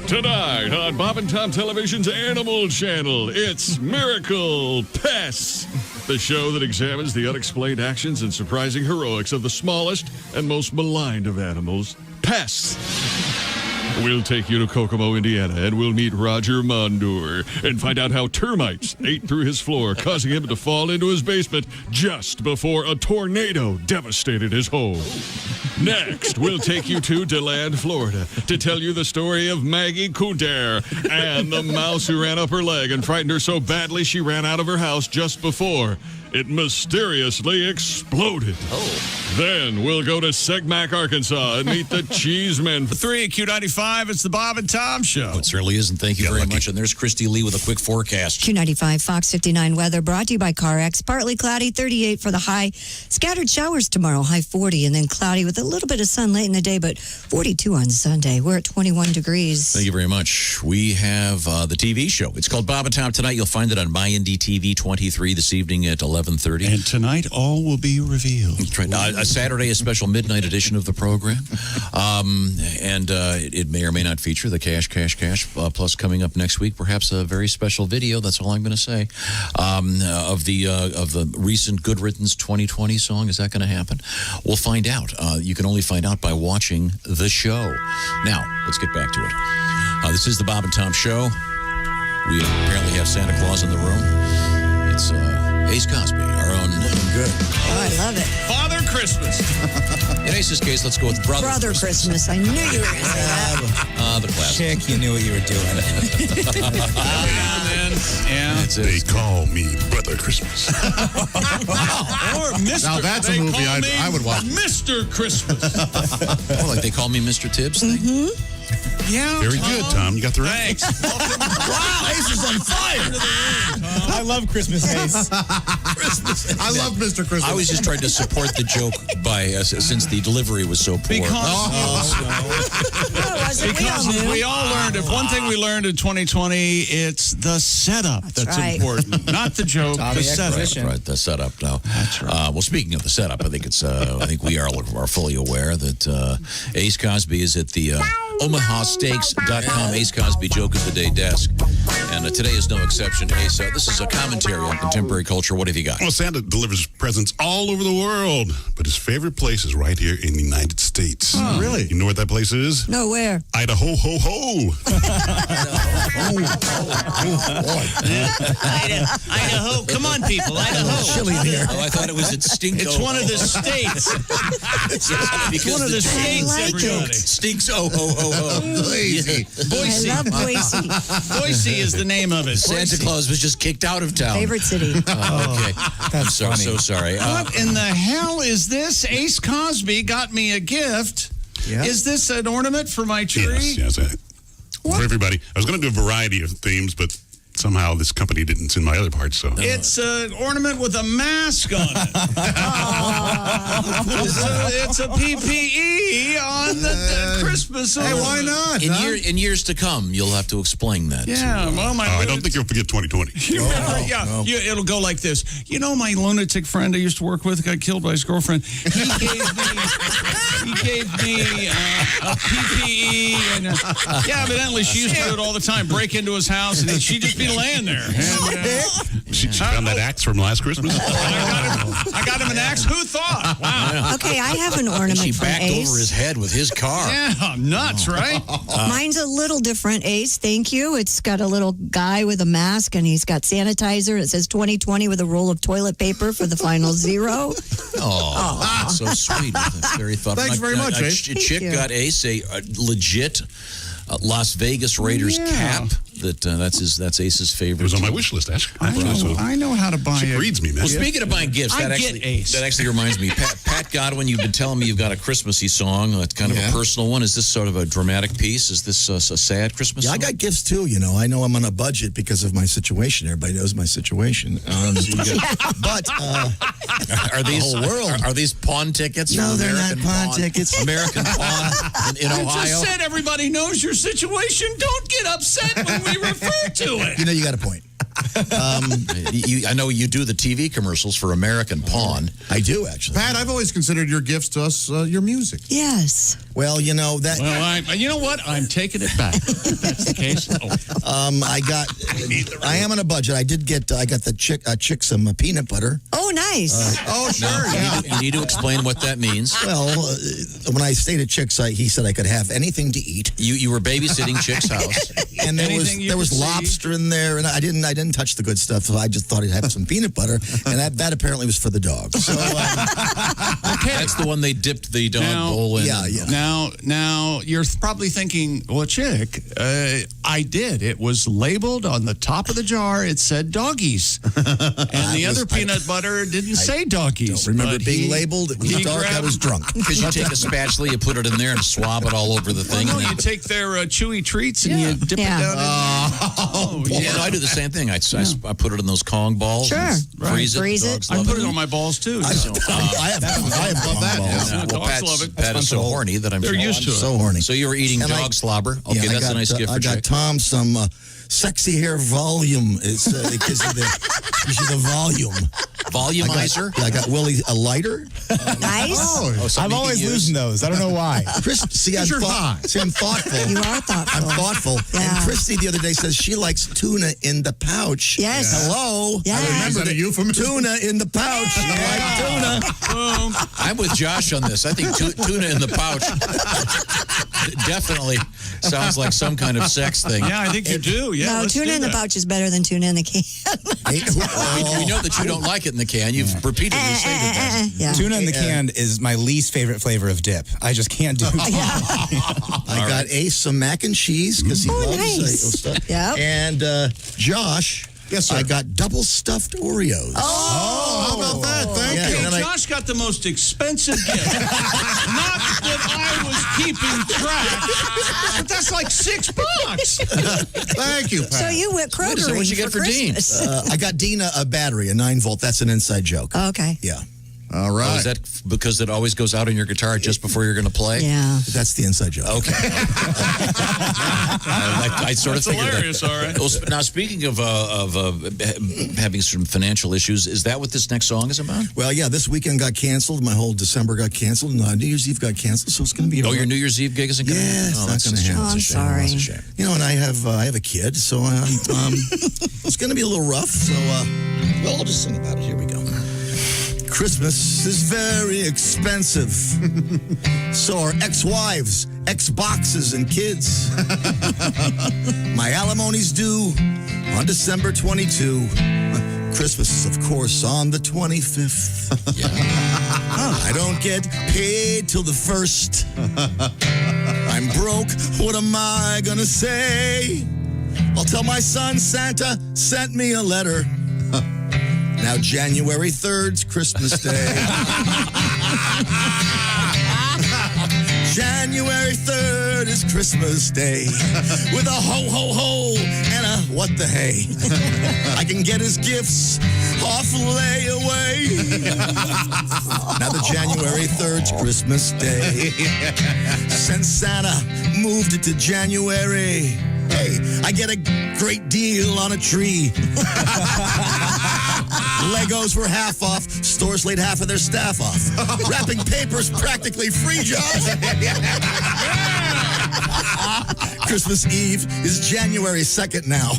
Tonight on Bob and Tom Television's Animal Channel, it's Miracle Pests, the show that examines the unexplained actions and surprising heroics of the smallest and most maligned of animals, pests. We'll take you to Kokomo, Indiana, and we'll meet Roger Mondour and find out how termites ate through his floor, causing him to fall into his basement just before a tornado devastated his home. Next, we'll take you to DeLand, Florida, to tell you the story of Maggie Kunter and the mouse who ran up her leg and frightened her so badly she ran out of her house just before it mysteriously exploded. Then we'll go to Segmack, Arkansas, and meet the Cheesemen. 3 at Q95, it's the Bob and Tom Show. It certainly is, and thank you very much. And there's Christy Lee with a quick forecast. Q95 Fox 59 weather brought to you by CarX. Partly cloudy, 38 for the high. Scattered showers tomorrow, high 40, and then cloudy with a little bit of sun late in the day, but 42 on Sunday. We're at 21 degrees. Thank you very much. We have the TV show. It's called Bob and Tom Tonight. You'll find it on MyNDTV 23 this evening at 11:30. And tonight, all will be revealed. That's right. Saturday, a special midnight edition of the program. It may or may not feature the Cash. Plus, coming up next week, perhaps a very special video. That's all I'm going to say. Of the recent Good Riddance 2020 song. Is that going to happen? We'll find out. You can only find out by watching the show. Now, let's get back to it. This is the Bob and Tom Show. We apparently have Santa Claus in the room. It's Ace Cosby, our own Looking good. Oh, I love it. Father Christmas. In Ace's case, let's go with Brother Christmas. I knew you were going to say that. The classic. Chick, you knew what you were doing. Yeah. They call me Brother Christmas. Or Mr. Now that's a they movie call I me would watch. Mr. Christmas. Oh, like they call me Mr. Tibbs thing? Yeah. Very good, Tom. You got the right. Thanks. Wow, Ace is on fire. I love Christmas Ace. I love Mr. Christmas. I was just trying to support the joke by since the delivery was so poor. Because we all learned, if one thing we learned in 2020, it's the setup that's right. important, not the joke, the setup. Right, the setup. Now, That's right. well, speaking of the setup, I think it's. I think we are fully aware that Ace Cosby is at the OmahaSteaks.com Ace Cosby Joke of the Day desk, and today is no exception. Ace, this is a commentary on contemporary culture. What have you got? Well, Santa delivers presents all over the world, but his favorite place is right here in the United States. Oh, really? You know what that place is? No, where? Idaho, ho, ho. Idaho. Come on, people. Idaho. Chilly here. Oh, I thought it was at Stinko. It's one of the states. It's one of the states, everybody. Stinks. Oh, ho, ho, ho. Lazy. Boise. I love Boise. Boise is the name of it. Santa Claus was just kicked out of town. Favorite city. Okay. I'm so sorry. What in the hell is this? Ace Cosby got me a gift. Yeah. Is this an ornament for my tree? Yes. For everybody. I was going to do a variety of themes, but somehow this company didn't send my other parts, so. It's an ornament with a mask on it. It's a PPE on the Christmas. Hey, why not? In years to come, you'll have to explain that. Yeah, well, I don't think you'll forget 2020. It'll go like this. You know, my lunatic friend I used to work with got killed by his girlfriend. He gave me a PPE, and evidently she used to do it all the time. Break into his house, and she'd just be laying there. And, She found that axe from last Christmas. I got him an axe. Who thought? Wow. Okay, I have an ornament She from backed Ace. over his head with his car. Yeah, nuts, right? Mine's a little different, Ace. Thank you. It's got a little guy with a mask, and he's got sanitizer. It says 2020 with a roll of toilet paper for the final 0. Oh, that's so sweet. That's very thoughtful. Thanks very much, Ace. A chick got Ace a legit Las Vegas Raiders cap. That's Ace's favorite. It was on my wish list, Ash. I know how to buy She it. reads me, man. Well, speaking of buying gifts, I that get Ace. actually reminds me. Pat Godwin, you've been telling me you've got a Christmassy song. That's kind of a personal one. Is this sort of a dramatic piece? Is this a sad Christmas Yeah, song? I got gifts too. You know, I know I'm on a budget because of my situation. Everybody knows my situation. But are these the whole world. Are these pawn tickets? No, from they're American not pawn tickets. American Pawn in You Ohio. just said everybody knows your situation. Don't get upset when we refer to it. You know, you got a point. I know you do the TV commercials for American Pawn. I do, actually. Pat, I've always considered your gifts to us your music. Yes. Well, you know that. Well, you know what? I'm taking it back. If that's the case. I am on a budget. I got the chick some peanut butter. Oh, nice. Sure. You need to explain what that means. Well, when I stayed at Chick's, he said I could have anything to eat. You were babysitting Chick's house, and there was lobster in there, and I didn't touch the good stuff. So I just thought I'd have some peanut butter, and that apparently was for the dog. So that's the one they dipped the dog bowl in. Yeah. Now you're probably thinking, well, Chick, I did. It was labeled on the top of the jar. It said doggies, and the other peanut butter didn't say doggies. Don't remember it being labeled. It was dark. I was drunk. Because you take a spatula, you put it in there, and swab it all over the thing. Well, no, you take their chewy treats and you dip it down in there. I do the same thing. I put it in those Kong balls. Sure. Freeze it. I put it on my balls too. I have that. Well, Pat is so horny that They're used to it. So horny. So you were eating dog slobber. Okay, that's a nice gift for I got Chick. Tom some sexy hair volume. It's because of the volume. Volumizer? I got Willie a lighter. Nice. I'm always losing those. I don't know why. See, I'm thoughtful. You are thoughtful. I'm thoughtful. Yeah. And Christy the other day says she likes tuna in the pouch. Yes. Hello. Yes. I remember the euphemism. Tuna in the pouch. I like tuna. I'm with Josh on this. I think tuna in the pouch. definitely sounds like some kind of sex thing. Yeah, I think you do. Yeah, No, tuna in the pouch is better than tuna in the can. We know that you don't like it in the can. You've repeatedly stated that. Yeah. Tuna in the can is my least favorite flavor of dip. I just can't do it. I got Ace some mac and cheese because he loves stuff. Yep. And Josh, yes, sir. I got double stuffed Oreos. Oh, how about that? Thank you. Hey, Josh got the most expensive gift. Not that I was keeping track, but that's like $6. Thank you, Pat. So you went Kroger. So what'd you get for Dean? I got Dean a battery, a 9-volt. That's an inside joke. Oh, okay. Yeah. All right. Oh, is that because it always goes out on your guitar just before you're going to play? Yeah. That's the inside joke. Okay. I sort of That's figured hilarious, that. all right. Well, now, speaking of having some financial issues, is that what this next song is about? Well, yeah, this weekend got canceled. My whole December got canceled. And New Year's Eve got canceled. So it's going to be. Oh, your New Year's Eve gig isn't going to Yeah, it's not that's going to a shame. happen. I'm sorry. That's a shame. You know, and I have a kid, so it's going to be a little rough. So, well, I'll just sing about it. Here we go. Christmas is very expensive. So are ex-wives, ex-boxes, and kids. My alimony's due on December 22. Christmas is, of course, on the 25th. I don't get paid till the 1st. I'm broke. What am I going to say? I'll tell my son Santa sent me a letter. Now January 3rd's Christmas Day. January 3rd is Christmas Day. With a ho, ho, ho and a what the hey. I can get his gifts off layaway. Now the January 3rd's Christmas Day. Since Santa moved it to January, hey, I get a great deal on a tree. Legos were half off. Stores laid half of their staff off. Wrapping paper's practically free, Josh. Christmas Eve is January 2nd now.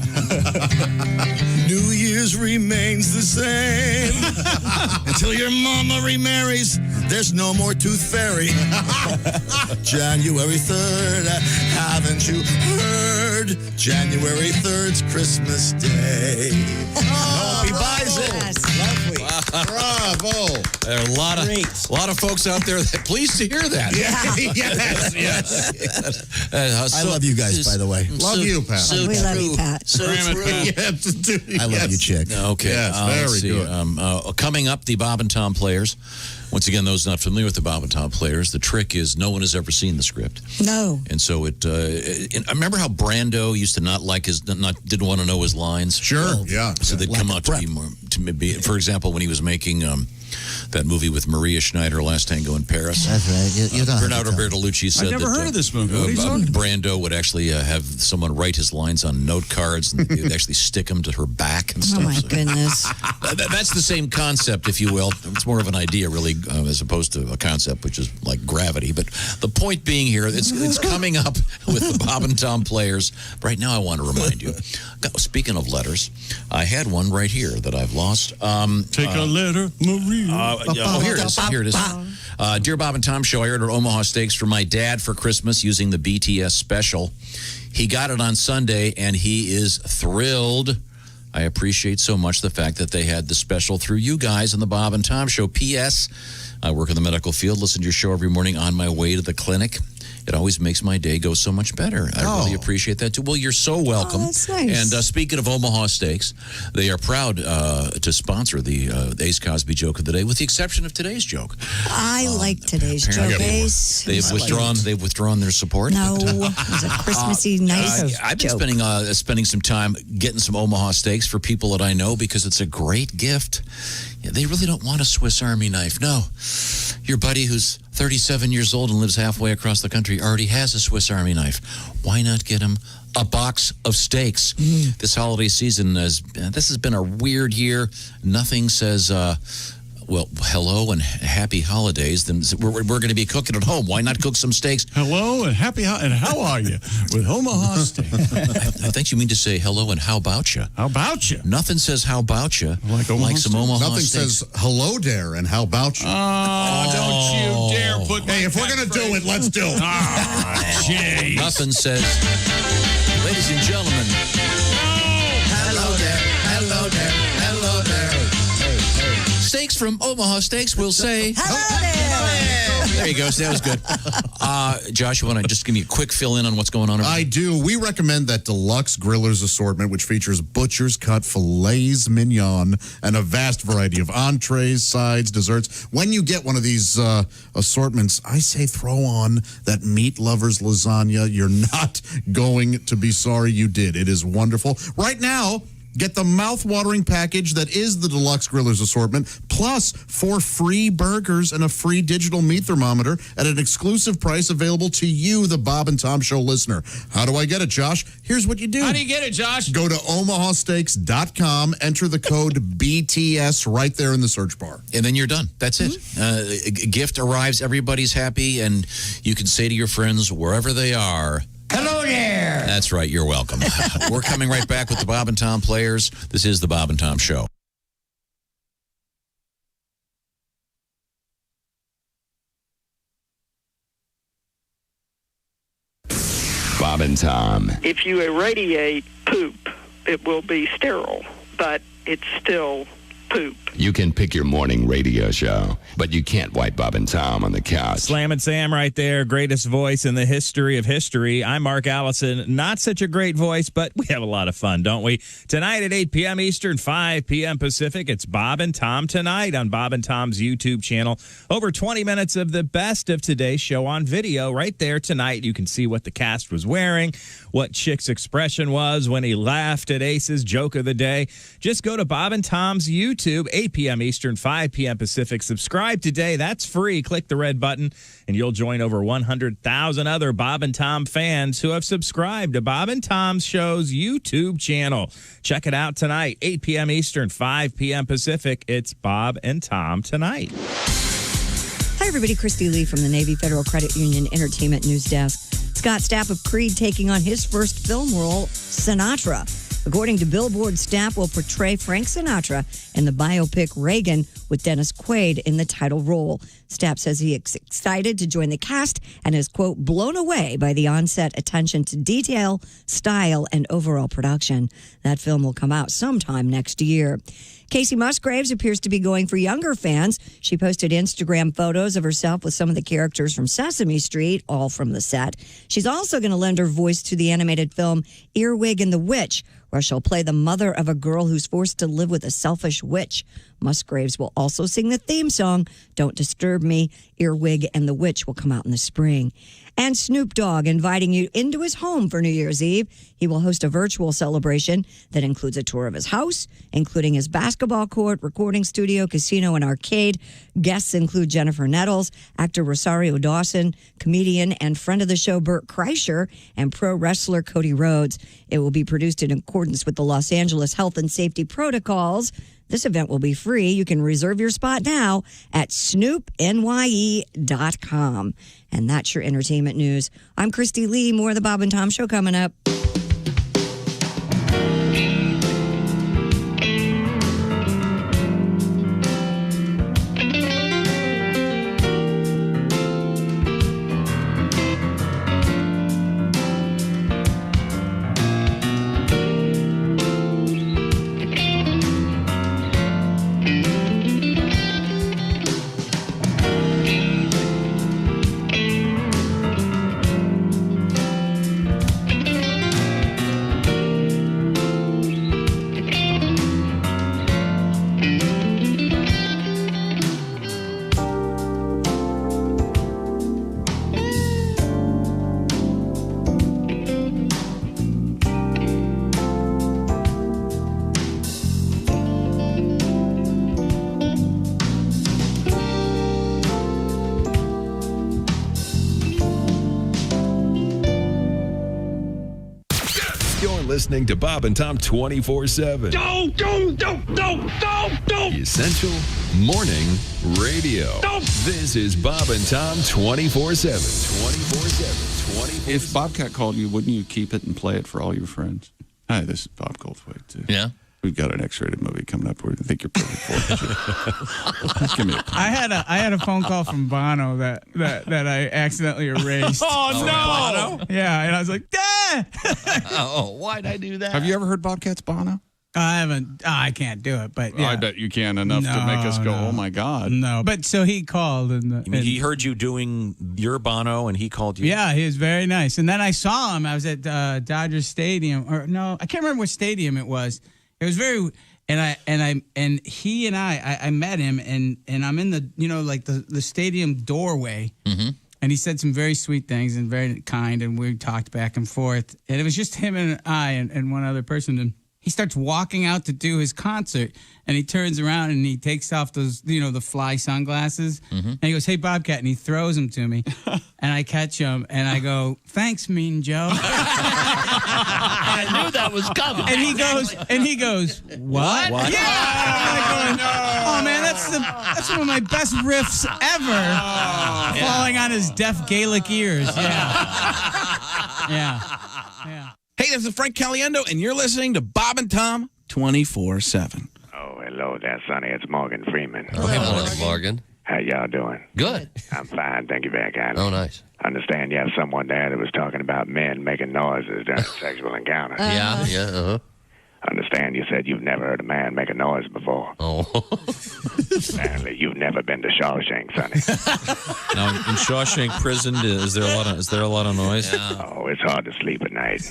New Year's remains the same. Until your mama remarries, there's no more Tooth Fairy. January 3rd, haven't you heard? January 3rd's Christmas Day. Hope he buys it. Lovely. Bravo. There are a lot of folks out there that pleased to hear that. Yes. I love you guys, by the way. Love you, Pat. We love you, Pat. So true. I love you, chick. Okay. Yes, let's very see. good. Coming up, the Bob and Tom Players. Once again, those not familiar with the Bob and Tom Players, the trick is no one has ever seen the script. No. And so I remember how Brando used to didn't want to know his lines. Sure, yeah. So they'd come out to be more, for example, when he was making that movie with Maria Schneider, Last Tango in Paris. That's right. You don't Bernardo Bertolucci said I've never heard of this movie. What are you talking about? Brando would actually have someone write his lines on note cards, and they would actually stick them to her back and stuff. Oh, my goodness. That's the same concept, if you will. It's more of an idea, really, as opposed to a concept, which is like gravity. But the point being here, it's coming up with the Bob and Tom Players. Right now, I want to remind you, speaking of letters, I had one right here that I've lost. Take a letter, Maria. Here it is. Here it is. Dear Bob and Tom Show, I ordered Omaha steaks for my dad for Christmas using the BTS special. He got it on Sunday, and he is thrilled. I appreciate so much the fact that they had the special through you guys on the Bob and Tom Show. P.S. I work in the medical field, listen to your show every morning on my way to the clinic. It always makes my day go so much better. I really appreciate that, too. Well, you're so welcome. Oh, that's nice. And speaking of Omaha Steaks, they are proud to sponsor the Ace Cosby Joke of the Day, with the exception of today's joke. I like today's joke, Ace. They've withdrawn their support. No, it was a Christmassy, nice I've been joke. spending some time getting some Omaha Steaks for people that I know because it's a great gift. Yeah, they really don't want a Swiss Army knife. No. Your buddy who's 37 years old and lives halfway across the country already has a Swiss Army knife. Why not get him a box of steaks? This holiday season, this has been a weird year. Nothing says Well, hello and happy holidays. Then we're going to be cooking at home. Why not cook some steaks? Hello and and how are you with Omaha Steak? I think you mean to say hello and how about you? How about you? Nothing says how about you like some Omaha Nothing steaks. says hello there and how about you? Don't you dare put. Hey, if we're going to do it, let's do it. Jeez. Nothing says, ladies and gentlemen. Hello there, hello there, hello there. Steaks from Omaha Steaks will say, Hello there. There you go. So that was good. Josh, you want to just give me a quick fill in on what's going on over I do. We recommend that deluxe grillers assortment, which features butcher's cut filets mignon and a vast variety of entrees, sides, desserts. When you get one of these assortments, I say throw on that meat lovers lasagna. You're not going to be sorry you did. It is wonderful. Right now, get the mouth-watering package that is the deluxe grillers assortment, plus 4 free burgers and a free digital meat thermometer at an exclusive price available to you, the Bob and Tom Show listener. How do I get it, Josh? Here's what you do. How do you get it, Josh? Go to omahasteaks.com, enter the code BTS right there in the search bar. And then you're done. That's it. A gift arrives, everybody's happy, and you can say to your friends, wherever they are, Hello there. that's right, you're welcome. We're coming right back with the Bob and Tom players. This is the Bob and Tom Show. Bob and Tom. If you irradiate poop, it will be sterile, but it's still poop. You can pick your morning radio show, but you can't wipe Bob and Tom on the couch. Slam and Sam right there, greatest voice in the history of history. I'm Mark Allison. Not such a great voice, but we have a lot of fun, don't we? Tonight at 8 p.m. Eastern, 5 p.m. Pacific, it's Bob and Tom Tonight on Bob and Tom's YouTube channel. Over 20 minutes of the best of today's show on video right there tonight. You can see what the cast was wearing, what Chick's expression was when he laughed at Ace's joke of the day. Just go to Bob and Tom's YouTube, 8 p.m. Eastern, 5 p.m. Pacific. Subscribe today. That's free. Click the red button, and you'll join over 100,000 other Bob and Tom fans who have subscribed to Bob and Tom's Show's YouTube channel. Check it out tonight, 8 p.m. Eastern, 5 p.m. Pacific. It's Bob and Tom Tonight. Hi, everybody. Christy Lee from the Navy Federal Credit Union Entertainment News Desk. Scott Stapp of Creed taking on his first film role, Sinatra. According to Billboard, Stapp will portray Frank Sinatra in the biopic Reagan with Dennis Quaid in the title role. Stapp says he is excited to join the cast and is, quote, blown away by the on-set attention to detail, style, and overall production. That film will come out sometime next year. Casey Musgraves appears to be going for younger fans. She posted Instagram photos of herself with some of the characters from Sesame Street, all from the set. She's also going to lend her voice to the animated film Earwig and the Witch, where she'll play the mother of a girl who's forced to live with a selfish witch. Musgraves will also sing the theme song, Don't Disturb Me. Earwig and the Witch will come out in the spring. And Snoop Dogg inviting you into his home for New Year's Eve. He will host a virtual celebration that includes a tour of his house, including his basketball court, recording studio, casino, and arcade. Guests include Jennifer Nettles, actor Rosario Dawson, comedian and friend of the show Bert Kreischer, and pro wrestler Cody Rhodes. It will be produced in accordance with the Los Angeles health and safety protocols. This event will be free. You can reserve your spot now at snoopnye.com. And that's your entertainment news. I'm Christy Lee. More of the Bob and Tom Show coming up. listening to Bob and Tom 24/7. Don't. The Essential Morning Radio. This is Bob and Tom 24/7. 24/7. If Bobcat called you, wouldn't you keep it and play it for all your friends? Hi, this is Bob Goldthwait, too. Yeah? We've got an X-rated movie coming up where I think you're perfect for it. Give me a call. I had a phone call from Bono that I accidentally erased. Bono? Yeah, and I was like, "Dad!" Why'd I do that? Have you ever heard Bobcat's Bono? I haven't. I can't do it, but yeah. I bet you can enough to make us go, oh, my God. No, but so he called. You mean he heard you doing your Bono and he called you? Yeah, he was very nice. And then I saw him. I was at Dodger Stadium. Or no, I can't remember what stadium it was. It was very... And he and I met him, and I'm in the, like the stadium doorway. Mm-hmm. And he said some very sweet things and very kind, and we talked back and forth. And it was just him and I and one other person. And he starts walking out to do his concert, and he turns around and he takes off those, the fly sunglasses. Mm-hmm. And he goes, "Hey, Bobcat," and he throws them to me. And I catch him, and I go, "Thanks, Mean Joe." I knew that was coming. And he goes, "What?" Yeah. I'm like going, "Oh man, that's one of my best riffs ever." Falling on his deaf Gaelic ears. Yeah. Hey, this is Frank Caliendo, and you're listening to Bob and Tom 24/7. Oh, hello there, Sonny. It's Morgan Freeman. Oh, hey, morning, Morgan. How y'all doing? Good. I'm fine. Thank you very kindly. Oh, nice. I understand you have someone there that was talking about men making noises during sexual encounters. Yeah. I understand you said you've never heard a man make a noise before. Oh. Apparently, you've never been to Shawshank, Sonny. Now, in Shawshank Prison, is there a lot of noise? Yeah. Oh, it's hard to sleep at night.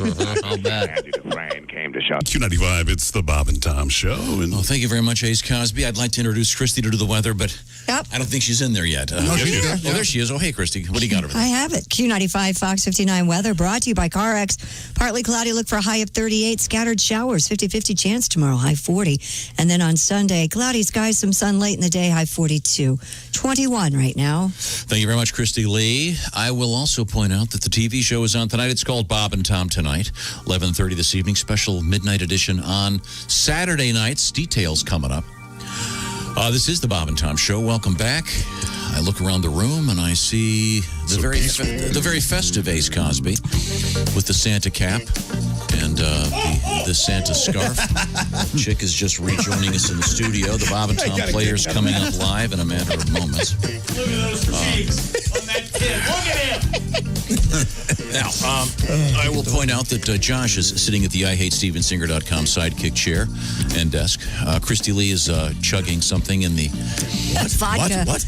I'll bet. Andy Dufresne came to Shawshank. Q95, it's the Bob and Tom Show. Well, thank you very much, Ace Cosby. I'd like to introduce Christy to the weather, but Yep. I don't think she's in there yet. she's there. Oh, there she is. Oh, hey, Christy. What do you got over there? I have it. Q95 Fox 59 weather brought to you by CarX. Partly cloudy, look for a high of 38. Scattered showers, 50-50 chance tomorrow, high 40. And then on Sunday, cloudy skies, some sun late in the day, high 42. 21 right now. Thank you very much, Christy Lee. I will also point out that the TV show is on tonight. It's called Bob and Tom Tonight, 11:30 this evening. Special midnight edition on Saturday nights. Details coming up. This is the Bob and Tom Show. Welcome back. I look around the room and I see the very festive Ace Cosby with the Santa cap and the Santa scarf. Chick is just rejoining us in the studio. The Bob and Tom players coming up live in a matter of moments. Look at those cheeks on that kid. Look at him. Now, I will point out that Josh is sitting at the IHateStevensinger.com sidekick chair and desk. Christy Lee is chugging something in the Vodka. What?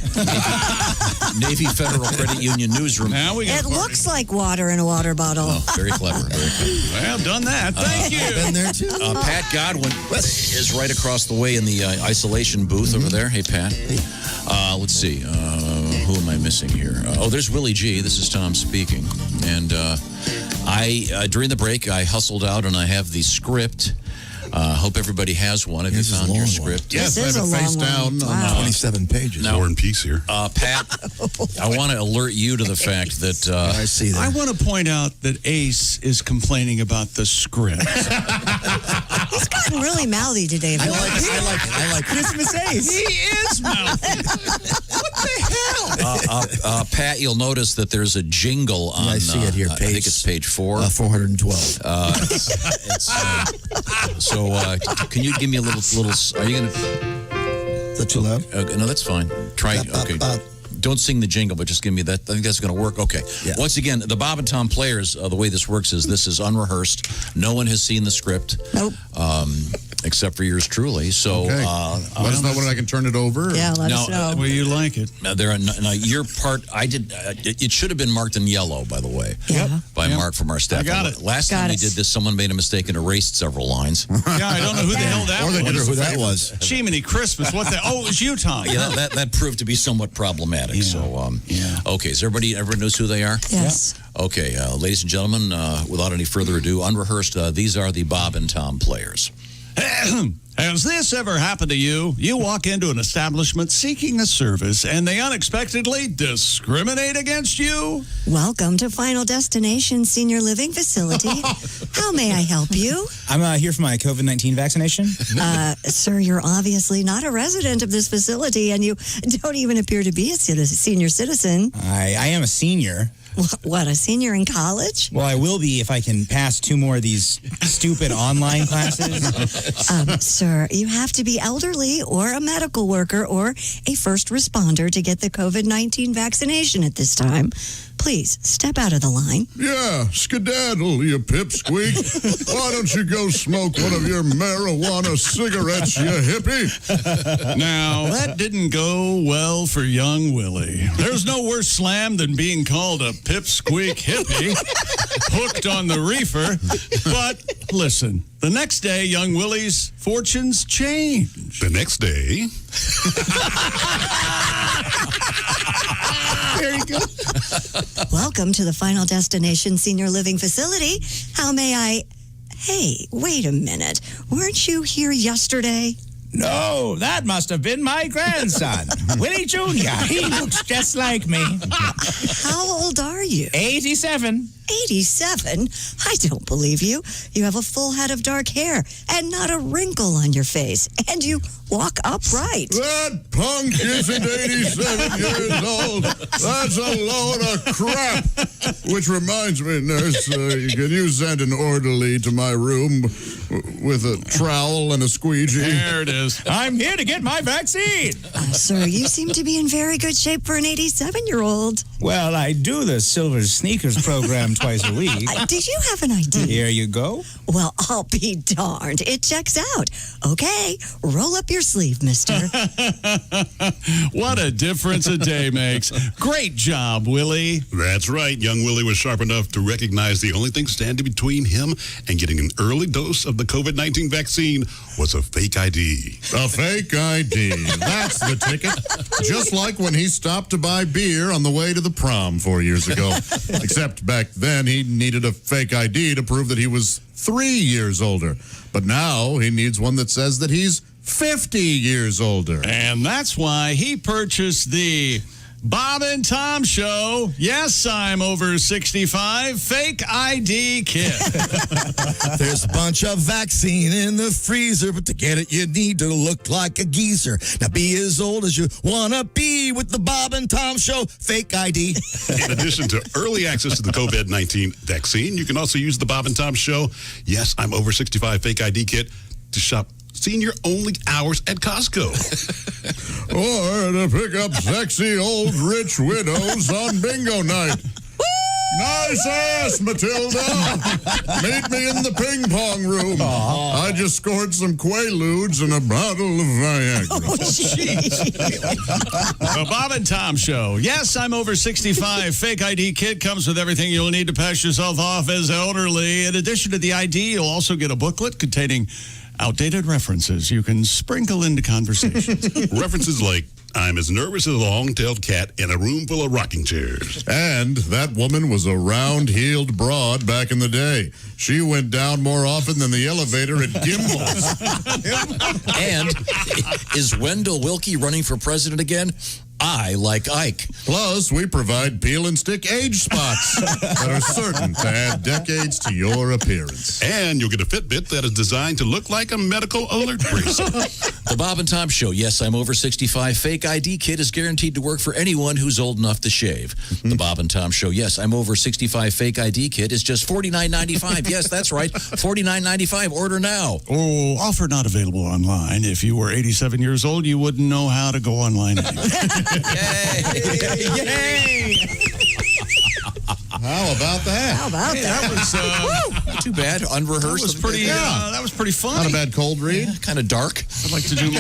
Navy Federal Credit Union newsroom. Now we got It looks like water in a water bottle. Oh, very clever. Very clever. Well, done that. Thank you. Been there too. Pat Godwin is right across the way in the isolation booth over there. Hey, Pat. Let's see. Who am I missing here? There's Willie G. This is Tom speaking. And during the break, I hustled out and I have the script. Hope everybody has one. Have you found your script? Yes, I have it face down. Wow. 27 pages. Now, War and Peace here. Pat, I want to alert you to the fact that... I see that. I want to point out that Ace is complaining about the script. He's gotten really mouthy today. I like it. Christmas Ace. He is mouthy. What the hell? Pat, you'll notice that there's a jingle on... I see it here. I think it's page 4. 412. So, can you give me a little? Are you gonna? Is that too loud? Okay, no, that's fine. Try. Okay. Don't sing the jingle, but just give me that. I think that's going to work. Okay. Yeah. Once again, the Bob and Tom players. The way this works is this is unrehearsed. No one has seen the script. Nope. Except for yours truly. So Okay. Let us know when I can turn it over. Yeah, let us know. Well, you like it. now your part. I did. It should have been marked in yellow, by the way. Yeah. By Mark from our staff. I got it. Last time we did this, someone made a mistake and erased several lines. Yeah, I don't know who the hell that Or was. they wonder who that was. Chimney Christmas. What the? Oh, it was you, Tom. Yeah, that proved to be somewhat problematic. Yeah. So, Yeah. okay. So everybody knows who they are? Yes. Okay, ladies and gentlemen, without any further ado, unrehearsed, these are the Bob and Tom players. Has this ever happened to you? You walk into an establishment seeking a service and they unexpectedly discriminate against you? Welcome to Final Destination Senior Living Facility. How may I help you? I'm here for my COVID-19 vaccination. Sir, you're obviously not a resident of this facility, and you don't even appear to be a senior citizen. I am a senior. What, a senior in college? Well, I will be if I can pass 2 more of these stupid online classes. Sir, you have to be elderly or a medical worker or a first responder to get the COVID-19 vaccination at this time. Please, step out of the line. Yeah, skedaddle, you pipsqueak. Why don't you go smoke one of your marijuana cigarettes, you hippie? Now, that didn't go well for young Willie. There's no worse slam than being called a pipsqueak hippie, hooked on the reefer. But listen, the next day, young Willie's fortunes changed. The next day... There you go. Welcome to the Final Destination Senior Living Facility. How may I... Hey, wait a minute. Weren't you here yesterday? No, that must have been my grandson, Willie Jr. He looks just like me. How old are you? 87. 87? I don't believe you. You have a full head of dark hair and not a wrinkle on your face. And you walk upright. That punk isn't 87 years old. That's a load of crap. Which reminds me, nurse, can you send an orderly to my room with a trowel and a squeegee? There it is. I'm here to get my vaccine. Sir, you seem to be in very good shape for an 87-year-old. Well, I do the Silver Sneakers program twice a week. Did you have an idea? Here you go. Well, I'll be darned. It checks out. Okay, roll up your sleeve, mister. What a difference a day makes. Great job, Willie. That's right. Young Willie was sharp enough to recognize the only thing standing between him and getting an early dose of the COVID-19 vaccine was a fake ID. A fake ID. That's the ticket. Just like when he stopped to buy beer on the way to the prom 4 years ago. Except back then he needed a fake ID to prove that he was 3 years older. But now he needs one that says that he's 50 years older. And that's why he purchased the Bob and Tom Show. Yes, I'm over 65. Fake ID kit. There's a bunch of vaccine in the freezer, but to get it, you need to look like a geezer. Now be as old as you want to be with the Bob and Tom Show fake ID. In addition to early access to the COVID-19 vaccine, you can also use the Bob and Tom Show, Yes, I'm over 65 fake ID kit to shop senior-only hours at Costco. Or to pick up sexy old rich widows on bingo night. Nice ass, Matilda. Meet me in the ping pong room. I just scored some Quaaludes and a bottle of Viagra. The Bob and Tom Show. Yes, I'm over 65. Fake ID kit comes with everything you'll need to pass yourself off as elderly. In addition to the ID, you'll also get a booklet containing outdated references you can sprinkle into conversations. References like, I'm as nervous as a long-tailed cat in a room full of rocking chairs. And that woman was a round-heeled broad back in the day. She went down more often than the elevator at Gimbel's. And is Wendell Wilkie running for president again? I like Ike. Plus, we provide peel and stick age spots that are certain to add decades to your appearance. And you'll get a Fitbit that is designed to look like a medical alert bracelet. The Bob and Tom Show, Yes, I'm over 65 fake ID kit is guaranteed to work for anyone who's old enough to shave. The Bob and Tom Show, Yes, I'm over 65 fake ID kit is just $49.95. Yes, that's right, $49.95. Order now. Oh, offer not available online. If you were 87 years old, you wouldn't know how to go online anyway. Yay! How about that? How about that? That was not too bad. Unrehearsed. That was pretty. That was pretty fun. Not a bad cold read. Kind of dark. I'd like to do my.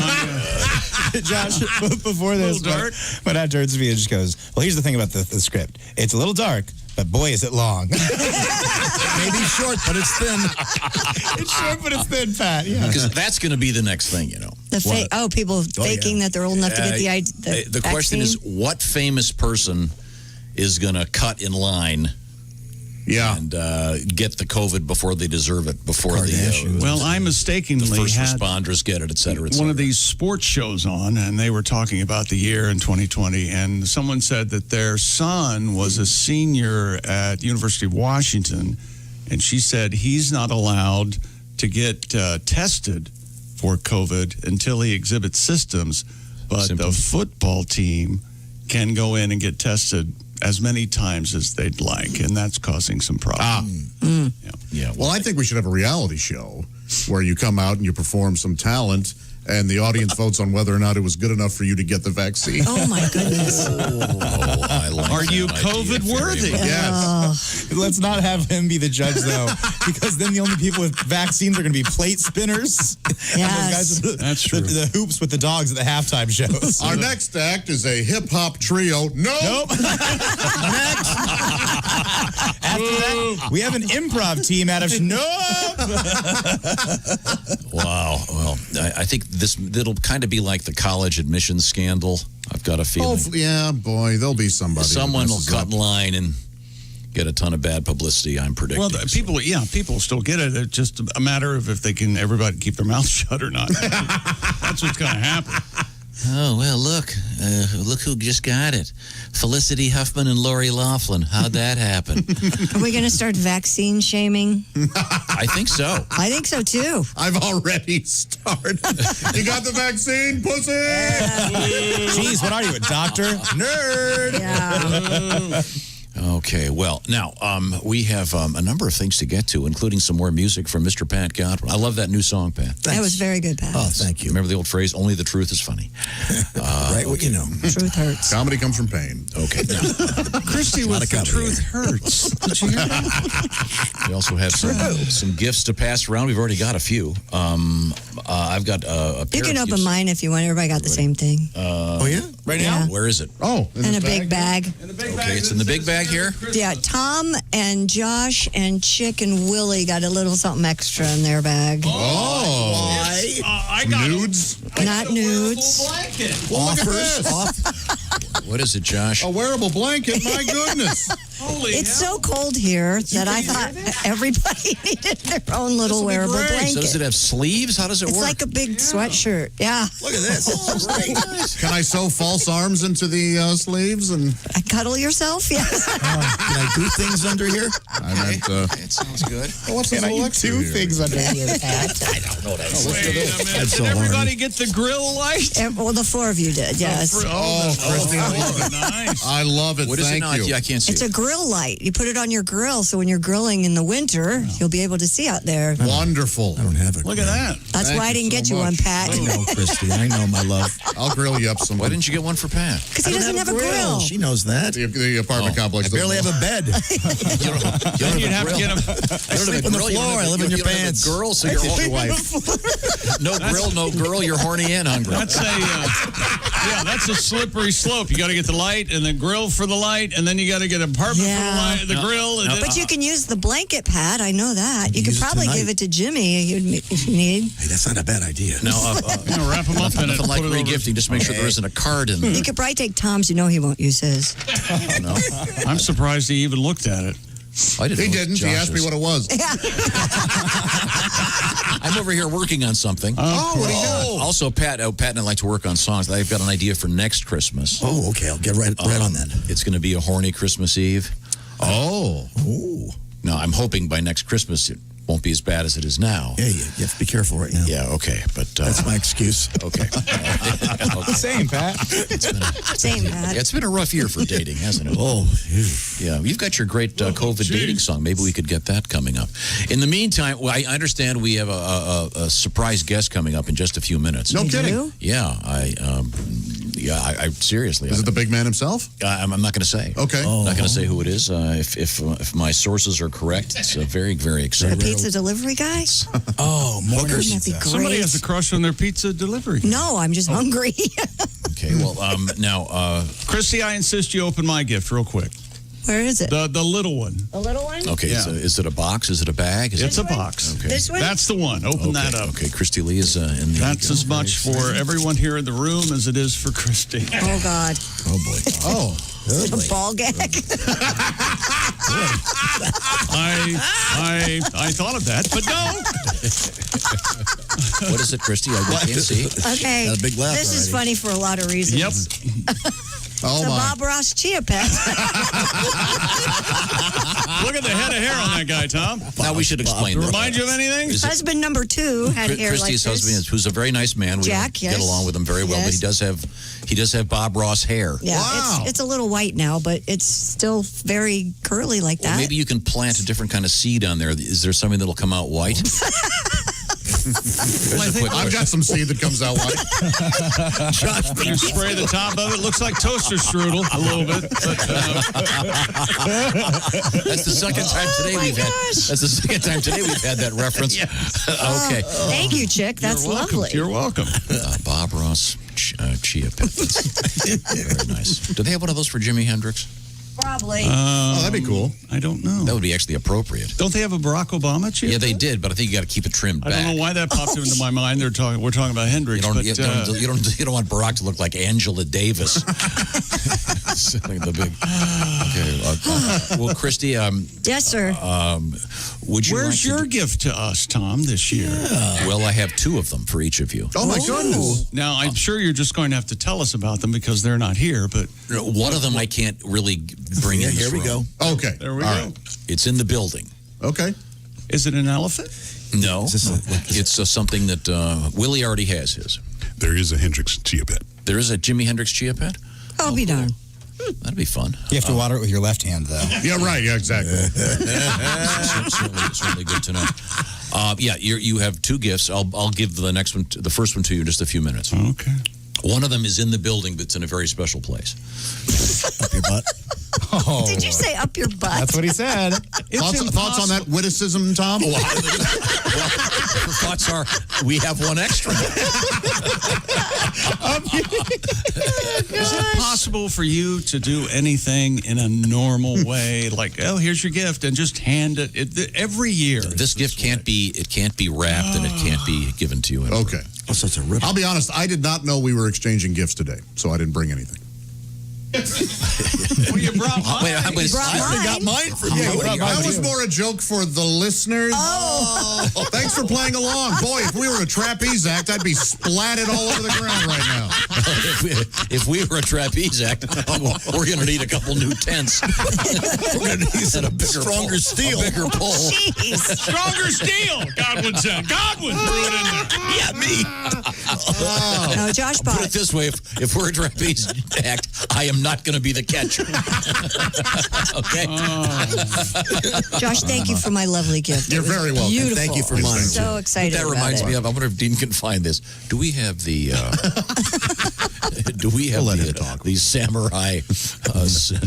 Josh, before this, when that turns to me, it just goes, well, here's the thing about the script. It's a little dark, but boy, is it long. Maybe short, but it's thin. It's short, but it's thin, Pat. Yeah. Because that's going to be the next thing, you know. The fake. Oh, people faking that they're old enough to get the question is, what famous person is going to cut in line and get the COVID before they deserve it, before well, I mistakenly the first had responders get it, et cetera, et cetera. one of these sports shows on, and they were talking about the year in 2020, and someone said that their son was a senior at University of Washington, and she said he's not allowed to get tested for COVID until he exhibits symptoms, but the football team can go in and get tested as many times as they'd like, and that's causing some problems. Yeah. Well, I think we should have a reality show where you come out and you perform some talent, and the audience votes on whether or not it was good enough for you to get the vaccine. Oh, my goodness. I like Are you COVID worthy? Yes. Let's not have him be the judge, though, because then the only people with vaccines are going to be plate spinners. And those guys with That's true. The hoops with the dogs at the halftime shows. Our next act is a hip-hop trio. Nope. Next. After that, we have an improv team out of Wow. Well, I think it'll kind of be like the college admissions scandal. I've got a feeling. Yeah, boy, there'll be somebody. Someone will cut in line and get a ton of bad publicity, I'm predicting. Well, people still get it. It's just a matter of if they can everybody keep their mouth shut or not. That's what's going to happen. Oh, well, look who just got it. Felicity Huffman and Lori Loughlin. How'd that happen? Are we going to start vaccine shaming? I think so. I think so, too. I've already started. You got the vaccine, pussy? Jeez, what are you, a doctor? Nerd. Yeah. Okay, well, now, we have a number of things to get to, including some more music from Mr. Pat Godwin. I love that new song, Pat. That was very good, Pat. Oh, thank you. Remember the old phrase, only the truth is funny? Right, what you know. Truth hurts. Comedy comes from pain. Okay. Now, Christy with the truth hurts. Did you hear that? we also have some gifts to pass around. We've already got a few. I've got a pair You can of open gifts. mine if you want. Everybody got the same thing. Oh, yeah? Right Yeah. now? Where is it? Oh, In a big bag. Okay, it's in the big bag here? Yeah, Tom and Josh and Chick and Willie got a little something extra in their bag. Oh. I got Nudes? Not nudes. Well, look at this. What is it, Josh? A wearable blanket. My goodness. It's so cold here that I thought everybody needed their own little wearable blanket. So does it have sleeves? How does it It's work? like a big sweatshirt. Yeah. Look at this. It's great. Can I sew false arms into the sleeves? And Cuddle yourself? Yes. Can I do things under here? I meant, It sounds good. what's this Can I little do extra two here? things under here, Pat? I don't know that. Wait a minute. That's so Did everybody horny. get the grill light? Well, the four of you did, yes. Christy, I love it. Nice. I love it. What is it Thank not? you. I can't see It's it. a grill light. You put it on your grill, so when you're grilling in the winter, you'll be able to see out there. Wonderful. I don't have it. Look at that. That's Thank why I you didn't so get you one, much. Pat. I know, Christy. I know, my love. I'll grill you up some. Why didn't you get one for Pat? Because he doesn't have a grill. She knows that. The apartment complex. I barely have a bed. You'd have to get them. I sleep on the floor. I live in your pants. Girl, so you're Your wife. no grill, no girl. You're horny and hungry. That's a slippery slope. You got to get the light and the grill for the light, and then you got to get an apartment for the light, the grill. And But you can use the blanket, Pat. I know that. You could use it probably tonight. give it to Jimmy if you need. Hey, that's not a bad idea. Now, wrap them up in it. nothing like put it over- regifting. Just make sure there isn't a card in there. You could probably take Tom's. You know he won't use his. No, I'm surprised he even looked at it. I didn't. He know didn't. He asked me what it was. I'm over here working on something. Oh, what do you got? Also, Pat and I like to work on songs. I've got an idea for next Christmas. Oh, okay. I'll get right on that. It's going to be a horny Christmas Eve. Oh. Ooh. Now, I'm hoping by next Christmas it won't be as bad as it is now. Yeah, you have to be careful right now. Yeah, okay. But That's my excuse. okay. Same, Pat. Same, Pat. Yeah, it's been a rough year for dating, hasn't it? Oh, Yeah, you've got your great COVID dating song. Maybe we could get that coming up. In the meantime, I understand we have a surprise guest coming up in just a few minutes. No You kidding. do? Yeah, I seriously. Is it the big man himself? I'm not going to say. Okay. I'm not going to say who it is. If my sources are correct, it's very, very The exciting. pizza delivery guy? Oh, more Wouldn't that be Somebody great? has a crush on their pizza delivery. No, I'm just hungry. Okay, well, now, Christy, I insist you open my gift real quick. Where is it? The little one. The little one? Okay, Yeah. is it a box? Is it a bag? It's a box. Okay. This one? That's the one. Open that up. Okay, Christy Lee is in the... That's as much for everyone here in the room as it is for Christy. Oh, God. Oh, boy. Oh. A ball gag? I thought of that, but no. What is it, Christy? I can't see. Okay. Got a big laugh This is already. funny for a lot of reasons. Yep. Oh, The my. Bob Ross Chia Pet. Look at the head of hair on that guy, Tom. Now we should explain this. Remind you of anything? Is it Husband number 2 had hair like Christy's this. husband, who's a very nice man. We Jack, don't yes. get along with him very well, but Yes. he does have Bob Ross hair. Yeah, Wow. it's a little white now, but it's still very curly like that. Well, maybe you can plant a different kind of seed on there. Is there something that'll come out white? I've got some seed that comes out white. Josh, You spray the top of it. Looks like toaster strudel a little bit. But, that's the second time today we've had. That's the second time today we've had that reference. Okay. Thank you, Chick. That's you're welcome. lovely. You're welcome. Bob Ross Chia Pet. Very nice. Do they have one of those for Jimi Hendrix? Probably. Oh, that'd be cool. I don't know. That would be actually appropriate. Don't they have a Barack Obama chip? Yeah, they did, but I think you got to keep it trimmed I back. don't know why that popped into my mind. We're talking about Hendrix. You don't, but, you don't want Barack to look like Angela Davis. The big. Okay. Well, Christy. Yes, sir. Would you? Where's your gift to us, Tom, this year? Well, I have 2 of them for each of you. Oh, my goodness. Now, I'm sure you're just going to have to tell us about them because they're not here, but One of them I can't really bring in. Here we go. Okay. there we All go. right. It's in the building. Okay. Is it an elephant? No, it's something that Willie already has his. There is a Hendrix Chia Pet. There is a Jimi Hendrix Chia Pet? I'll be darned. That'd be fun. You have to water it with your left hand, though. Yeah, right. Yeah, exactly. certainly good to know. Yeah, you have 2 gifts. I'll give the next one, the first one to you in just a few minutes. Okay. One of them is in the building, but it's in a very special place. Up your butt. Oh. Did you say up your butt? That's what he said. Thoughts on that witticism, Tom? Well, her thoughts are, we have one extra. Is it possible for you to do anything in a normal way, like, oh, here's your gift, and just hand it every year? This gift can't be wrapped and it can't be given to you. Okay. Oh, so it's a rip. I'll be honest, I did not know we were exchanging gifts today, so I didn't bring anything. Well, you brought mine. I got mine from you. That was more a joke for the listeners. Oh. Thanks for playing along. Boy, if we were a trapeze act, I'd be splatted all over the ground right now. If we were a trapeze act, we're going to need a couple new tents. We're going to need a bigger stronger steel. A bigger pole. Jeez. Stronger steel. Godwin said. Godwin threw it in there. Yeah, me. No, Josh Put bought it this way: if we're a trapeze act, I am not going to be the catcher. Okay. Josh, thank you for my lovely gift. You're very welcome. Beautiful. Thank you for mine, So too. excited That about reminds it. me of. I wonder if Dean can find this. Do we have the? Do we have the samurai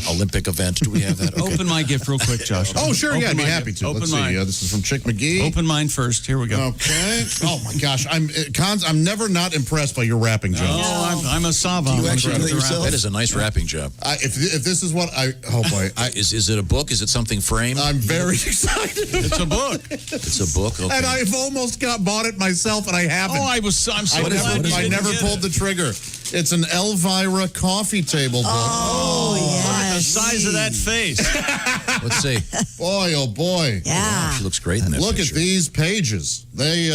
Olympic event? Do we have that? Okay. Open my gift real quick, Josh. Oh, sure. Open Yeah, I'd be my happy gift. to. Open Let's mine. see. This is from Chick McGee. Open mine first. Here we go. Okay. Oh, my gosh. I'm never not impressed by your rapping jobs. Oh, I'm a savant. You actually do it yourself? That is a nice wrapping job. If this is what oh boy. Is it a book? Is it something framed? I'm very excited. It's a book. It's a book. Okay. And I've almost bought it myself, and I haven't. Oh, I'm so I glad you I didn't never get pulled it. the trigger. It's an Elvira coffee table book. Oh, The yes. size of that face. Let's see. Boy, oh boy. Yeah. She looks great in that Look picture. at these pages. They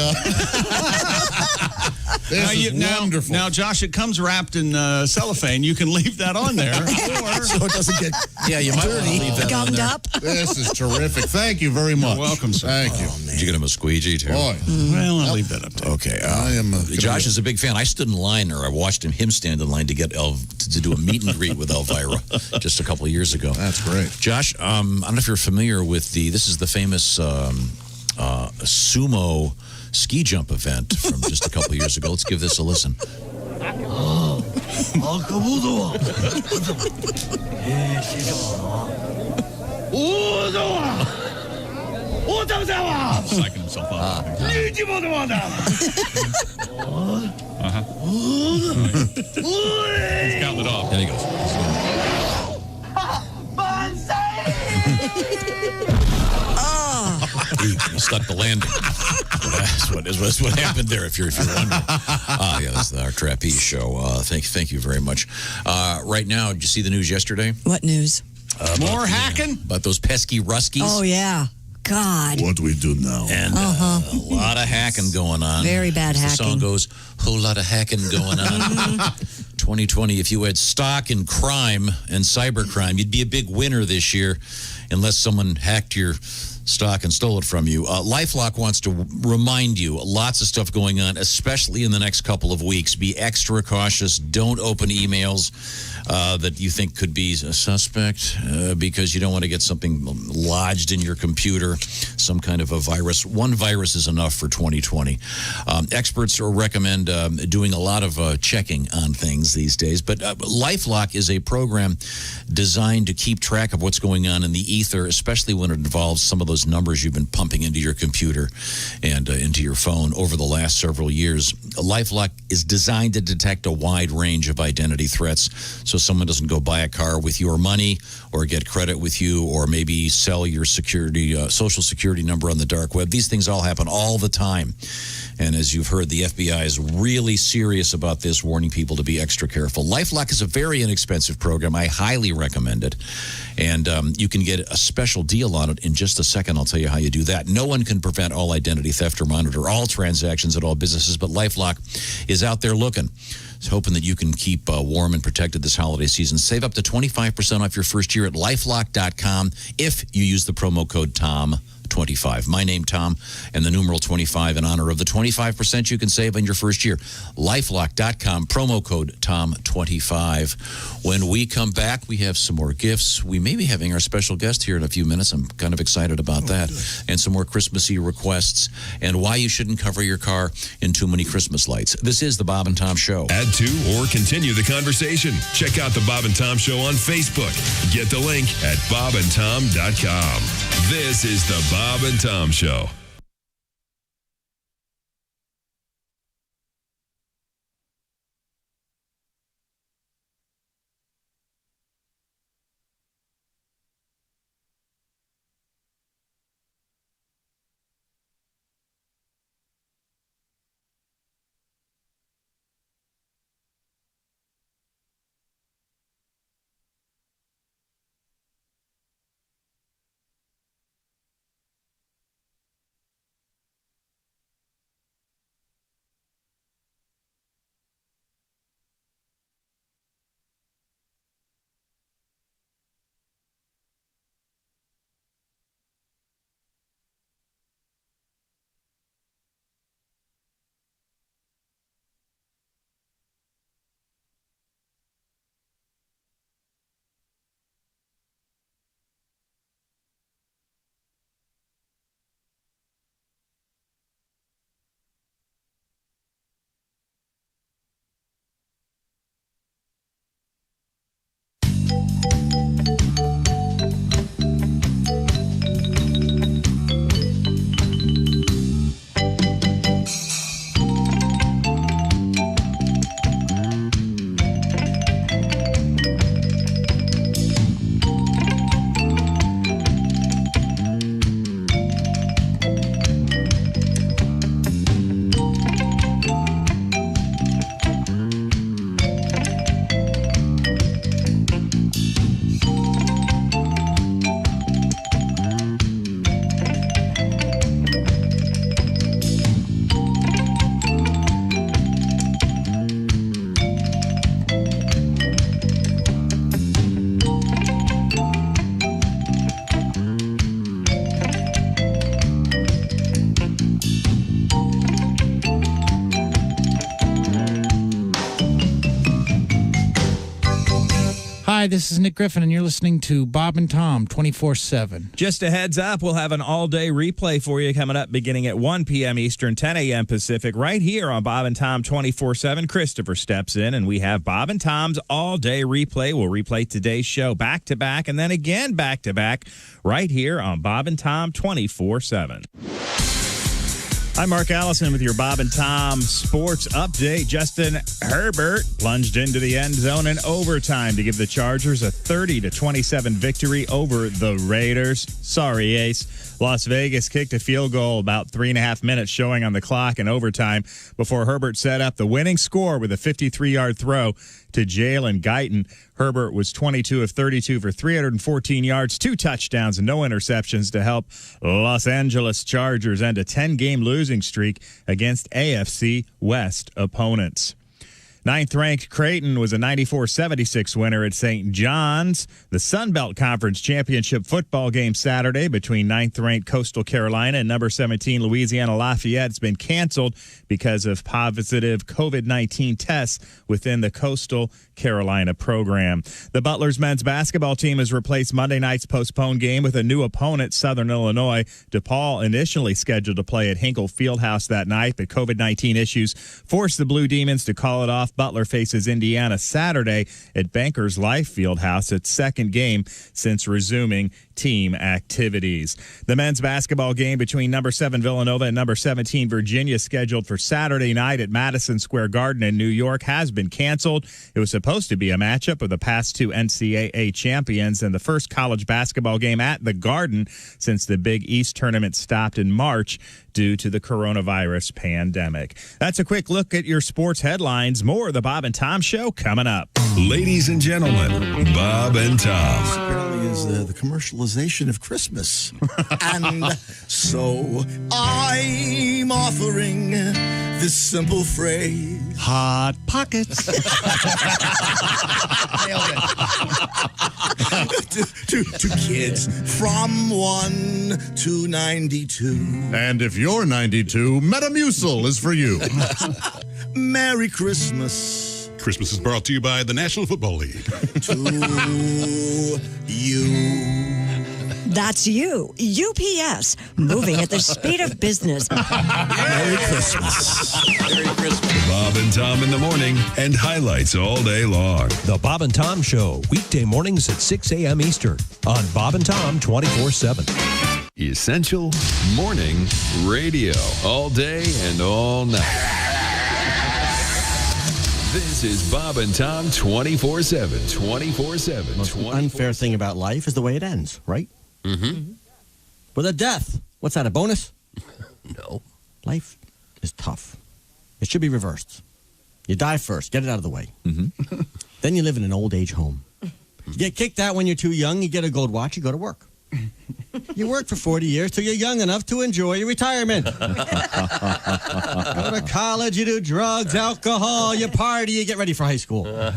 this is wonderful. Now, Josh, it comes wrapped in cellophane. You can leave that on there. So it doesn't get Yeah, you might want to leave that on Gummed there. up. This is terrific. Thank you very much. You're welcome, sir. Thank you. Did you get him a squeegee too? Boy. Well, I'll leave that up to you. Okay. I am Josh is a big fan. I stood in line, or I watched him stand in line to get to do a meet and greet with Elvira just a couple of years ago. That's great. Josh, I don't know if you're familiar with this is the famous sumo ski jump event from just a couple of years ago. Let's give this a listen. Psyching himself up. He's counting it off. There he goes. Stuck the landing. That's what happened there, if you're wondering. Yeah, that's our trapeze show. Thank you very much. Right now, did you see the news yesterday? What news? More hacking? About those pesky Ruskies. Oh, yeah. God. What do we do now? And a lot of hacking going on. Very bad hacking. The song goes, whole lot of hacking going on. 2020, if you had stock in crime and cybercrime, you'd be a big winner this year unless someone hacked your stock and stole it from you. LifeLock wants to remind you, lots of stuff going on, especially in the next couple of weeks. Be extra cautious. Don't open emails that you think could be a suspect because you don't want to get something lodged in your computer, some kind of a virus. One virus is enough for 2020. Experts recommend doing a lot of checking on things these days, but LifeLock is a program designed to keep track of what's going on in the ether, especially when it involves some of those numbers you've been pumping into your computer and into your phone over the last several years. LifeLock is designed to detect a wide range of identity threats, so someone doesn't go buy a car with your money or get credit with you or maybe sell your social security number on the dark web. These things all happen all the time. And as you've heard, the FBI is really serious about this, warning people to be extra careful. LifeLock is a very inexpensive program. I highly recommend it. And you can get a special deal on it in just a second. I'll tell you how you do that. No one can prevent all identity theft or monitor all transactions at all businesses, but LifeLock is out there looking. It's hoping that you can keep warm and protected this holiday season. Save up to 25% off your first year at LifeLock.com if you use the promo code TOM25. My name, Tom, and the numeral 25 in honor of the 25% you can save on your first year. LifeLock.com, promo code TOM25. When we come back, we have some more gifts. We may be having our special guest here in a few minutes. I'm kind of excited about that. Good. And some more Christmassy requests and why you shouldn't cover your car in too many Christmas lights. This is the Bob and Tom Show. Add to or continue the conversation. Check out the Bob and Tom Show on Facebook. Get the link at bobandtom.com. This is the Bob and Tom Show. Hi, this is Nick Griffin, and you're listening to Bob and Tom 24/7. Just a heads up, we'll have an all-day replay for you coming up beginning at 1 p.m. Eastern, 10 a.m. Pacific, right here on Bob and Tom 24/7. Christopher steps in, and we have Bob and Tom's all-day replay. We'll replay today's show back-to-back and then again back-to-back right here on Bob and Tom 24/7. I'm Mark Allison with your Bob and Tom sports update. Justin Herbert plunged into the end zone in overtime to give the Chargers a 30-27 victory over the Raiders. Sorry, Ace. Las Vegas kicked a field goal about 3.5 minutes showing on the clock in overtime before Herbert set up the winning score with a 53-yard throw to Jalen Guyton. Herbert was 22 of 32 for 314 yards, 2 touchdowns, and no interceptions to help Los Angeles Chargers end a 10-game losing streak against AFC West opponents. Ninth-ranked Creighton was a 94-76 winner at St. John's. The Sun Belt Conference Championship football game Saturday between ninth-ranked Coastal Carolina and number 17 Louisiana Lafayette has been canceled because of positive COVID-19 tests within the Coastal Carolina program. The Butler's men's basketball team has replaced Monday night's postponed game with a new opponent, Southern Illinois. DePaul initially scheduled to play at Hinkle Fieldhouse that night, but COVID-19 issues forced the Blue Demons to call it off. Butler faces Indiana Saturday at Bankers Life Fieldhouse, its second game since resuming team activities. The men's basketball game between number 7 Villanova and number 17 Virginia, scheduled for Saturday night at Madison Square Garden in New York, has been canceled. It was supposed to be a matchup of the past 2 NCAA champions and the first college basketball game at the Garden since the Big East tournament stopped in March due to the coronavirus pandemic. That's a quick look at your sports headlines. More of the Bob and Tom Show coming up. Ladies and gentlemen, Bob and Tom. Apparently is the commercialization of Christmas. And so I'm offering this simple phrase. Hot Pockets. to kids from 1 to 92. And if you're 92, Metamucil is for you. Merry Christmas. Christmas is brought to you by the National Football League. To you. That's you. UPS. Moving at the speed of business. Merry Christmas. Merry Christmas. Bob and Tom in the morning and highlights all day long. The Bob and Tom Show, weekday mornings at 6 a.m. Eastern on Bob and Tom 24/7. Essential morning radio. All day and all night. This is Bob and Tom 24/7. 24/7. The most unfair thing about life is the way it ends, right? Mm-hmm. With a death. What's that, a bonus? No. Life is tough. It should be reversed. You die first. Get it out of the way. Mm-hmm. Then you live in an old age home. You get kicked out when you're too young. You get a gold watch. You go to work. You work for 40 years till you're young enough to enjoy your retirement. Go to college, you do drugs, alcohol, you party, you get ready for high school. Go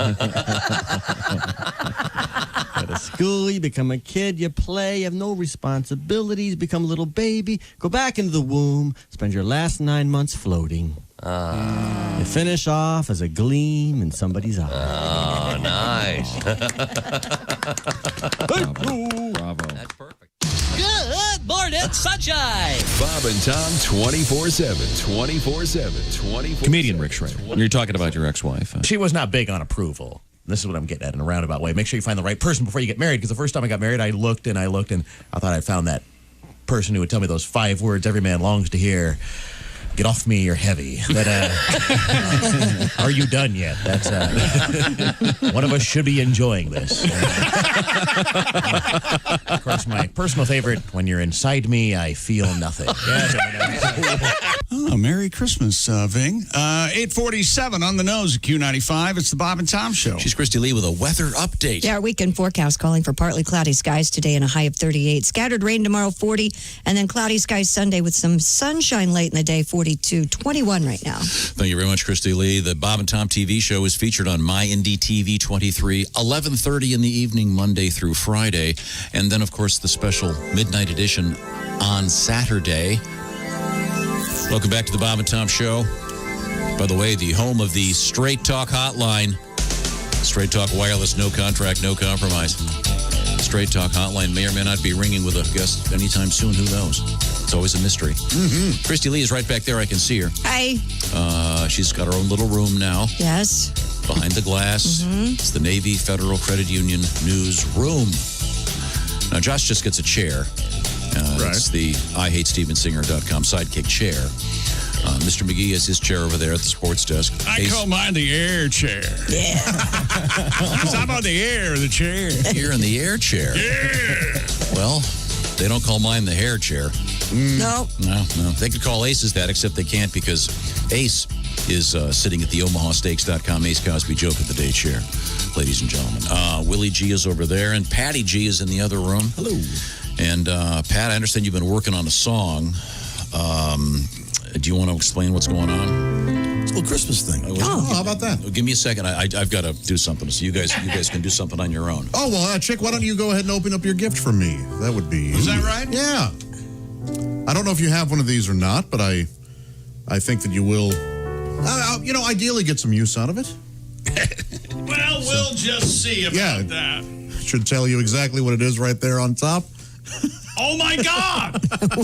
to school, you become a kid, you play, you have no responsibilities, become a little baby, go back into the womb, spend your last 9 months floating. You finish off as a gleam in somebody's eye. Oh, nice. Bravo. That's perfect. Good morning, sunshine. Bob and Tom 24/7. 24/7. 24/7. Comedian Rick Schrader. You're talking about your ex-wife. She was not big on approval. This is what I'm getting at in a roundabout way. Make sure you find the right person before you get married, because the first time I got married, I looked and I thought I found that person who would tell me those 5 words every man longs to hear. Get off me, you're heavy. Are you done yet? That's one of us should be enjoying this. Of course, my personal favorite, when you're inside me, I feel nothing. Oh, Merry Christmas, Ving. 8:47 on the nose at Q95. It's the Bob and Tom Show. She's Christy Lee with a weather update. Yeah, our weekend forecast calling for partly cloudy skies today and a high of 38. Scattered rain tomorrow, 40. And then cloudy skies Sunday with some sunshine late in the day, 42. 21 right now. Thank you very much, Christy Lee. The Bob and Tom TV show is featured on MyNDTV 23, 11:30 in the evening, Monday through Friday. And then, of course, the special midnight edition on Saturday. Welcome back to the Bob and Tom Show. By the way, the home of the Straight Talk Hotline. Straight Talk Wireless, no contract, no compromise. Straight Talk Hotline may or may not be ringing with a guest anytime soon. Who knows? It's always a mystery. Mm-hmm. Christy Lee is right back there. I can see her. Hi. She's got her own little room now. Yes. Behind the glass. Mm-hmm. It's the Navy Federal Credit Union newsroom. Now, Josh just gets a chair. Right. It's the IHateStevensinger.com sidekick chair. Mr. McGee has his chair over there at the sports desk. I call mine the air chair. Yeah. Because I'm on the air, the chair. You're in the air chair. Yeah. Well, they don't call mine the hair chair. No. No. They could call Ace's that, except they can't because Ace is sitting at the OmahaSteaks.com Ace Cosby Joke of the Day chair, ladies and gentlemen. Willie G is over there, and Patty G is in the other room. Hello. And Pat, I understand you've been working on a song. Do you want to explain what's going on? It's a little Christmas thing. How about that? Give me a second. I've got to do something. So you guys can do something on your own. Oh, well, Chick, why don't you go ahead and open up your gift for me? That would be... Is that right? Yeah. I don't know if you have one of these or not, but I think that you will, ideally get some use out of it. Well, we'll just see about that. Should tell you exactly what it is right there on top. Oh, my God.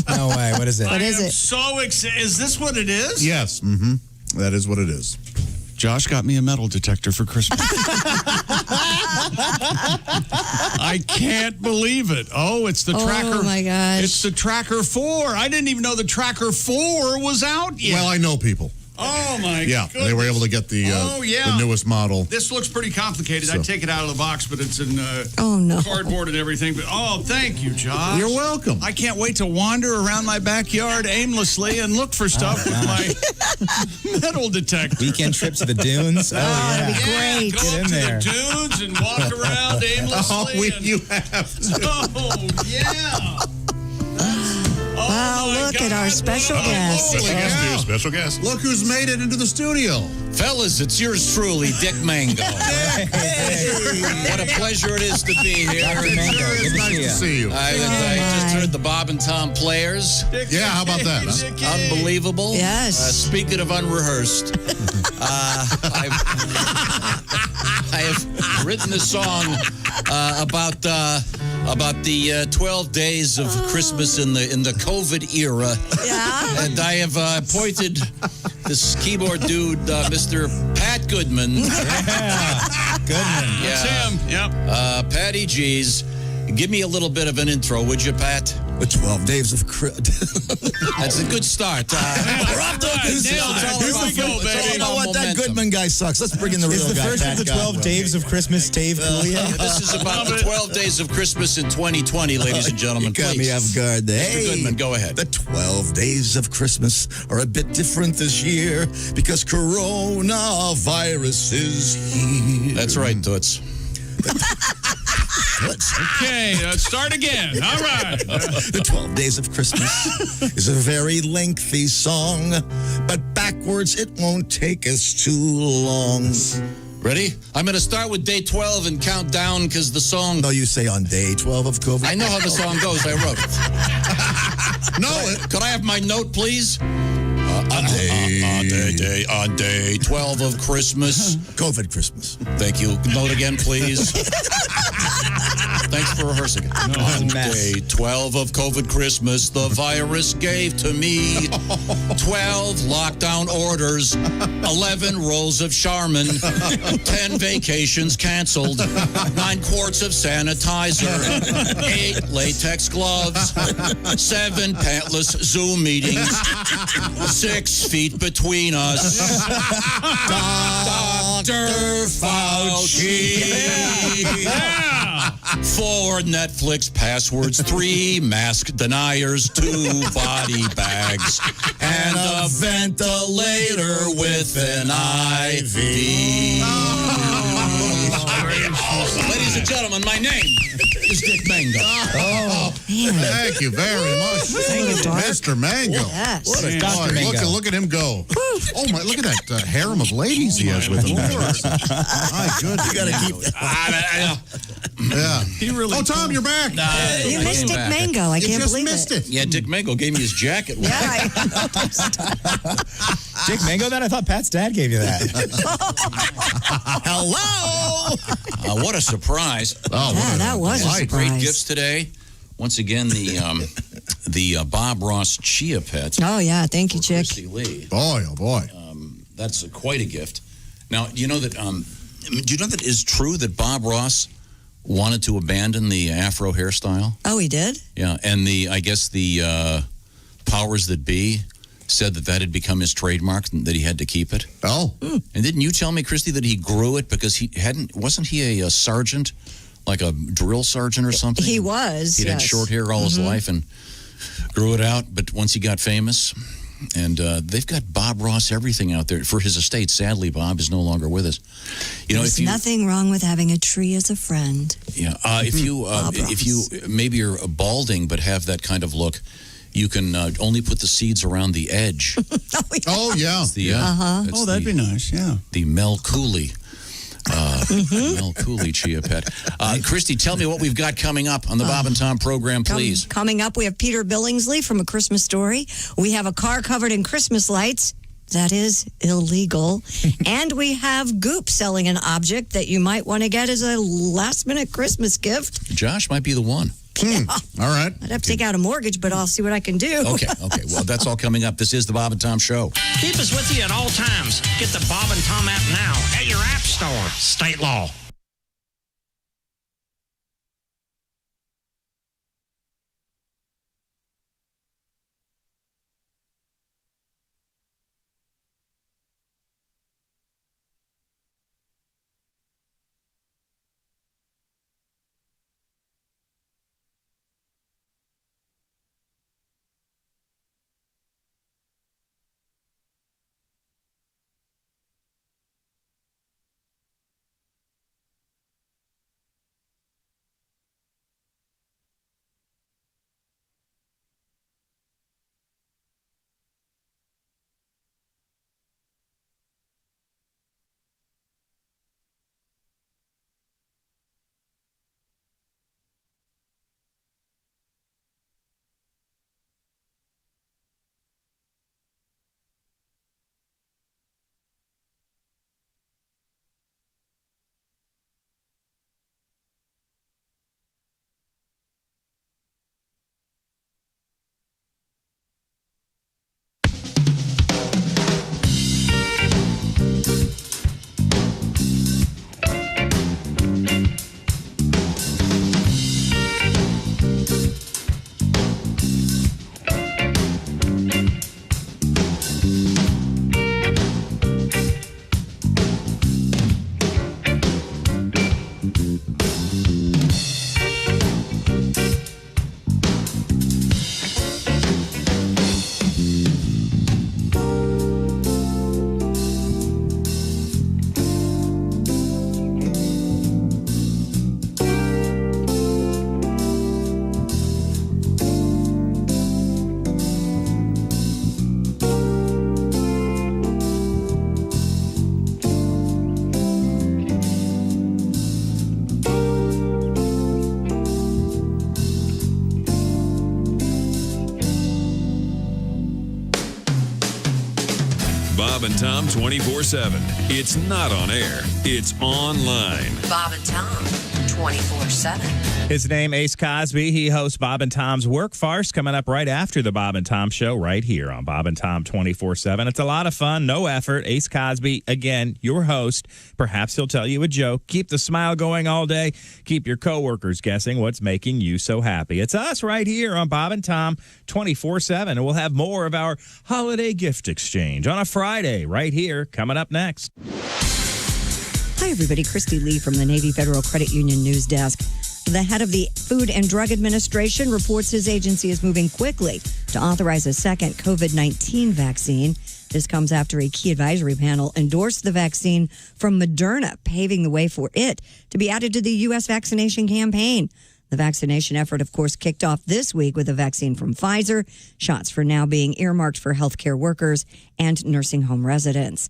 No way. What is it? What is it? So excited. Is this what it is? Yes. Mm-hmm. That is what it is. Josh got me a metal detector for Christmas. I can't believe it. Oh, it's the Tracker. Oh, my gosh. It's the Tracker 4. I didn't even know the Tracker 4 was out yet. Well, I know people. Oh, my Yeah, goodness. they were able to get the newest model. This looks pretty complicated. So. I take it out of the box, but it's in no. cardboard and everything. But thank you, Josh. You're welcome. I can't wait to wander around my backyard aimlessly and look for stuff with my metal detector. Weekend trip to the dunes. Oh, yeah. That'd be great. Go Get up in to there. the dunes and walk around aimlessly. You have to. Oh, yeah. Wow, look at our special guest. Special guest. Look who's made it into the studio. Fellas, it's yours truly, Dick Mango. What a pleasure it is to be here. Dr. Mango, good to Nice to see you. I just heard the Bob and Tom Players. Yeah, how about that? Huh? Unbelievable. Yes. Speaking of unrehearsed, I have written a song about the 12 days of Christmas in the COVID era. Yeah. And I have appointed this keyboard dude, Mr. Pat Goodman. Yeah. Goodman. That's him. Yep. Patty G's. Give me a little bit of an intro, would you, Pat? The 12 days of That's a good start. We're off to a good start. Here we go, baby. You know what? That Momentum. Goodman guy sucks. Let's bring in the real Is the guy. first of the 12 days of Christmas Dave Coulier? This is about the 12 days of Christmas in 2020, ladies and gentlemen. You got me off guard there. Mr. Goodman, go ahead. The 12 days of Christmas are a bit different this year because coronavirus is here. That's right, Toots. Okay, start again. All right. The 12 Days of Christmas is a very lengthy song, but backwards it won't take us too long. Ready? I'm going to start with day 12 and count down because the song... No, you say on day 12 of COVID. I know how the song goes. I wrote it. Could I have my note, please? On day 12 of Christmas. COVID Christmas. Thank you. Note again, please. Thanks for rehearsing it. On day 12 of COVID Christmas, the virus gave to me 12 lockdown orders, 11 rolls of Charmin, 10 vacations canceled, 9 quarts of sanitizer, 8 latex gloves, 7 pantless Zoom meetings, 6 feet between us. Dr. Fauci. Yeah. 4 Netflix passwords, 3 mask deniers, 2 body bags, and a ventilator with an IV. Ladies and gentlemen, my name is Dick Mango. Thank you very much, Mr. Mango. Yes. What a Dr. Mango. Look at him go. Oh my! Look at that harem of ladies he has with him. My goodness, You got to keep that. Yeah. He really. Oh, Tom, you're back. You missed Dick Mango. I You can't just believe missed it. it. Yeah, Dick Mango gave me his jacket. Yeah. Dick Mango, that? I thought Pat's dad gave you that. Hello. What a surprise. Oh, Yeah, that was a Great surprise. gifts today. Once again, the Bob Ross Chia Pets. Oh, yeah. Thank you, Chick. Christy Lee. Boy, oh boy. That's quite a gift. Now, do you know that it is true that Bob Ross wanted to abandon the Afro hairstyle? Oh, he did? Yeah, and I guess the powers that be said that had become his trademark and that he had to keep it. Oh. And didn't you tell me, Christy, that he grew it because wasn't he a sergeant, like a drill sergeant or something? He was, He'd had short hair all his life and grew it out, but once he got famous, and they've got Bob Ross everything out there for his estate. Sadly, Bob is no longer with us. There's nothing wrong with having a tree as a friend. Yeah, if you maybe you're balding but have that kind of look, you can only put the seeds around the edge. Oh yeah, that'd be nice. Yeah, the Mel Cooley. Mel Cooley chia pet. Christy, tell me what we've got coming up on the Bob and Tom program, please. Coming up, we have Peter Billingsley from A Christmas Story. We have a car covered in Christmas lights. That is illegal. And we have Goop selling an object that you might want to get as a last-minute Christmas gift. Josh might be the one. Yeah. All right. I'd have to take out a mortgage, but I'll see what I can do. Okay. Well, that's all coming up. This is the Bob and Tom Show. Keep us with you at all times. Get the Bob and Tom app now at your app store. State law. Bob and Tom 24/7. It's not on air. It's online. Bob and Tom 24/7. His name, Ace Cosby. He hosts Bob and Tom's Work Farce, coming up right after the Bob and Tom Show right here on Bob and Tom 24/7. It's a lot of fun, no effort. Ace Cosby, again, your host. Perhaps he'll tell you a joke. Keep the smile going all day. Keep your coworkers guessing what's making you so happy. It's us right here on Bob and Tom 24/7. And we'll have more of our holiday gift exchange on a Friday right here coming up next. Hi, everybody. Christy Lee from the Navy Federal Credit Union News Desk. The head of the Food and Drug Administration reports his agency is moving quickly to authorize a second COVID-19 vaccine. This comes after a key advisory panel endorsed the vaccine from Moderna, paving the way for it to be added to the U.S. vaccination campaign. The vaccination effort, of course, kicked off this week with a vaccine from Pfizer, shots for now being earmarked for healthcare workers and nursing home residents.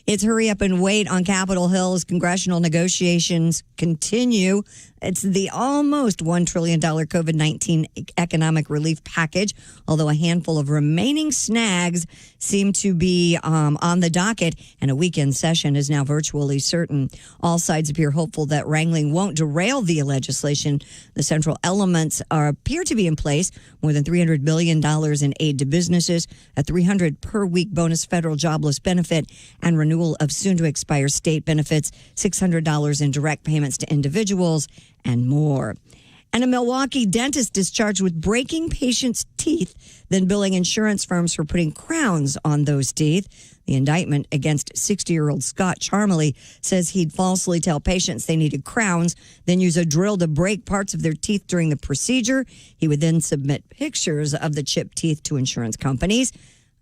It's hurry up and wait on Capitol Hill as congressional negotiations continue. It's the almost $1 trillion COVID-19 economic relief package, although a handful of remaining snags seem to be on the docket, and a weekend session is now virtually certain. All sides appear hopeful that wrangling won't derail the legislation. The central elements appear to be in place: more than $300 billion in aid to businesses, a $300 per week bonus federal jobless benefit, and renewal of soon-to-expire state benefits, $600 in direct payments to individuals, and more. And a Milwaukee dentist is charged with breaking patients' teeth, then billing insurance firms for putting crowns on those teeth. The indictment against 60-year-old Scott Charmley says he'd falsely tell patients they needed crowns, then use a drill to break parts of their teeth during the procedure. He would then submit pictures of the chipped teeth to insurance companies.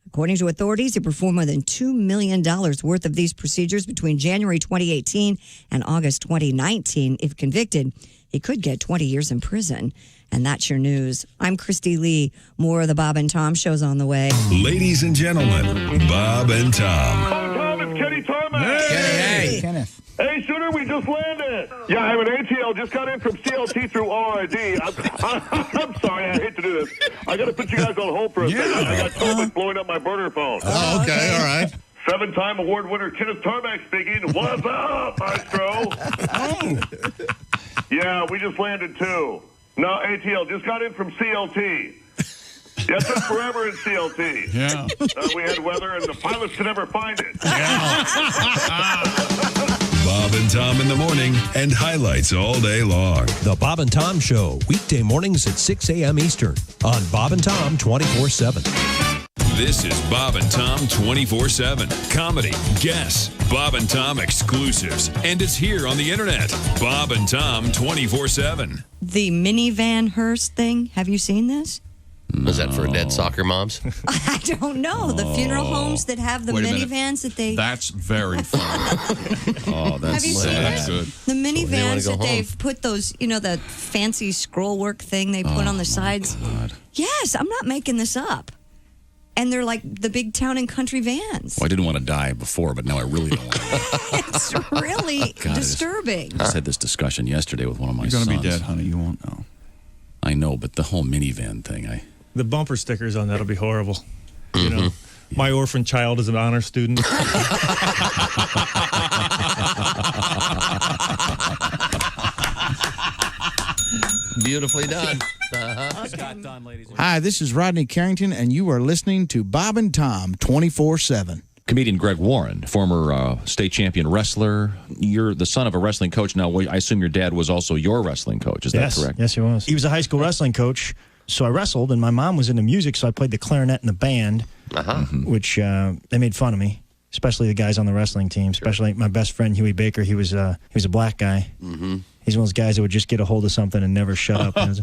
According to authorities, he performed more than $2 million worth of these procedures between January 2018 and August 2019. If convicted, he could get 20 years in prison. And that's your news. I'm Christy Lee. More of the Bob and Tom show's on the way. Ladies and gentlemen, Bob and Tom. Tom, it's Kenny Tarmac. Hey, Kenneth. Hey, Shooter, we just landed. Yeah, I have an ATL. Just got in from CLT through ORD. I'm sorry. I hate to do this. I got to put you guys on hold for a second. I got COVID blowing up my burner phone. Oh, okay. All right. 7-time award winner Kenneth Tarmac speaking. What's up, Maestro? Yeah, we just landed, too. No, ATL. Just got in from CLT. Yeah, it took forever in CLT. Yeah. We had weather, and the pilots could never find it. Bob and Tom in the morning and highlights all day long. The Bob and Tom Show, weekday mornings at 6 a.m. Eastern on Bob and Tom 24/7. This is Bob and Tom 24/7. Comedy, guests, Bob and Tom exclusives. And it's here on the internet. Bob and Tom 24/7. The minivan hearse thing. Have you seen this? Was that for dead soccer moms? I don't know. The funeral homes that have the Wait a minute. minivans that they... That's very funny. Oh, Have you seen That's it? good. The minivans go that home. they've put those, the fancy scroll work thing they put on the sides. Yes, I'm not making this up. And they're like the big town and country vans. Well, I didn't want to die before, but now I really don't want to. It's really disturbing. I just had this discussion yesterday with one of my You're going sons. to be dead, honey. You won't know. I know, but the whole minivan thing, The bumper stickers on that'll be horrible. You know, my orphan child is an honor student. Beautifully done. Hi, this is Rodney Carrington, and you are listening to Bob and Tom 24/7. Comedian Greg Warren, former state champion wrestler. You're the son of a wrestling coach. Now, I assume your dad was also your wrestling coach. Is that correct? Yes, he was. He was a high school wrestling coach. So I wrestled, and my mom was into music, so I played the clarinet in the band, which they made fun of me, especially the guys on the wrestling team, especially my best friend, Huey Baker. He was a black guy. He's one of those guys that would just get a hold of something and never shut up. And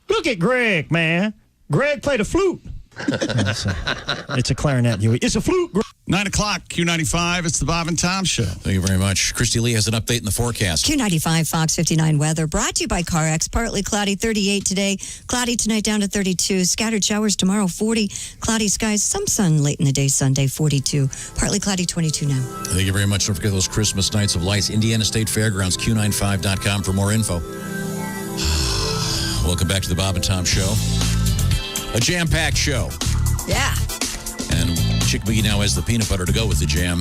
look at Greg, man. Greg played a flute. It's a clarinet, Huey. It's a flute. 9 o'clock, Q95. It's the Bob and Tom Show. Thank you very much. Christy Lee has an update in the forecast. Q95 Fox 59 weather brought to you by CarX. Partly cloudy, 38 today. Cloudy tonight down to 32. Scattered showers tomorrow, 40. Cloudy skies, some sun late in the day Sunday, 42. Partly cloudy, 22 now. Thank you very much. Don't forget those Christmas Nights of Lights. Indiana State Fairgrounds, Q95.com for more info. Welcome back to the Bob and Tom Show. A jam-packed show. Yeah. And Chick McGee now has the peanut butter to go with the jam.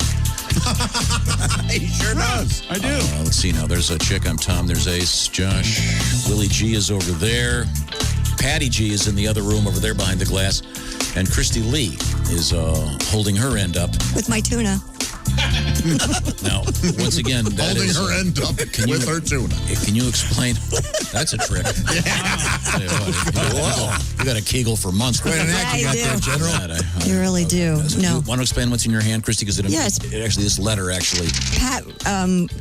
He sure does. I do. Let's see now. There's a Chick. I'm Tom. There's Ace. Josh. Willie G is over there. Patty G is in the other room over there behind the glass. And Christy Lee is holding her end up. With my tuna. Now, once again, that Holding is, her end up with her tuna. Can you explain? That's a trick. You got a Kegel for months. Quite an act you got there, General. You really do. No. Want to explain what's in your hand, Christy? Because this letter actually. Pat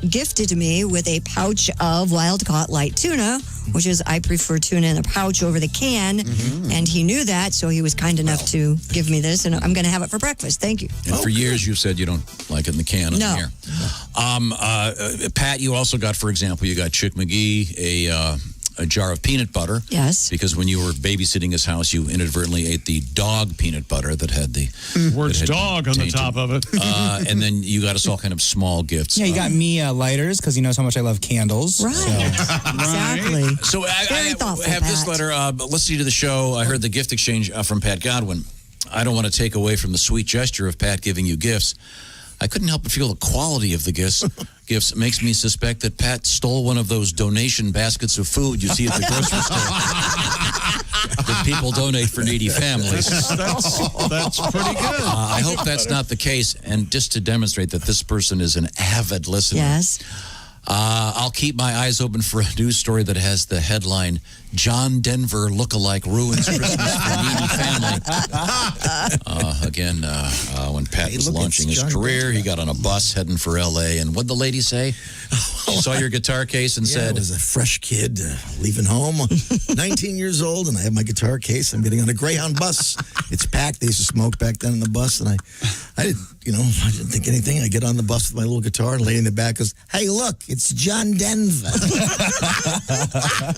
gifted me with a pouch of wild-caught light tuna, which is, I prefer tuna in a pouch over the can, and he knew that, so he was kind enough to give me this, and I'm going to have it for breakfast. Thank you. And for years, you've said you don't like it in the can. No. Pat, you also got, for example, you got Chick McGee a jar of peanut butter. Yes. Because when you were babysitting his house, you inadvertently ate the dog peanut butter that had the words dog on the top of it. And then you got us all kind of small gifts. Yeah, you got me lighters because you know how much I love candles. Right. Exactly. So I thoughtful, have this Pat. letter. Listening to the show, I heard the gift exchange from Pat Godwin. I don't want to take away from the sweet gesture of Pat giving you gifts. I couldn't help but feel the quality of the gifts makes me suspect that Pat stole one of those donation baskets of food you see at the grocery store that people donate for needy families. That's pretty good. I hope that's not the case. And just to demonstrate that this person is an avid listener. Yes. I'll keep my eyes open for a news story that has the headline, John Denver lookalike ruins Christmas for needy family. Again, when Pat was launching his career, he got on a bus heading for L.A. And what'd the lady say? She saw your guitar case and said... I was a fresh kid leaving home, 19 years old, and I have my guitar case. I'm getting on a Greyhound bus. It's packed. They used to smoke back then in the bus, and I didn't think anything. I get on the bus with my little guitar, and lady in the back goes, "Hey, look, it's John Denver."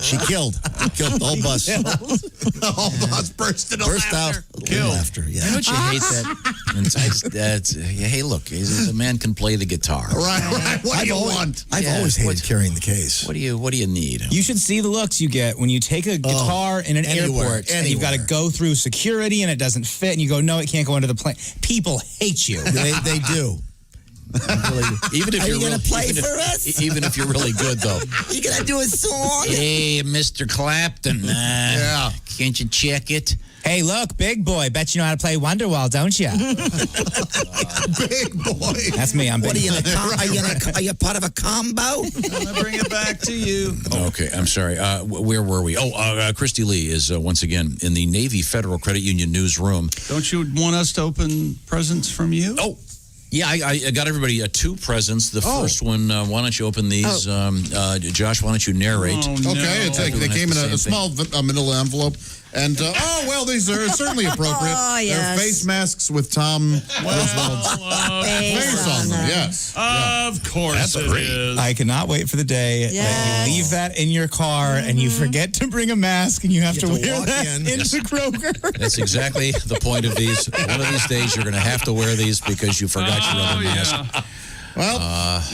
She killed the whole bus. The whole bus burst into Burst laughter. out. Laughter, yeah. Don't you hate that? Hey, look, the man can play the guitar. Right. What do you want? I've always hated carrying the case. What do you need? You should see the looks you get when you take a guitar in an airport and you've got to go through security and it doesn't fit and you go, no, it can't go into the plane. People hate you. They do. Even if Are you're you gonna really, play even for if, us? Even if you're really good, though. You gonna do a song? Hey, Mr. Clapton. Can't you check it? Hey, look, big boy. Bet you know how to play Wonderwall, don't you? Big boy. That's me. I'm big. What are you part of a combo? I'm going to bring it back to you. Okay, I'm sorry. Where were we? Christy Lee is once again in the Navy Federal Credit Union newsroom. Don't you want us to open presents from you? Oh. Yeah, I got everybody 2 presents. The first one, why don't you open these? Josh, why don't you narrate? Oh, no. Okay, they came in a small manila envelope. And, these are certainly appropriate. Oh, yes. They're face masks with Tom Griswold's face on them. Yes. Of course That's great. is. I cannot wait for the day that you leave that in your car and you forget to bring a mask and you have to wear that into Kroger. That's exactly the point of these. One of these days, you're going to have to wear these because you forgot your other mask. Well,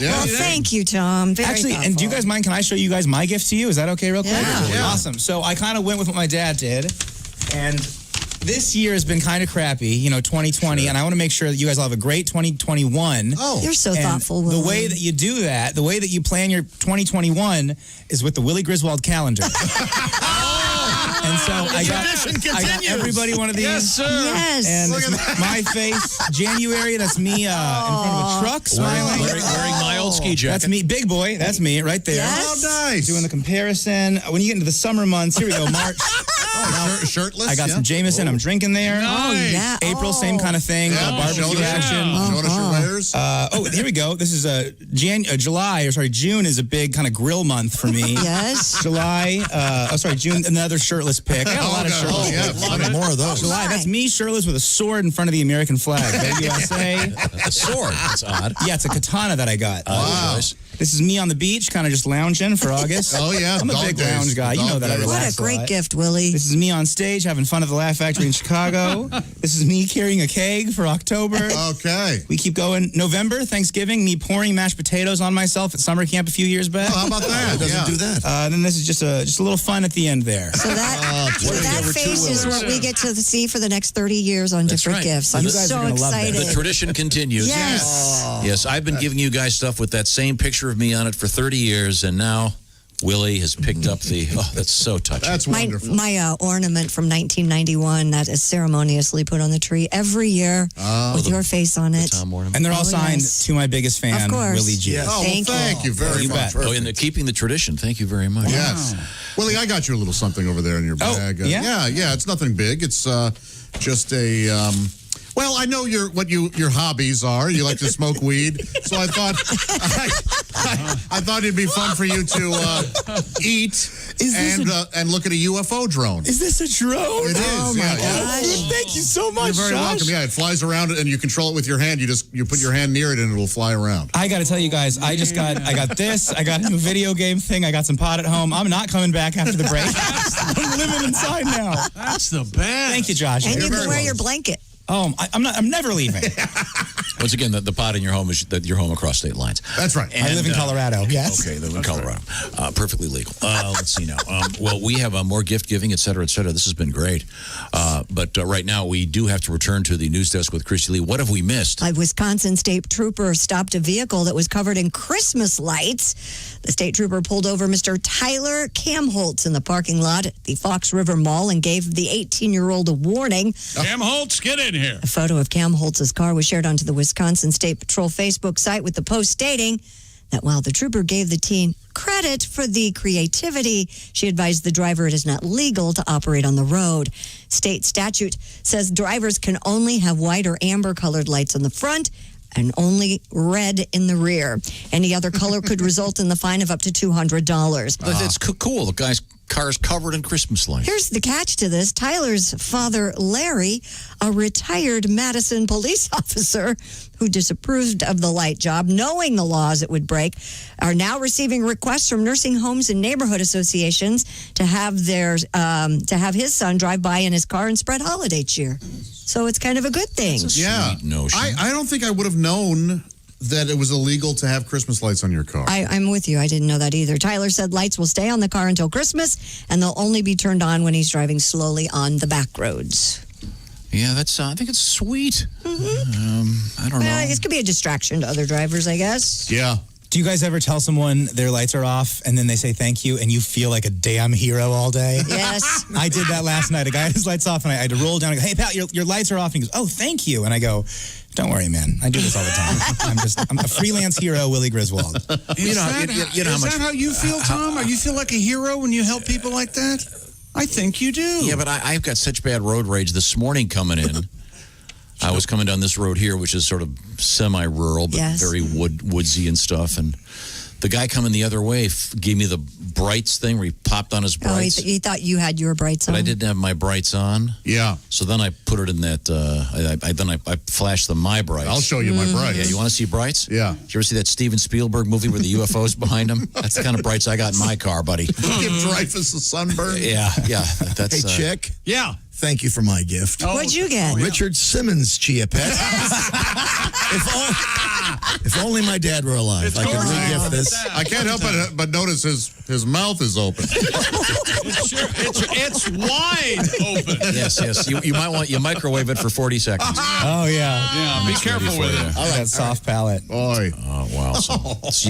Well, thank you, Tom. Very Actually, thoughtful. and do you guys mind? Can I show you guys my gift to you? Is that okay, real quick? Yeah. Awesome. So I kind of went with what my dad did, and this year has been kind of crappy, 2020, and I want to make sure that you guys all have a great 2021. Oh, you're so And thoughtful, The Willie. way that you do that, the way that you plan your 2021 is with the Willie Griswold calendar. And so I got everybody one of these. Yes, sir. Yes. And Look at it's my face, January, that's me in front of a truck smiling. Wearing my old ski jacket. That's me, big boy. That's me right there. Yes. Oh, nice. Doing the comparison. When you get into the summer months, here we go, March. Shirtless. I got some Jameson. I'm drinking there. Oh, yeah. April, same kind of thing. Barbecue Showing us action. your wares. Here we go. This is June is a big kind of grill month for me. Yes. July. June, another shirtless pick. I got a lot of shirtless. A lot more of those. July, that's me shirtless with a sword in front of the American flag. The USA. A sword. That's odd. Yeah, it's a katana that I got. Wow. This is me on the beach, kind of just lounging for August. Oh, yeah. I'm a Dog big days. lounge guy. You Dog know that I days. relax What a great lot. gift, Willie. This is me on stage having fun at the Laugh Factory in Chicago. This is me carrying a keg for October. Okay. We keep going. November, Thanksgiving, me pouring mashed potatoes on myself at summer camp a few years back. How about that? Who doesn't do that? Then this is just a little fun at the end there. So that face is what we get to see for the next 30 years on That's different right. gifts. I'm You guys so are gonna love that. excited. The tradition continues. Yes. Yes, I've been giving you guys stuff with that same picture of me on it for 30 years, and now Willie has picked up the. Oh, that's so touching. That's wonderful. My ornament from 1991 that is ceremoniously put on the tree every year with your face on it. Tom ornament. And they're all signed yes. to my biggest fan, Of course. Willie G. Yes. Oh, thank you very You much. bet. Oh, and they're keeping the tradition. Thank you very much. Yes. Willie, I got you a little something over there in your bag. yeah? Yeah, it's nothing big. It's just a well, I know your hobbies are. You like to smoke weed. So I thought I thought it'd be fun for you to eat and look at a UFO drone. Is this a drone? It is. Oh, my yeah. gosh. Thank you so much, You're very Josh. welcome. Yeah, it flies around and you control it with your hand. You put your hand near it and it'll fly around. I got to tell you guys, I got this. I got a new video game thing. I got some pot at home. I'm not coming back after the break. I'm living inside now. That's the best. Thank you, Josh. And you very can wear welcome. your blanket. Oh, I'm never leaving. Once again, the pot in your home is that your home across state lines. That's right. I live in Colorado. Yes. Okay, live in Colorado. Perfectly legal. Let's see now. Well, we have more gift giving, et cetera, et cetera. This has been great. But right now, we do have to return to the news desk with Christy Lee. What have we missed? A Wisconsin state trooper stopped a vehicle that was covered in Christmas lights. The state trooper pulled over Mr. Tyler Camholtz in the parking lot at the Fox River Mall and gave the 18-year-old a warning. Camholtz, get in here. A photo of Camholtz's car was shared onto the Wisconsin State Patrol Facebook site with the post stating, that while the trooper gave the teen credit for the creativity, she advised the driver it is not legal to operate on the road. State statute says drivers can only have white or amber colored lights on the front and only red in the rear. Any other color could result in the fine of up to $200. But it's cool. The guy's car is covered in Christmas lights. Here's the catch to this. Tyler's father, Larry, a retired Madison police officer who disapproved of the light job, knowing the laws it would break, are now receiving requests from nursing homes and neighborhood associations to have his son drive by in his car and spread holiday cheer. So it's kind of a good thing. Sweet notion. I don't think I would have known that it was illegal to have Christmas lights on your car. I'm with you. I didn't know that either. Tyler said lights will stay on the car until Christmas, and they'll only be turned on when he's driving slowly on the back roads. Yeah, that's. I think it's sweet. Mm-hmm. I don't know. This could be a distraction to other drivers, I guess. Yeah. Do you guys ever tell someone their lights are off and then they say thank you and you feel like a damn hero all day? Yes. I did that last night. A guy had his lights off and I had to roll down and go, hey, pal, your lights are off. And he goes, oh, thank you. And I go, don't worry, man. I do this all the time. I'm a freelance hero, Willie Griswold. Is that how you feel, Tom? Or you feel like a hero when you help people like that? I think you do. Yeah, but I've got such bad road rage this morning coming in. I was coming down this road here, which is sort of semi-rural, but very woodsy and stuff. And the guy coming the other way gave me the brights thing where he popped on his brights. Oh, he thought you had your brights on. But I didn't have my brights on. Yeah. So then I put it in that, I flashed my brights. I'll show you my brights. Yeah, you want to see brights? Yeah. Did you ever see that Steven Spielberg movie where the UFO's behind him? That's the kind of brights I got in my car, buddy. Give Dreyfus a sunburn. Yeah. That's. Hey, chick. Yeah. Thank you for my gift. What'd you get? Richard Simmons Chia Pet. if only my dad were alive, I could re-gift this. I can't help but notice his mouth is open. It's wide open. Yes. You might want you microwave it for 40 seconds. Oh, yeah. Yeah, be careful with it. All right, soft palate. Boy. Oh, wow. So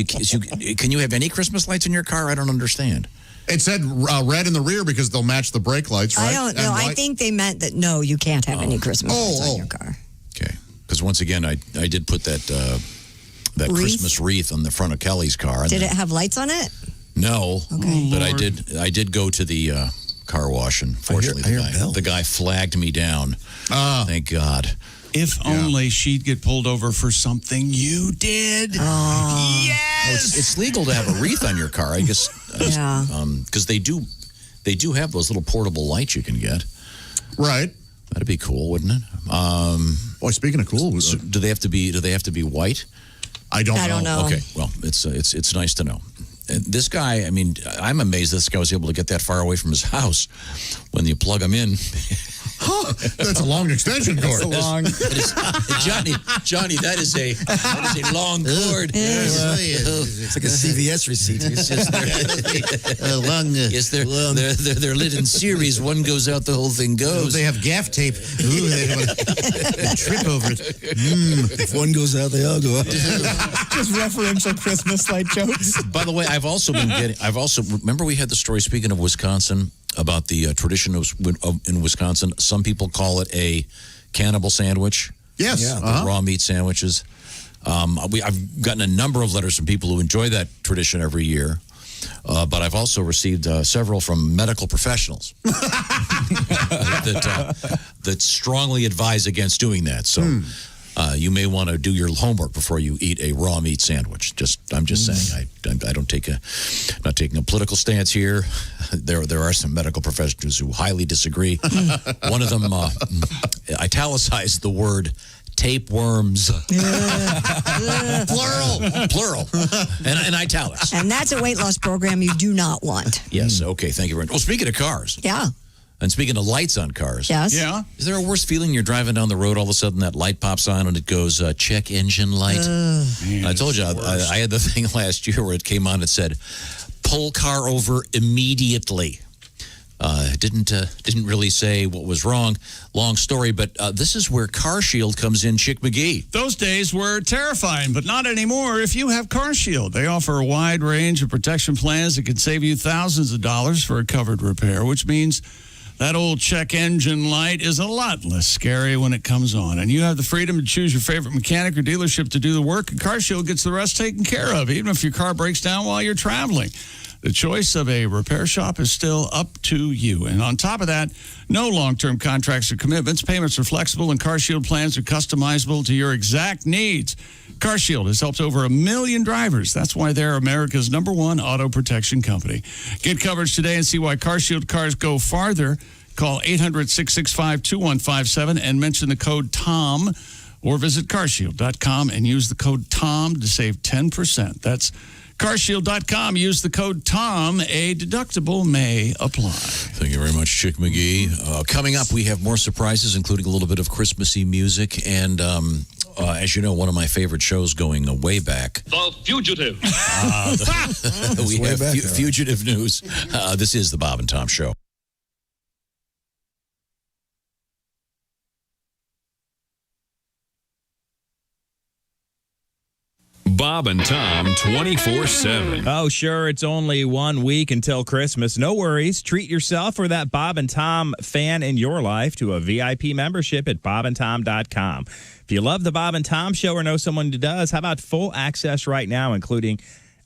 can you have any Christmas lights in your car? I don't understand. It said red in the rear because they'll match the brake lights, right? I don't know. I think they meant that, no, you can't have any Christmas lights on your car. Okay. Because once again, I did put that Christmas wreath on the front of Kelly's car. Did it have lights on it? No. Okay. But I did go to the car wash, and fortunately the guy flagged me down. Thank God. If only she'd get pulled over for something you did. Oh. Yes. Well, it's legal to have a wreath on your car, I guess. Yeah. Because they do have those little portable lights you can get. Right. That'd be cool, wouldn't it? Boy, speaking of cool, so do they have to be white? I don't know. Okay. Well, it's nice to know. And this guy, I mean, I'm amazed this guy was able to get that far away from his house when you plug him in. That's a long extension cord. Johnny, that is a long cord. It's like a CVS receipt. It's just they're lit in series. One goes out, the whole thing goes. They have gaff tape. Ooh, they trip over it. If one goes out, they all go out. Just referential Christmas light jokes. By the way, I've also remember we had the story, speaking of Wisconsin, about the tradition in Wisconsin. Some people call it a cannibal sandwich. Yes. The raw meat sandwiches. I've gotten a number of letters from people who enjoy that tradition every year. But I've also received several from medical professionals that strongly advise against doing that. So you may want to do your homework before you eat a raw meat sandwich. I'm just saying. I don't take not taking a political stance here. There are some medical professionals who highly disagree. One of them italicized the word tapeworms. Plural. And italics. And that's a weight loss program you do not want. Yes, okay, thank you very much. Well, speaking of cars. Yeah. And speaking of lights on cars. Yes. Yeah. Is there a worse feeling you're driving down the road, all of a sudden that light pops on and it goes, check engine light? Man, I told you, I had the thing last year where it came on, it said, pull car over immediately. Didn't really say what was wrong. Long story, but this is where CarShield comes in, Chick McGee. Those days were terrifying, but not anymore if you have CarShield. They offer a wide range of protection plans that can save you thousands of dollars for a covered repair, which means that old check engine light is a lot less scary when it comes on. And you have the freedom to choose your favorite mechanic or dealership to do the work, and CarShield gets the rest taken care of, even if your car breaks down while you're traveling. The choice of a repair shop is still up to you. And on top of that, no long-term contracts or commitments. Payments are flexible, and CarShield plans are customizable to your exact needs. CarShield has helped over 1 million drivers. That's why they're America's #1 auto protection company. Get coverage today and see why CarShield cars go farther. Call 800-665-2157 and mention the code TOM, or visit carshield.com and use the code TOM to save 10%. That's carshield.com. Use the code TOM. A deductible may apply. Thank you very much, Chick McGee. Coming up, we have more surprises, including a little bit of Christmassy music. And as you know, one of my favorite shows going way back. The Fugitive. We have Fugitive News. This is the Bob and Tom Show. Bob and Tom 24/7. Oh, sure. It's only 1 week until Christmas. No worries. Treat yourself or that Bob and Tom fan in your life to a VIP membership at bobandtom.com. If you love the Bob and Tom Show or know someone who does, how about full access right now, including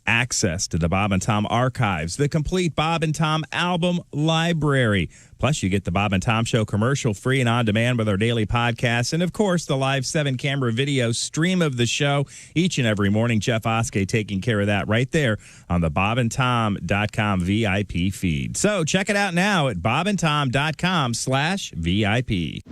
access to the Bob and Tom archives, the complete Bob and Tom album library. Plus, you get the Bob and Tom Show commercial free and on demand with our daily podcasts. And, of course, the live 7-camera video stream of the show each and every morning. Jeff Oskey taking care of that right there on the bobandtom.com VIP feed. So check it out now at bobandtom.com/VIP.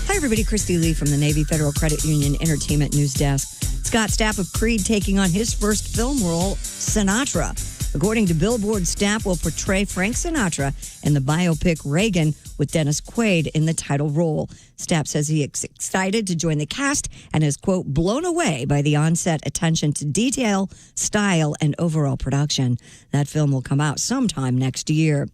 Hi, everybody. Christy Lee from the Navy Federal Credit Union Entertainment News Desk. Scott Stapp of Creed taking on his first film role, Sinatra. According to Billboard, Stapp will portray Frank Sinatra in the biopic Reagan with Dennis Quaid in the title role. Stapp says he is excited to join the cast and is, quote, blown away by the on-set attention to detail, style, and overall production. That film will come out sometime next year.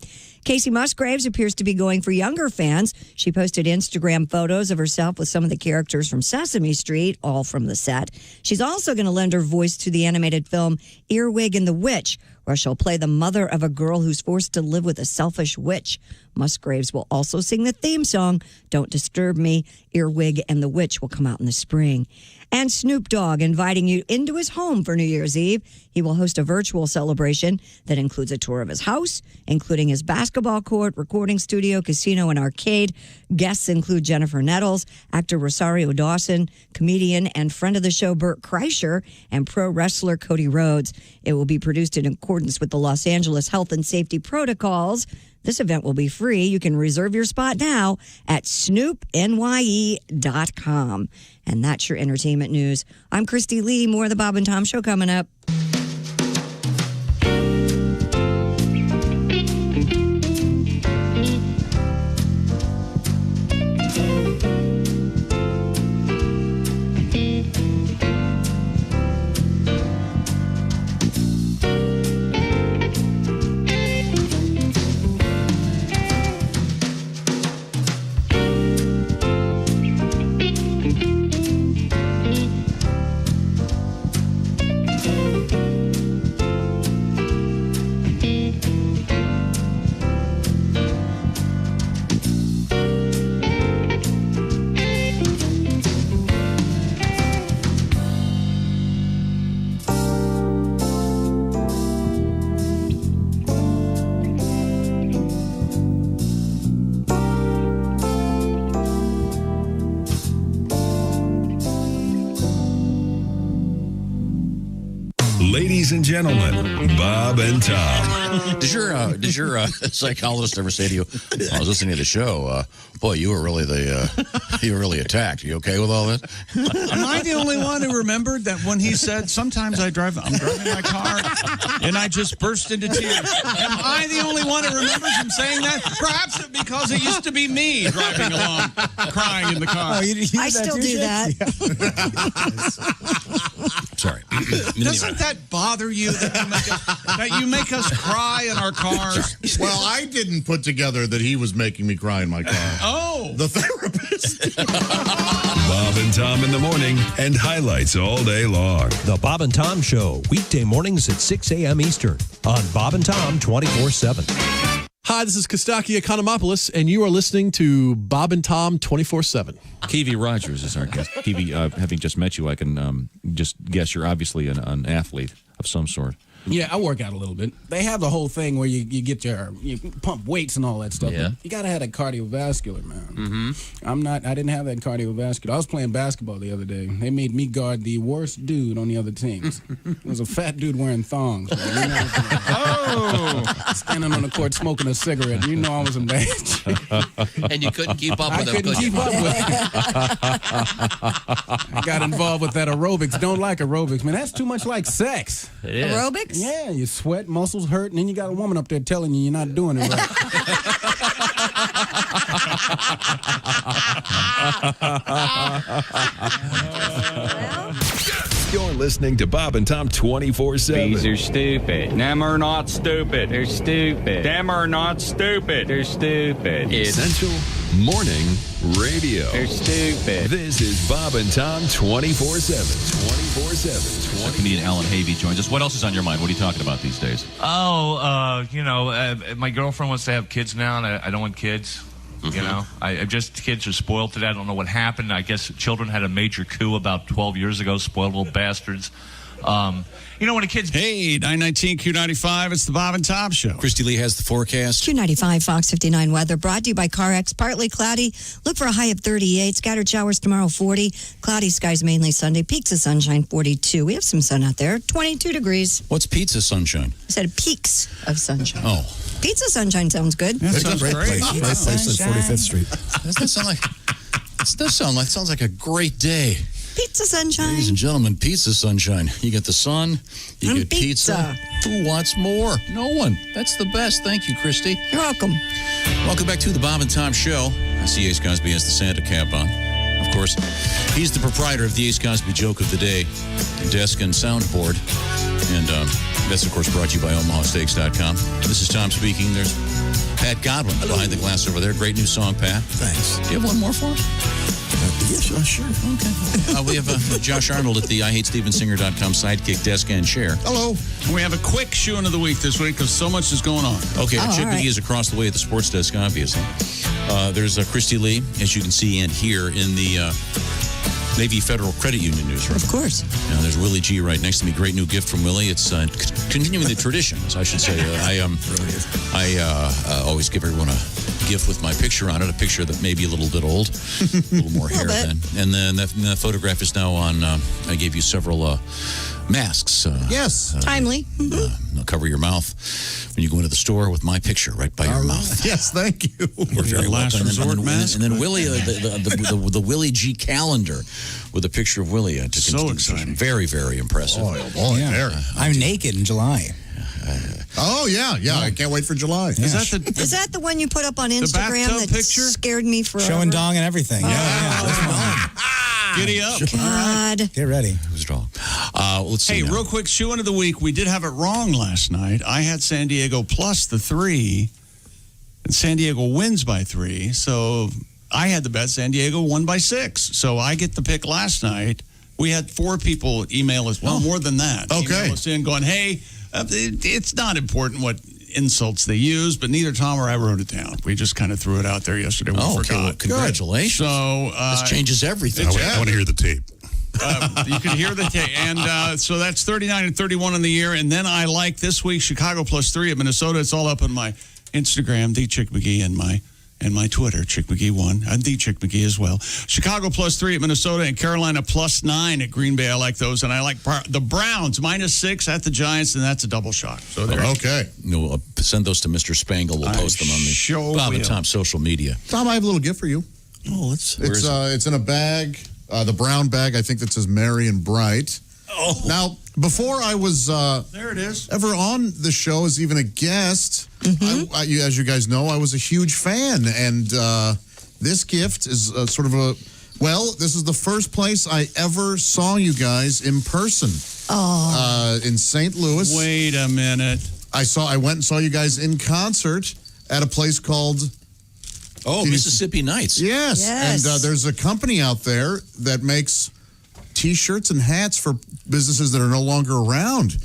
Casey Musgraves appears to be going for younger fans. She posted Instagram photos of herself with some of the characters from Sesame Street, all from the set. She's also going to lend her voice to the animated film Earwig and the Witch, where she'll play the mother of a girl who's forced to live with a selfish witch. Musgraves will also sing the theme song, Don't Disturb Me. Earwig and the Witch will come out in the spring. And Snoop Dogg inviting you into his home for New Year's Eve. He will host a virtual celebration that includes a tour of his house, including his basketball court, recording studio, casino, and arcade. Guests include Jennifer Nettles, actor Rosario Dawson, comedian and friend of the show Bert Kreischer, and pro wrestler Cody Rhodes. It will be produced in accordance with the Los Angeles health and safety protocols. This event will be free. You can reserve your spot now at snoopnye.com. And that's your entertainment news. I'm Christy Lee. More of the Bob and Tom Show coming up. Ladies and gentlemen, Bob and Tom. Did your psychologist ever say to you, I was listening to the show, boy, you were really attacked. You okay with all this? Am I the only one who remembered that when he said, sometimes I'm driving my car and I just burst into tears? Am I the only one who remembers him saying that? Perhaps it's because it used to be me driving along, crying in the car. I still do that. Sorry. Doesn't that bother you that you make us cry in our cars? Well, I didn't put together that he was making me cry in my car. Oh. The therapist. Bob and Tom in the morning and highlights all day long. The Bob and Tom Show, weekday mornings at 6 a.m. Eastern on Bob and Tom 24/7. Hi, this is Kostaki Economopoulos, and you are listening to Bob and Tom 24/7. Kiwi Rogers is our guest. Kiwi, having just met you, I can just guess you're obviously an athlete of some sort. Yeah, I work out a little bit. They have the whole thing where you pump weights and all that stuff. Yeah. You gotta have that cardiovascular, man. I didn't have that cardiovascular. I was playing basketball the other day. They made me guard the worst dude on the other team. It was a fat dude wearing thongs. Man. You know standing on the court smoking a cigarette. You know I was in bad shape. And you couldn't keep up with him. I couldn't keep up with him. I got involved with that aerobics. Don't like aerobics, man. That's too much like sex. It is. Aerobics? Yeah, you sweat, muscles hurt, and then you got a woman up there telling you you're not doing it right. You're listening to Bob and Tom 24/7. These are stupid. Them are not stupid. They're stupid. Them are not stupid. They're stupid. Essential Morning Radio. They're stupid. This is Bob and Tom 24/7. 24/7. Comedian Alan Havey joins us. What else is on your mind? What are you talking about these days? My girlfriend wants to have kids now, and I don't want kids. You know, kids are spoiled today. I don't know what happened. I guess children had a major coup about 12 years ago. Spoiled little bastards. When a kid's... Hey, 919 Q95, it's the Bob and Tom Show. Christy Lee has the forecast. Q95 Fox 59 weather brought to you by CarX. Partly cloudy. Look for a high of 38. Scattered showers tomorrow, 40. Cloudy skies mainly Sunday. Peaks of sunshine, 42. We have some sun out there, 22 degrees. What's pizza sunshine? I said peaks of sunshine. Oh. Pizza sunshine sounds good. That's a great place. Great place at 45th Street. Doesn't that sound like... It sounds like a great day. Pizza sunshine. Ladies and gentlemen, pizza sunshine. You get the sun, you get pizza. Who wants more? No one. That's the best. Thank you, Christy. You're welcome. Welcome back to the Bob and Tom Show. I see Ace Cosby has the Santa cap on. Of course, he's the proprietor of the Ace Cosby Joke of the Day, desk and soundboard. And that's, of course, brought to you by OmahaSteaks.com. This is Tom speaking. There's Pat Godwin behind the glass over there. Great new song, Pat. Thanks. Do you have one more for us? Yeah, sure. Okay. We have Josh Arnold at the IHateStevenSinger.com sidekick desk and chair. Hello. We have a quick shoe-in of the week this week because so much is going on. Okay, Chick McGee is across the way at the sports desk, obviously. There's Christy Lee, as you can see and hear in the Navy Federal Credit Union newsroom. Of course. Now, there's Willie G right next to me. Great new gift from Willie. It's continuing the traditions, I should say. I always give everyone a gift with my picture on it, a picture that may be a little bit old, a little more hair then. And then that photograph is now on, I gave you several masks. Yes. Timely. They'll cover your mouth when you go into the store with my picture right by your mouth. Yes, thank you. You're very last welcome. resort mask. And then Willie, the Willie G calendar with a picture of Willie. So exciting. Very, very impressive. Oh, boy. Yeah. I'm naked in July. Yeah. I can't wait for July. Yeah. Is that the one you put up on Instagram that picture? Scared me forever? Showing dong and everything. Yeah. Giddy up. God. Get ready. Who's wrong? Let's see. Hey, real quick, shoe-in of the week. We did have it wrong last night. I had San Diego plus the 3, and San Diego wins by 3. So I had the bet. San Diego won by 6. So I get the pick last night. We had 4 people email us. Well, more than that. Okay. Email us in going, hey, it's not important what insults they use, but neither Tom or I wrote it down. We just kind of threw it out there yesterday. We forgot. Okay. Well, congratulations. So this changes everything. I want to hear the tape. You can hear the tape. And so that's 39 and 31 in the year. And then I like this week Chicago plus 3 at Minnesota. It's all up on my Instagram, the Chick McGee, and my Twitter, Chick McGee 1, and the Chick McGee as well. Chicago plus 3 at Minnesota and Carolina plus 9 at Green Bay. I like those. And I like the Browns minus 6 at the Giants, and that's a double shot. So there. Okay. No, send those to Mr. Spangle. We'll post them on the Bob and Tom social media. Tom, I have a little gift for you. Oh, it's in a bag, the brown bag, I think that says Merry and Bright. Oh. Now, before I was there it is. ever on the show as even a guest, as you guys know, I was a huge fan. And this gift is sort of this is the first place I ever saw you guys in person. In St. Louis. Wait a minute. I went and saw you guys in concert at a place called... Mississippi Nights. Yes. And there's a company out there that makes T-shirts and hats for businesses that are no longer around.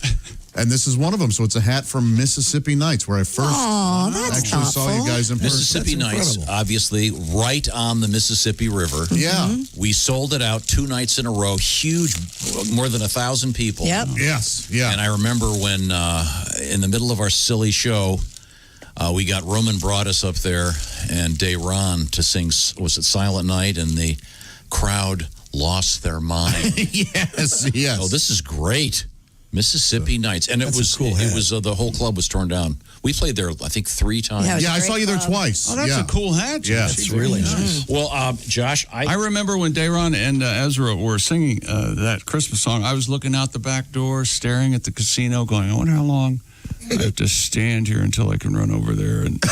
And this is one of them. So it's a hat from Mississippi Nights, where I first actually saw you guys in person. Mississippi Nights, obviously, right on the Mississippi River. Yeah. We sold it out 2 nights in a row. Huge, more than 1,000 people. Yep. Yes. Yeah. And I remember when, in the middle of our silly show, we got Roman Broadus up there and Dayron to sing, was it Silent Night? And the crowd lost their mind. Yes. Oh, this is great. Mississippi Nights. And it was cool. It was the whole club was torn down. We played there, I think, 3 times. Yeah, I saw you there twice. Oh, that's a cool hat. Yeah, it's really nice. Well, Josh, I remember when Dayron and Ezra were singing that Christmas song. I was looking out the back door, staring at the casino, going, I wonder how long I have to stand here until I can run over there and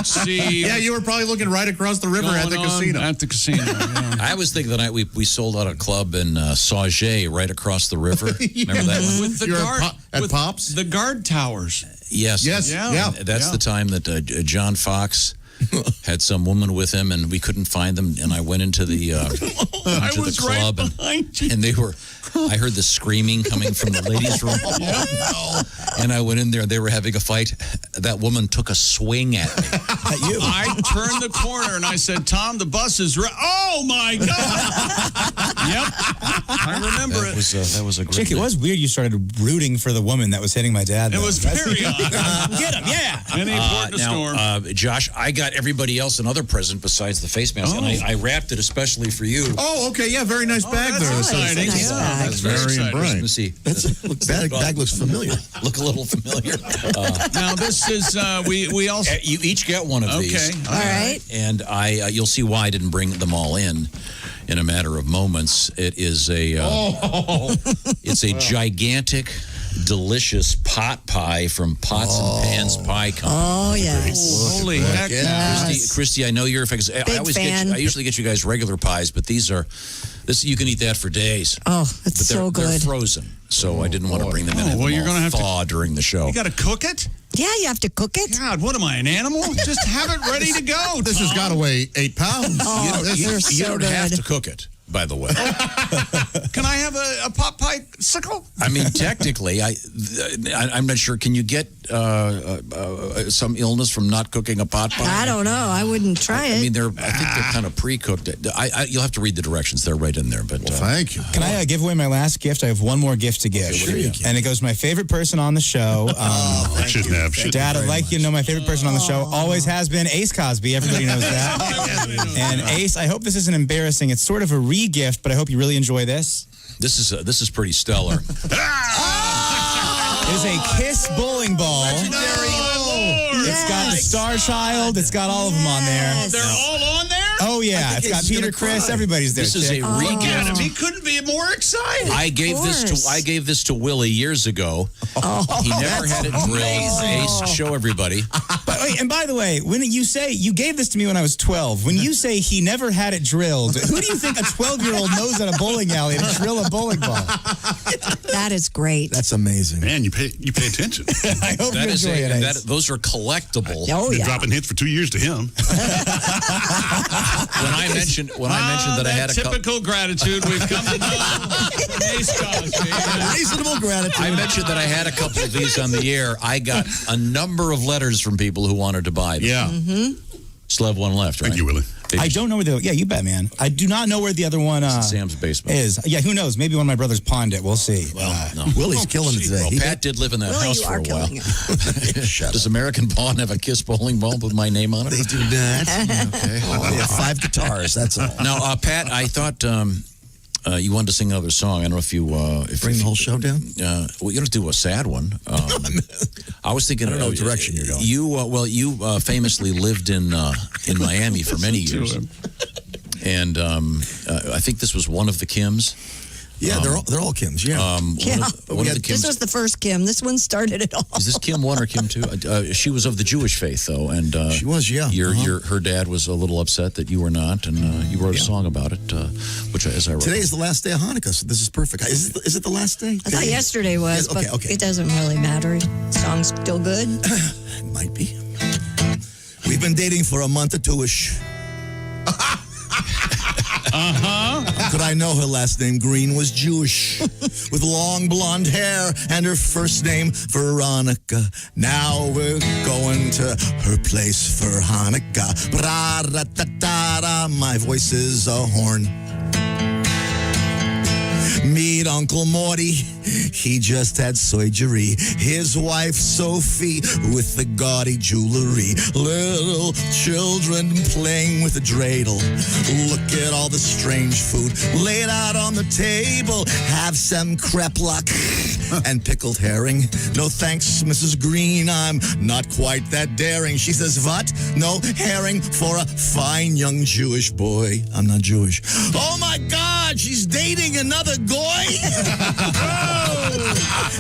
see. Yeah, you were probably looking right across the river at the casino. At the casino. Yeah. I was thinking the night we sold out a club in Sauget right across the river. Remember that one? With the guard at Pops? The guard towers. Yes. Yeah. That's the time that John Fox had some woman with him, and we couldn't find them. And I went into the club, and they were. I heard the screaming coming from the ladies' room, and I went in there. They were having a fight. That woman took a swing at me. At you? I turned the corner and I said, "Tom, the bus is ready." Oh my God! Yep, I remember it. That was a great. Chick, it was weird. You started rooting for the woman that was hitting my dad. It was very odd. Get him, yeah. Any port in a storm. Josh, I got everybody else another present besides the face mask, and I wrapped it especially for you. Oh, okay, yeah, very nice bag there. That's exciting. That's very bright. Bag looks familiar. Look a little familiar. Now this is we also you each get one of these. Okay, all right. And you'll see why I didn't bring them all in a matter of moments. It is it's a gigantic, delicious pot pie from Pots and Pans Pie Company. Oh, yes. Holy heck. Yes. Christy, I know you're a fan. I usually get you guys regular pies, but these you can eat that for days. Oh, it's so good. They're frozen, so I didn't want to bring them in. Well, you're going to have thaw during the show. You got to cook it? Yeah, you have to cook it. God, what am I, an animal? Just have it ready to go. This has got to weigh 8 pounds. Oh, you don't have to cook it, by the way. Can I have a pot pie sickle? I mean, technically, I'm not sure. Can you get some illness from not cooking a pot pie? I don't know. I wouldn't try it. I mean, I think they're kind of pre-cooked. You'll have to read the directions. They're right in there. But thank you. Can I give away my last gift? I have one more gift to give. Sure you can. And it goes to my favorite person on the show. Shouldn't have. Dad, I'd like you to know my favorite person on the show always has been Ace Cosby. Everybody knows that. And Ace, I hope this isn't embarrassing. It's sort of a re-gift, but I hope you really enjoy this. This is pretty stellar. It is a Kiss bowling ball. It's got the Star Child. It's got all of them on there. They're all on there? Oh, yeah. It's got Peter, Chris. Everybody's there. This is a re-gift. He couldn't be more excited. I gave this to Willie years ago. He never had it drilled. Ace, show everybody. And by the way, when you say you gave this to me when I was 12, when you say he never had it drilled, who do you think a 12-year-old knows at a bowling alley to drill a bowling ball? That is great. That's amazing. Man, you pay attention. I hope you enjoy it. Those are collectible. Oh, Been yeah. dropping hints for 2 years to him. When I mentioned that I had a typical gratitude we've come to know. Ace Cosby. Reasonable gratitude. I mentioned that I had a couple of these on the air. I got a number of letters from people who wanted to buy them. Yeah. Still have one left, right? Thank you, Willie. I don't know where the... Yeah, you bet, man. I do not know where the other one Sam's basement is. Yeah, who knows? Maybe one of my brothers pawned it. We'll see. Well, no. Willie's killing it today. Well, Pat did live in that house for a while. Shut Does American Pawn have a Kiss bowling ball with my name on it? They do not. Okay. They have 5 guitars, that's all. Now, Pat, I thought you wanted to sing another song. I don't know if you... Bring the whole show down? Well, you don't have to do a sad one. I was thinking... I don't know what direction you're going. You famously lived in Miami for many years. And I think this was one of the Kims. Yeah, they're all Kims. Yeah. This was the first Kim. This one started it all. Is this Kim 1 or Kim 2? She was of the Jewish faith, though, and she was. Yeah. Her dad was a little upset that you were not, and you wrote a song about it, which, as I wrote. Today is the last day of Hanukkah, so this is perfect. Is it the last day? I thought yesterday was, but it doesn't really matter. The song's still good. It might be. We've been dating for a month or two-ish. Could I know her last name Green was Jewish, with long blonde hair, and her first name Veronica. Now we're going to her place for Hanukkah. Bra-ra-ta-ta-ra, my voice is a horn. Meet Uncle Morty, he just had surgery. His wife Sophie with the gaudy jewelry. Little children playing with a dreidel. Look at all the strange food laid out on the table. Have some kreplach and pickled herring. No thanks, Mrs. Green, I'm not quite that daring. She says, what? No herring for a fine young Jewish boy. I'm not Jewish. Oh my God, she's dating another goy.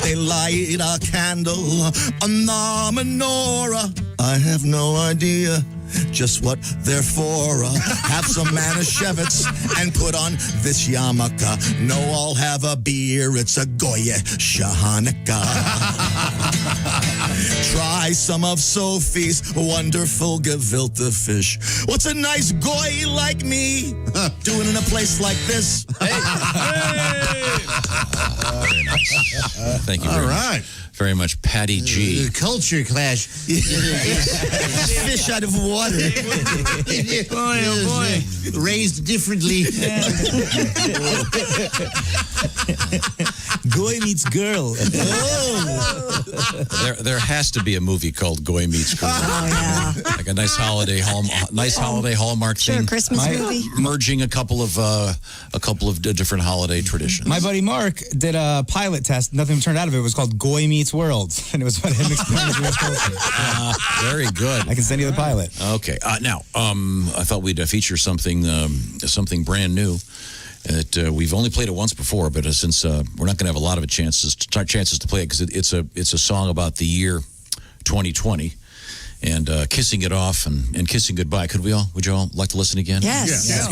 They light a candle on the menorah. I have no idea just what they're for. Have some Manischewitz and put on this yarmulke. No, I'll have a beer. It's a Goye Hanukkah. Try some of Sophie's wonderful gefilte fish. What's a nice goy like me doing in a place like this? Very nice. Thank you very much, Patty G. Culture clash. Fish out of water. Boy, oh boy. Raised differently. Goy meets girl. There has to be a movie called Goy Meets Girl. Like a nice holiday Hallmark Sure, thing. Christmas movie. Merging a couple of different holiday traditions. My buddy Mark did a pilot test. Nothing turned out of it. It was called Goy Meets World. And it was about him explaining the U.S. culture. Very good. I can send you the pilot. Okay. Now, I thought we'd feature something brand new. That we've only played it once before, but since we're not going to have a lot of chances to play it because it's a song about the year 2020 and kissing it off and kissing goodbye. Would you all like to listen again? Yes. Yes.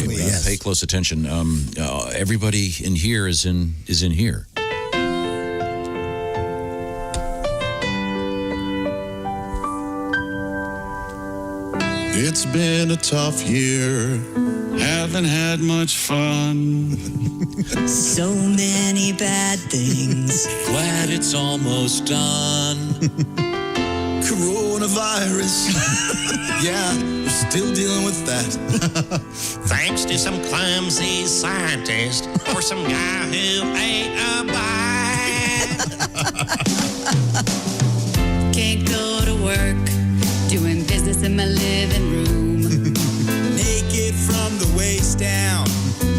Pay close attention. Everybody in here is in here. It's been a tough year. Haven't had much fun. So many bad things. Glad it's almost done. Coronavirus. Yeah, we're still dealing with that. Thanks to some clumsy scientist or some guy who ate a bite. Can't go to work. Doing business in my living room. Naked from the waist down.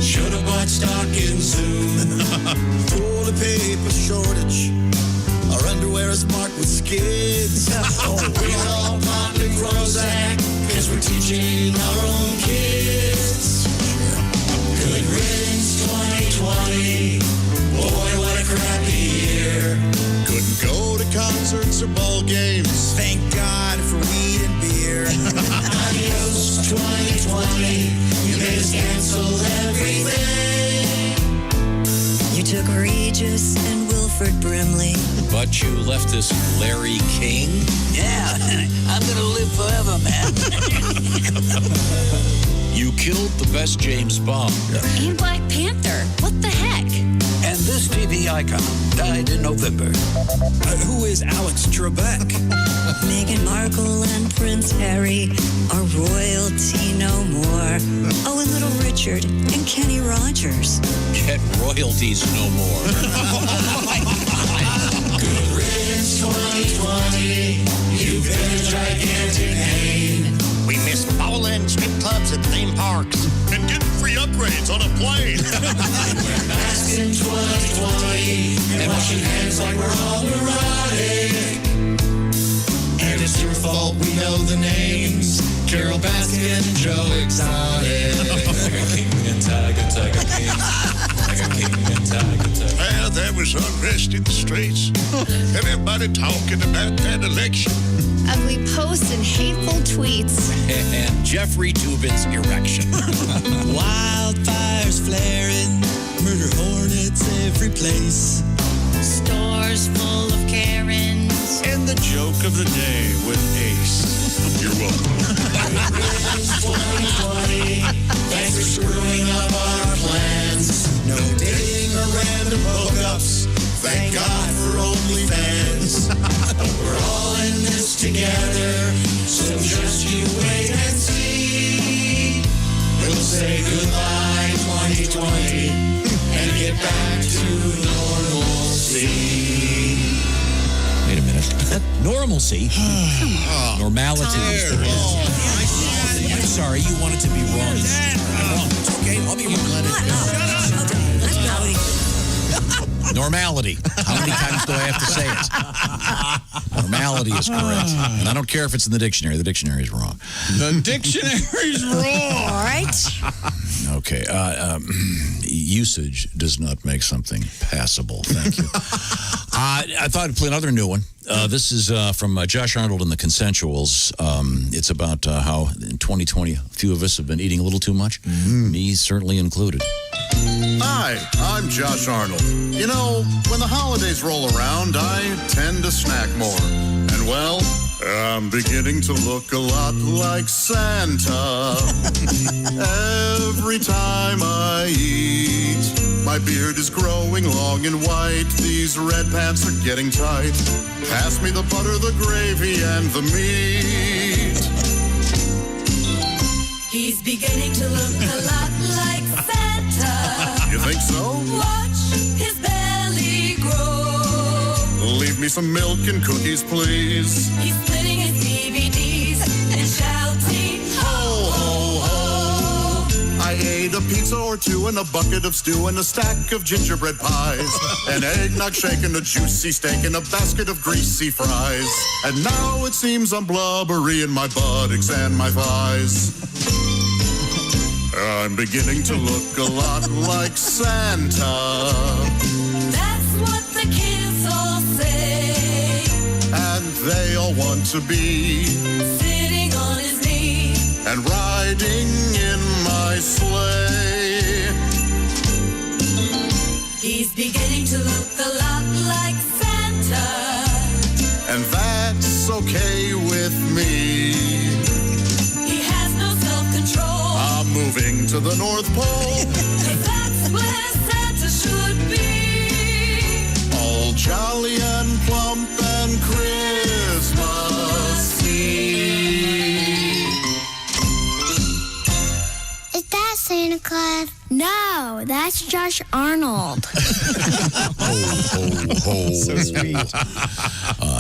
Should've bought stock in Zoom. Toilet paper shortage. Our underwear is marked with skids. We all popping Prozac because we're teaching our own kids. Good riddance 2020. Boy, what a crappy year. Couldn't go to concerts or ball games. Thank God for weed and beer. Adios 2020. You made us cancel everything. You took Regis and Wilford Brimley. But you left us Larry King? Yeah, I'm gonna live forever, man. You killed the best James Bond. And Black Panther. What the heck? And this TV icon died in November. Who is Alex Trebek? Meghan Markle and Prince Harry are royalty no more. Oh, and Little Richard and Kenny Rogers. Get royalties no more. Good riddance 2020. You've been a gigantic pain. We miss bowling, strip clubs, and theme parks. And getting free upgrades on a plane. Wear masks in 2020 and washing hands like we're all neurotic. And it's your fault we know the names. Carol Baskin and Joe Exotic. Like a king and tiger, tiger king. Like a king and tiger, tiger. Well, there was unrest in the streets. And everybody talking about that election. Ugly posts and hateful tweets. And Jeffrey Tubin's erection. Wildfires flaring. Murder hornets every place. Stores full of Karens. And the joke of the day with Ace. You're welcome. 2020. Thanks for screwing up our So just you wait and see. We'll say goodbye 2020 and get back to normalcy. Wait a minute. Normalcy? Normality is the I'm sorry, you want it to be wrong. It's okay, I'll be wrong. Normality. How many times do I have to say it? Normality is correct. And I don't care if it's in the dictionary. The dictionary is wrong. The dictionary's wrong. All right. Okay. Usage does not make something passable. Thank you. I thought I'd play another new one. This is from Josh Arnold and the Consensuals. It's about how in 2020 a few of us have been eating a little too much. Me certainly included. Hi, I'm Josh Arnold. You know, when the holidays roll around, I tend to snack more. And well, I'm beginning to look a lot like Santa. Every time I eat, my beard is growing long and white. These red pants are getting tight. Pass me the butter, the gravy, and the meat. He's beginning to look a lot like Santa. You think so? Watch his belly grow. Leave me some milk and cookies, please. He's splitting his DVDs and shouting, ho, ho, ho. I ate a pizza or two and a bucket of stew and a stack of gingerbread pies. An eggnog shake and a juicy steak and a basket of greasy fries. And now it seems I'm blubbery in my buttocks and my thighs. I'm beginning to look a lot like Santa. That's what the kids all say. And they all want to be Sitting on his knee. and riding in my sleigh. He's beginning to look a lot like Santa. And that's okay with me. He has no self-control. I'm moving to the North Pole. 'Cause that's where Santa should be. All jolly and plump and Christmassy. Is that Santa Claus? No, that's Josh Arnold. So sweet.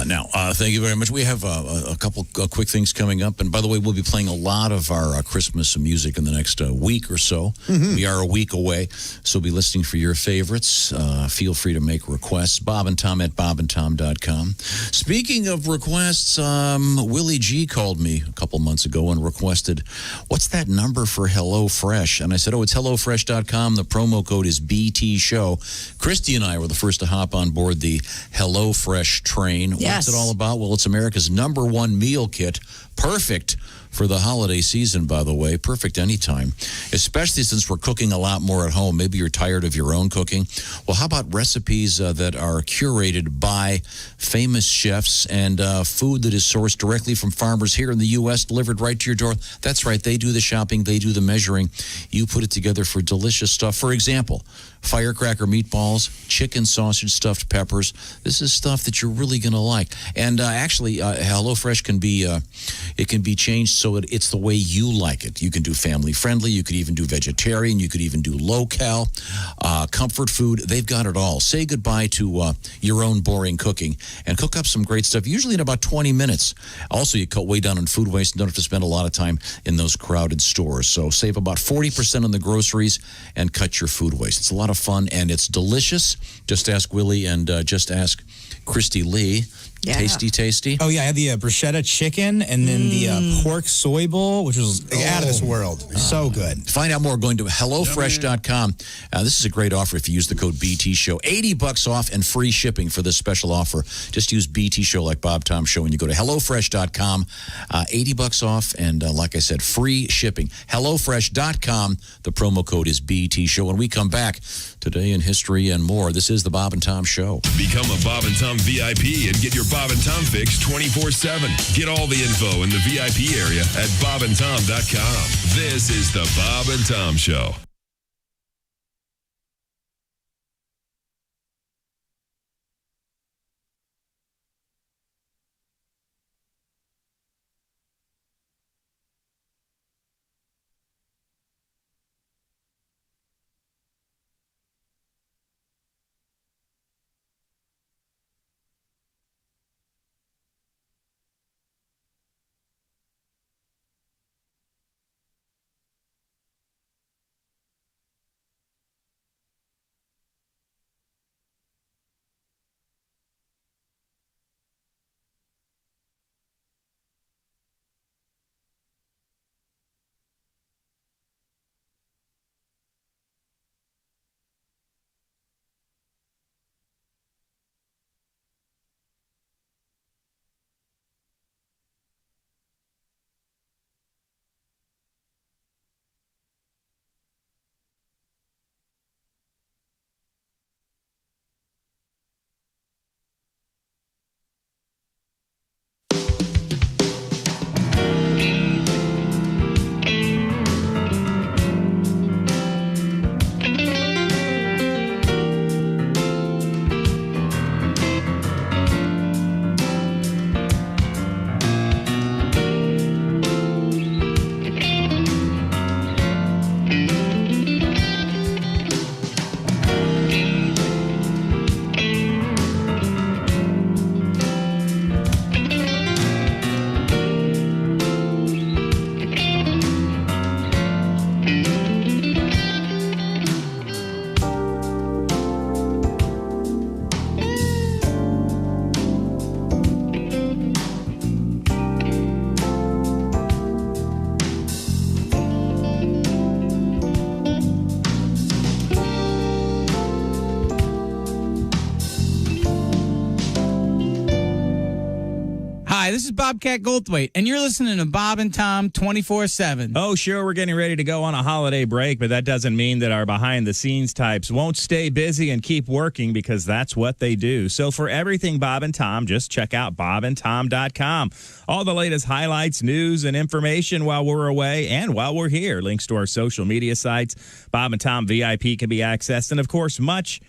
Now, thank you very much. We have a couple quick things coming up. And by the way, we'll be playing a lot of our Christmas music in the next week or so. We are a week away, so be listening for your favorites. Feel free to make requests. Bob and Tom at bobandtom.com. Speaking of requests, Willie G called me a couple months ago and requested, what's that number for HelloFresh? And I said, it's HelloFresh.com. The promo code is BT Show. Christy and I were the first to hop on board the HelloFresh train. Yes. What's it all about? Well, it's America's #1 meal kit. Perfect for the holiday season, by the way. Perfect anytime, especially since we're cooking a lot more at home. Maybe you're tired of your own cooking. Well, how about recipes that are curated by famous chefs and food that is sourced directly from farmers here in the U.S., delivered right to your door? That's right. They do the shopping. They do the measuring. You put it together for delicious stuff. For example, firecracker meatballs, chicken sausage stuffed peppers. This is stuff that you're really going to like. And actually, HelloFresh can be changed so it's the way you like it. You can do family friendly. You could even do vegetarian. You could even do low-cal, comfort food. They've got it all. Say goodbye to your own boring cooking and cook up some great stuff, usually in about 20 minutes. Also, you cut way down on food waste and don't have to spend a lot of time in those crowded stores. So save about 40% on the groceries and cut your food waste. It's a lot of fun and it's delicious. Just ask Willie and just ask Christy Lee. Yeah. Tasty. Oh, yeah. I had the bruschetta chicken and then the pork soy bowl, which was out of this world. So good. Find out more going to HelloFresh.com. This is a great offer if you use the code BT Show. $80 off and free shipping for this special offer. Just use BT Show like Bob Tom Show when you go to HelloFresh.com. $80 off and, like I said, free shipping. HelloFresh.com. The promo code is BT Show. When we come back, today in history and more, this is the Bob and Tom Show. Become a Bob and Tom VIP and get your Bob and Tom fix 24/7. Get all the info in the VIP area at bobandtom.com. This is the Bob and Tom Show. this is Bobcat Goldthwait, and you're listening to Bob and Tom 24/7. Oh, sure, we're getting ready to go on a holiday break, but that doesn't mean that our behind-the-scenes types won't stay busy and keep working, because that's what they do. So for everything Bob and Tom, just check out bobandtom.com. All the latest highlights, news, and information while we're away and while we're here. Links to our social media sites. Bob and Tom VIP can be accessed, and, of course, much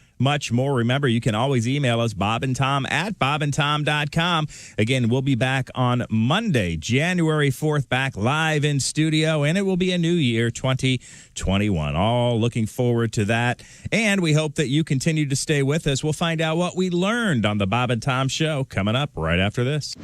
more. Remember, you can always email us, bobandtom@bobandtom.com. Again, we'll be back on Monday, January 4th, back live in studio, and it will be a new year, 2021. All looking forward to that, and we hope that you continue to stay with us. We'll find out what we learned on the Bob and Tom Show coming up right after this.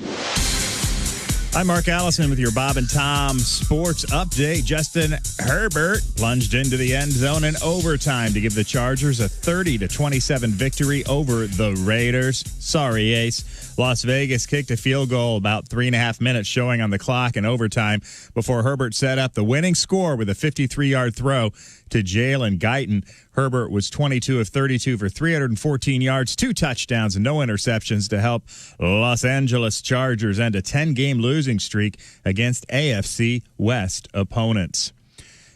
I'm Mark Allison with your Bob and Tom Sports Update. Justin Herbert plunged into the end zone in overtime to give the Chargers a 30-27 victory over the Raiders. Sorry, Ace. Las Vegas kicked a field goal about 3.5 minutes showing on the clock in overtime before Herbert set up the winning score with a 53-yard throw to Jalen Guyton. Herbert was 22 of 32 for 314 yards, 2 touchdowns, and no interceptions to help Los Angeles Chargers end a 10-game losing streak against AFC West opponents.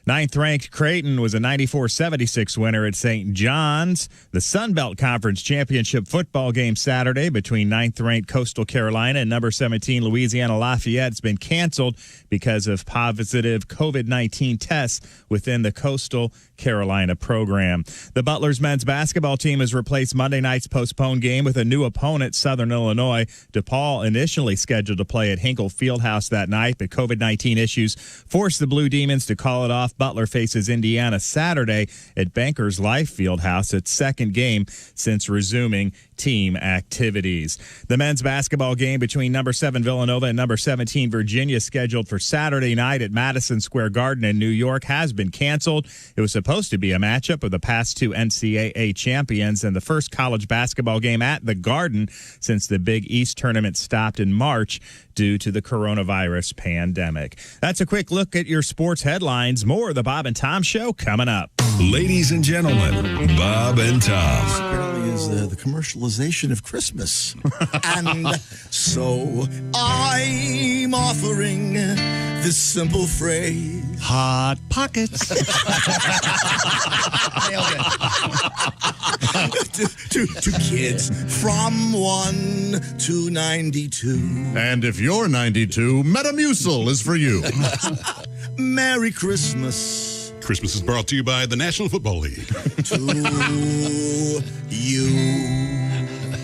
Ninth-ranked Creighton was a 94-76 winner at St. John's. The Sun Belt Conference Championship football game Saturday between ninth-ranked Coastal Carolina and number 17 Louisiana Lafayette has been canceled because of positive COVID-19 tests within the Coastal Carolina program. The Butler's men's basketball team has replaced Monday night's postponed game with a new opponent, Southern Illinois. DePaul initially scheduled to play at Hinkle Fieldhouse that night, but COVID-19 issues forced the Blue Demons to call it off. Butler faces Indiana Saturday at Bankers Life Fieldhouse, its second game since resuming team activities. The men's basketball game between number 7 Villanova and number 17 Virginia, scheduled for Saturday night at Madison Square Garden in New York, has been canceled. It was supposed to be a matchup of the past 2 NCAA champions and the first college basketball game at the Garden since the Big East tournament stopped in March due to the coronavirus pandemic. That's a quick look at your sports headlines. More of the Bob and Tom Show coming up. Ladies and gentlemen, Bob and Tom. This apparently is the commercialization of Christmas. And so I'm offering this simple phrase. Hot Pockets. to kids from 1 to 92. And if you're 92, Metamucil is for you. Merry Christmas. Christmas is brought to you by the National Football League. To you.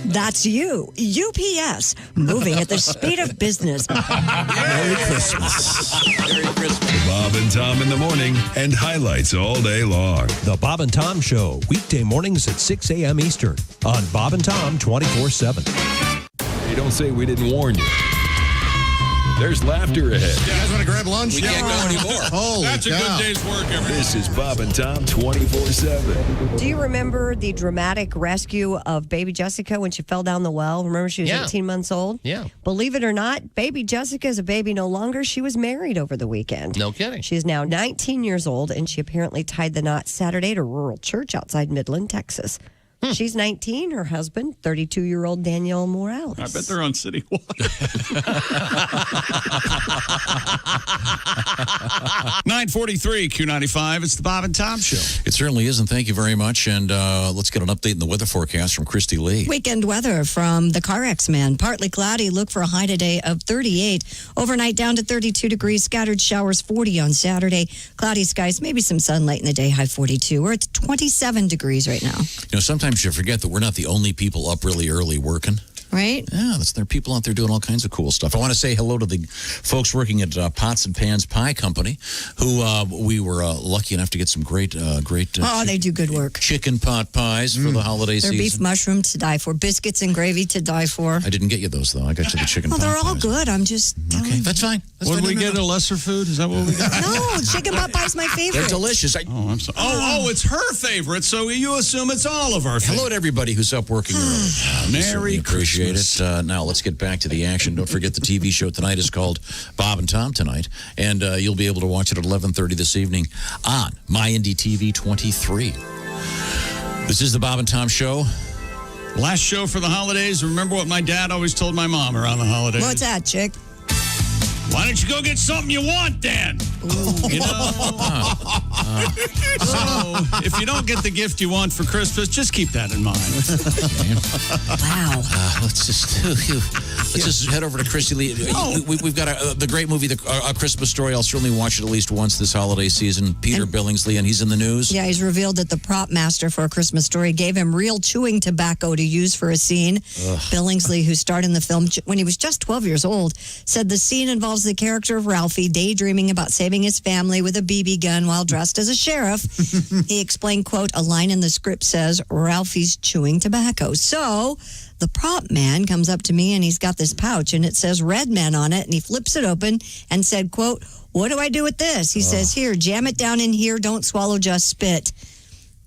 That's you. UPS. Moving at the speed of business. Merry Christmas. Merry Christmas. Bob and Tom in the morning and highlights all day long. The Bob and Tom Show, weekday mornings at 6 a.m. Eastern on Bob and Tom 24/7. Hey, don't say we didn't warn you. There's laughter ahead. You guys want to grab lunch? We can't go anymore. Holy That's cow. a good day's work, everybody. This is Bob and Tom 24/7. Do you remember the dramatic rescue of baby Jessica when she fell down the well? Remember she was 18 months old? Yeah. Believe it or not, baby Jessica is a baby no longer. She was married over the weekend. No kidding. She is now 19 years old, and she apparently tied the knot Saturday at a rural church outside Midland, Texas. She's 19. Her husband, 32-year-old Daniel Morales. I bet they're on City Walk. 943 Q95. It's the Bob and Tom Show. It certainly is, and thank you very much. And let's get an update in the weather forecast from Christy Lee. Weekend weather from the Car X-Man. Partly cloudy. Look for a high today of 38. Overnight down to 32 degrees. Scattered showers 40 on Saturday. Cloudy skies. Maybe some sun late in the day. High 42. We're at 27 degrees right now. You know, sometimes you forget that we're not the only people up really early working. Right? Yeah, there are people out there doing all kinds of cool stuff. I want to say hello to the folks working at Pots and Pans Pie Company, who we were lucky enough to get some great they do good work. Chicken pot pies for the holiday Their season. beef mushroom to die for. Biscuits and gravy to die for. I didn't get you those, though. I got you the chicken pot they're all pies. good. I'm just telling Okay, you. that's fine. That's What fine. did we get? A lesser food? Is that what we got? No, chicken pot pie's my favorite. They're delicious. I'm sorry. Oh, it's her favorite, so you assume it's all of our favorite. Hello to everybody who's up working early. Merry appreciate Christmas. it. Now let's get back to the action. Don't forget the TV show tonight is called Bob and Tom Tonight, and you'll be able to watch it at 11:30 this evening on My Indie TV 23. This is the Bob and Tom Show. Last show for the holidays. Remember what my dad always told my mom around the holidays? What's that, chick? Why don't you go get something you want, Dan? You know? So if you don't get the gift you want for Christmas, just keep that in mind. Wow. Let's just head over to Christy Lee. We've got the great movie, A Christmas Story. I'll certainly watch it at least once this holiday season. Peter Billingsley, and he's in the news. Yeah, he's revealed that the prop master for A Christmas Story gave him real chewing tobacco to use for a scene. Billingsley, who starred in the film when he was just 12 years old, said the scene involves the character of Ralphie daydreaming about saving his family with a BB gun while dressed as a sheriff. He explained, quote, a line in the script says, Ralphie's chewing tobacco. So the prop man comes up to me and he's got this pouch and it says Red Men on it, and he flips it open and said, quote, what do I do with this? He says, here, jam it down in here. Don't swallow, just spit.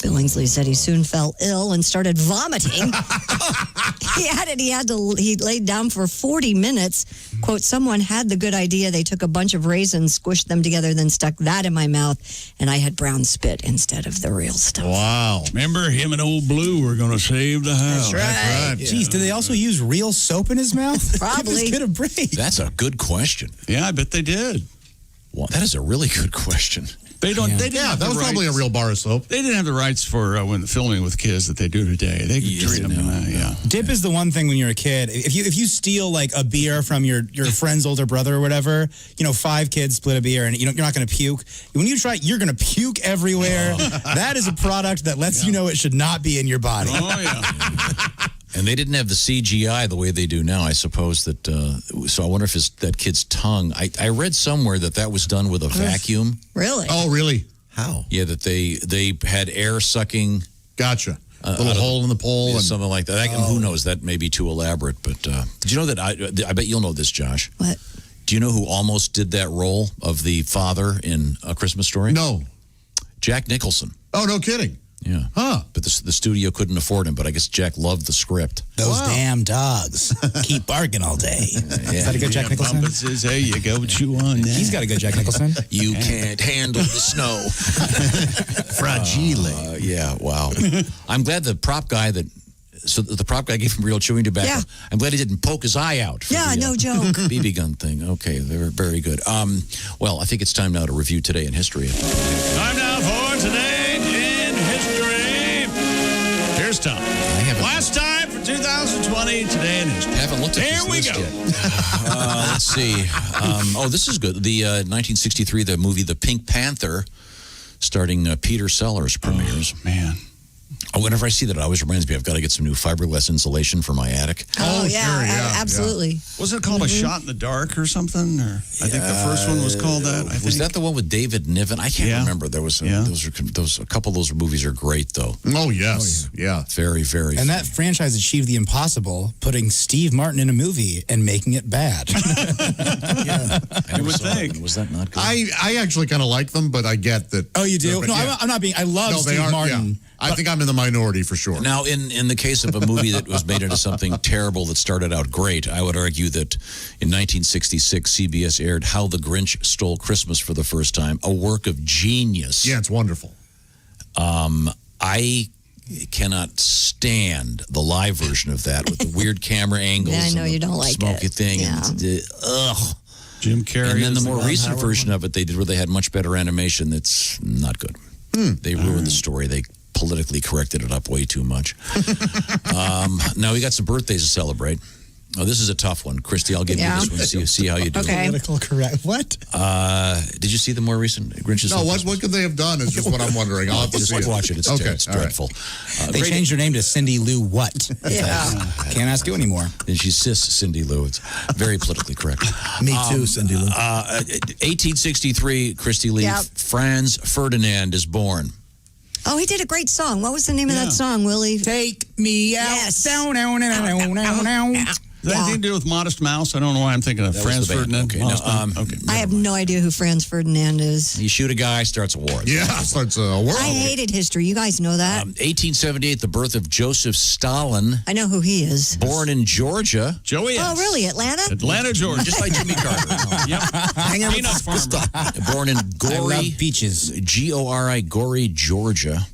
Billingsley said he soon fell ill and started vomiting. He laid down for 40 minutes. Quote, someone had the good idea. They took a bunch of raisins, squished them together, then stuck that in my mouth, and I had brown spit instead of the real stuff. Wow. Remember, him and Old Blue were going to save the house. That's right. Geez, did they also use real soap in his mouth? Probably. Give this kid a break. That's a good question. Yeah, I bet they did. Well, that is a really good question. They don't. Yeah. They didn't have that the was probably a rights. real bar of soap. They didn't have the rights for when filming with kids that they do today. They could treat them. Dip is the one thing when you're a kid. If you steal like a beer from your friend's older brother or whatever, 5 kids split a beer and you're not going to puke. When you try, you're going to puke everywhere. That is a product that lets you know it should not be in your body. Oh yeah. And they didn't have the CGI the way they do now. I suppose that. So I wonder if it's that kid's tongue. I read somewhere that was done with a vacuum. Really? Oh, really? How? Yeah, that they had air sucking. Gotcha. A little hole in the pole and something like that. Who knows? That may be too elaborate. But did you know that? I bet you'll know this, Josh. What? Do you know who almost did that role of the father in A Christmas Story? No. Jack Nicholson. Oh, no kidding. Yeah. Huh. But the studio couldn't afford him, but I guess Jack loved the script. Those damn dogs keep barking all day. Is that a good Jack Nicholson? Says, hey, you go chew on that. He's got a good Jack Nicholson. You can't handle the snow. Fragile. Yeah, wow. I'm glad the prop guy the prop guy gave him real chewing tobacco. Yeah. I'm glad he didn't poke his eye out. For no joke. BB gun thing. Okay, they're very good. Well, I think it's time now to review Today in History. Time now for Today in History. Here's Tom. Last time for 2020, Today in History. I haven't looked at this list yet. Let's see. This is good. The 1963, the movie The Pink Panther, starring Peter Sellers, premieres. Oh, man. Whenever I see that, it always reminds me I've got to get some new fiberglass insulation for my attic. Oh, yeah, absolutely. Wasn't it called A Shot in the Dark or something? Or I think the first one was called that. Was that the one with David Niven? I can't remember. There was a couple of those movies are great though. Oh yes, yeah, very, very. And that franchise achieved the impossible, putting Steve Martin in a movie and making it bad. I would think. Was that not good? I actually kind of like them, but I get that. Oh, you do? No, I'm not being. I love Steve Martin. Yeah. I think I'm in the minority for sure. Now, in the case of a movie that was made into something terrible that started out great, I would argue that in 1966, CBS aired How the Grinch Stole Christmas for the first time, a work of genius. Yeah, it's wonderful. I cannot stand the live version of that with the weird camera angles. Yeah, I know you don't like smoky it. thing. Yeah. And Jim Carrey. And then the more Ron recent Howard version of it they did where they had much better animation that's not good. They ruined the story. They politically corrected it up way too much. Now we got some birthdays to celebrate. Oh, this is a tough one. Christy, I'll give you this one. See how you do. Okay. Political correct. What? Did you see the more recent Grinch's? No, what could they have done is just what I'm wondering. I'll have to just watch it. It's dreadful. They changed her name to Cindy Lou what? Yeah. Can't ask you anymore. And she's sis Cindy Lou. It's very politically correct. Me too, Cindy Lou. 1863, Christy Lee, Yep. Franz Ferdinand is born. Oh, he did a great song. What was the name of that song, Willie? Take me out. Yes. Down, down, down, down, down, down. Does that anything to do with Modest Mouse? I don't know why I'm thinking of That was Franz the band. Ferdinand. Okay, Modest no, Mouse. Okay. I have no idea who Franz Ferdinand is. You shoot a guy, starts a war. Yeah, starts a war. I hated history. You guys know that. 1878, the birth of Joseph Stalin, I know who he is. born in Georgia. Joey. Oh, really? Atlanta? Atlanta, Georgia. Just like Jimmy Carter. Yep. Peanut farmer. Born in I love Gory, peaches. Gori, Georgia.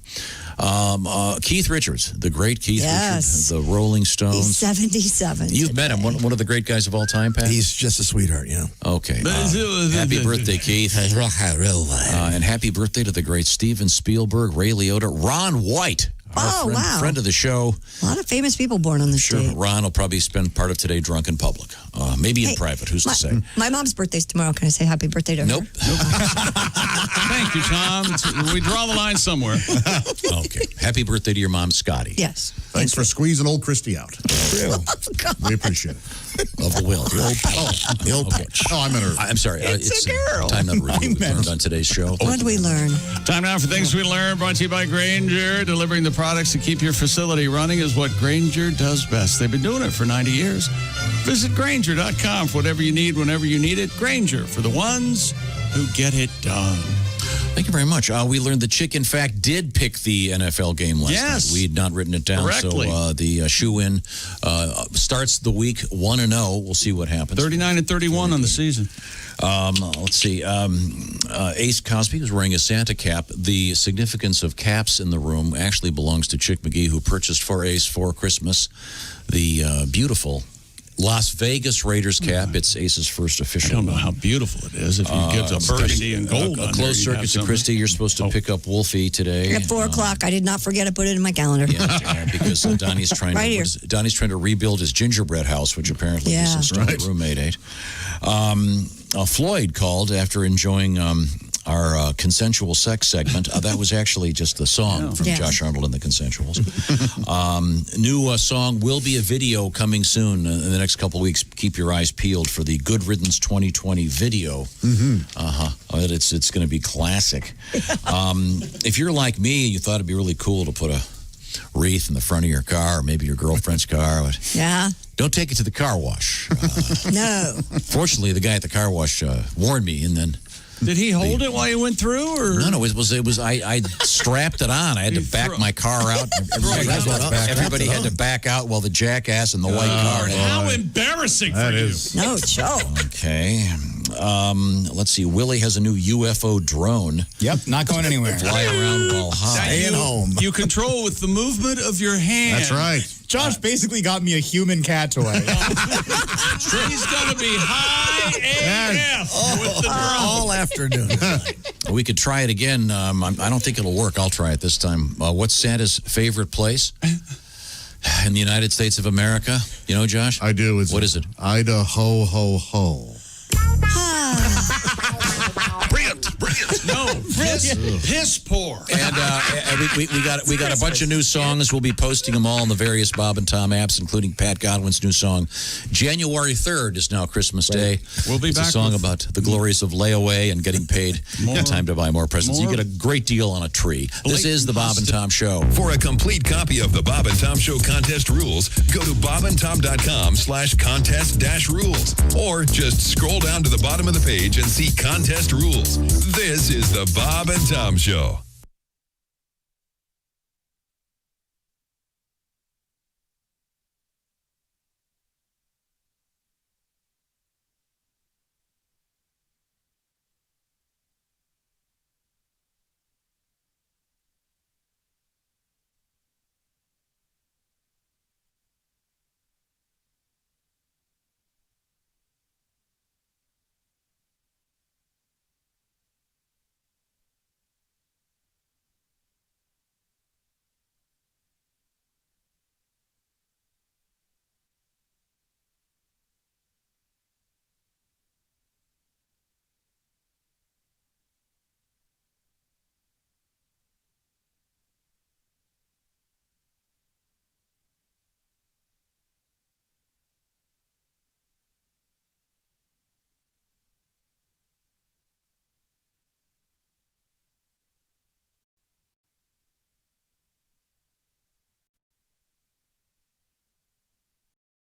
Keith Richards, the great Keith Yes. Richards, the Rolling Stones. He's 77. You've met him, one of the great guys of all time, Pat? He's just a sweetheart, Okay. Happy birthday, Keith. And happy birthday to the great Steven Spielberg, Ray Liotta, Ron White. Our friend of the show. A lot of famous people born on this day. Ron will probably spend part of today drunk in public. Maybe in private. Who's to say? My mom's birthday's tomorrow. Can I say happy birthday to her? Nope. Thank you, Tom. We draw the line somewhere. Okay. Happy birthday to your mom, Scotty. Yes. Thanks for squeezing old Christy out. We appreciate it. Of the will. The old punch. Oh, I meant her. I'm sorry. It's a girl. Time to review what we learned on today's show. What did we learn? Time now for Things We Learned, brought to you by Grainger. Delivering the products to keep your facility running is what Grainger does best. They've been doing it for 90 years. Visit Grainger.com for whatever you need, whenever you need it. Grainger, for the ones who get it done. Thank you very much. We learned the Chick, in fact, did pick the NFL game last night. We had not written it down. Correctly. So the shoe-in starts the week 1-0. We'll see what happens. 39-31 on the season. Let's see. Ace Cosby was wearing a Santa cap. The significance of caps in the room actually belongs to Chick McGee, who purchased for Ace for Christmas the beautiful Las Vegas Raiders cap. It's Ace's first official. I don't know how beautiful it is. If you give a burgundy and gold a close circuit to Christy. You're supposed to pick up Wolfie today. At 4 o'clock. I did not forget to put it in my calendar. Yeah, because Donnie's trying Donnie's trying to rebuild his gingerbread house, which apparently is installed a roommate ate. Floyd called after enjoying our consensual sex segment. That was actually just the song from Josh Arnold and the Consensuals. New song will be a video coming soon in the next couple of weeks. Keep your eyes peeled for the Good Riddance 2020 video. It's going to be classic. If you're like me, you thought it'd be really cool to put a wreath in the front of your car, or maybe your girlfriend's car. Yeah. Don't take it to the car wash. No. Fortunately, the guy at the car wash warned me, and then. Did he hold it while you went through, or no? It was. I strapped it on. I had to back my car out. Everybody had to back out while the jackass in the white car. How embarrassing for you! No joke. Okay. Let's see. Willie has a new UFO drone. Yep, not going anywhere. Fly around while high. Staying home. You control with the movement of your hand. That's right. Josh basically got me a human cat toy. He's going to be high AF with the drone. All afternoon. We could try it again. I don't think it'll work. I'll try it this time. What's Santa's favorite place in the United States of America? You know, Josh? I do. What is it? Idaho, ho, ho. Brilliant. No, piss poor. And we got a bunch of new songs. We'll be posting them all on the various Bob and Tom apps, including Pat Godwin's new song. January 3rd is now Christmas Day. We'll be it's back a song about the glories of layaway and getting paid in time to buy more presents. You get a great deal on a tree. This is the Bob and Tom Show. For a complete copy of the Bob and Tom Show contest rules, go to bobandtom.com/contest-rules, or just scroll down to the bottom of the page and see contest rules. This is the Bob and Tom Show.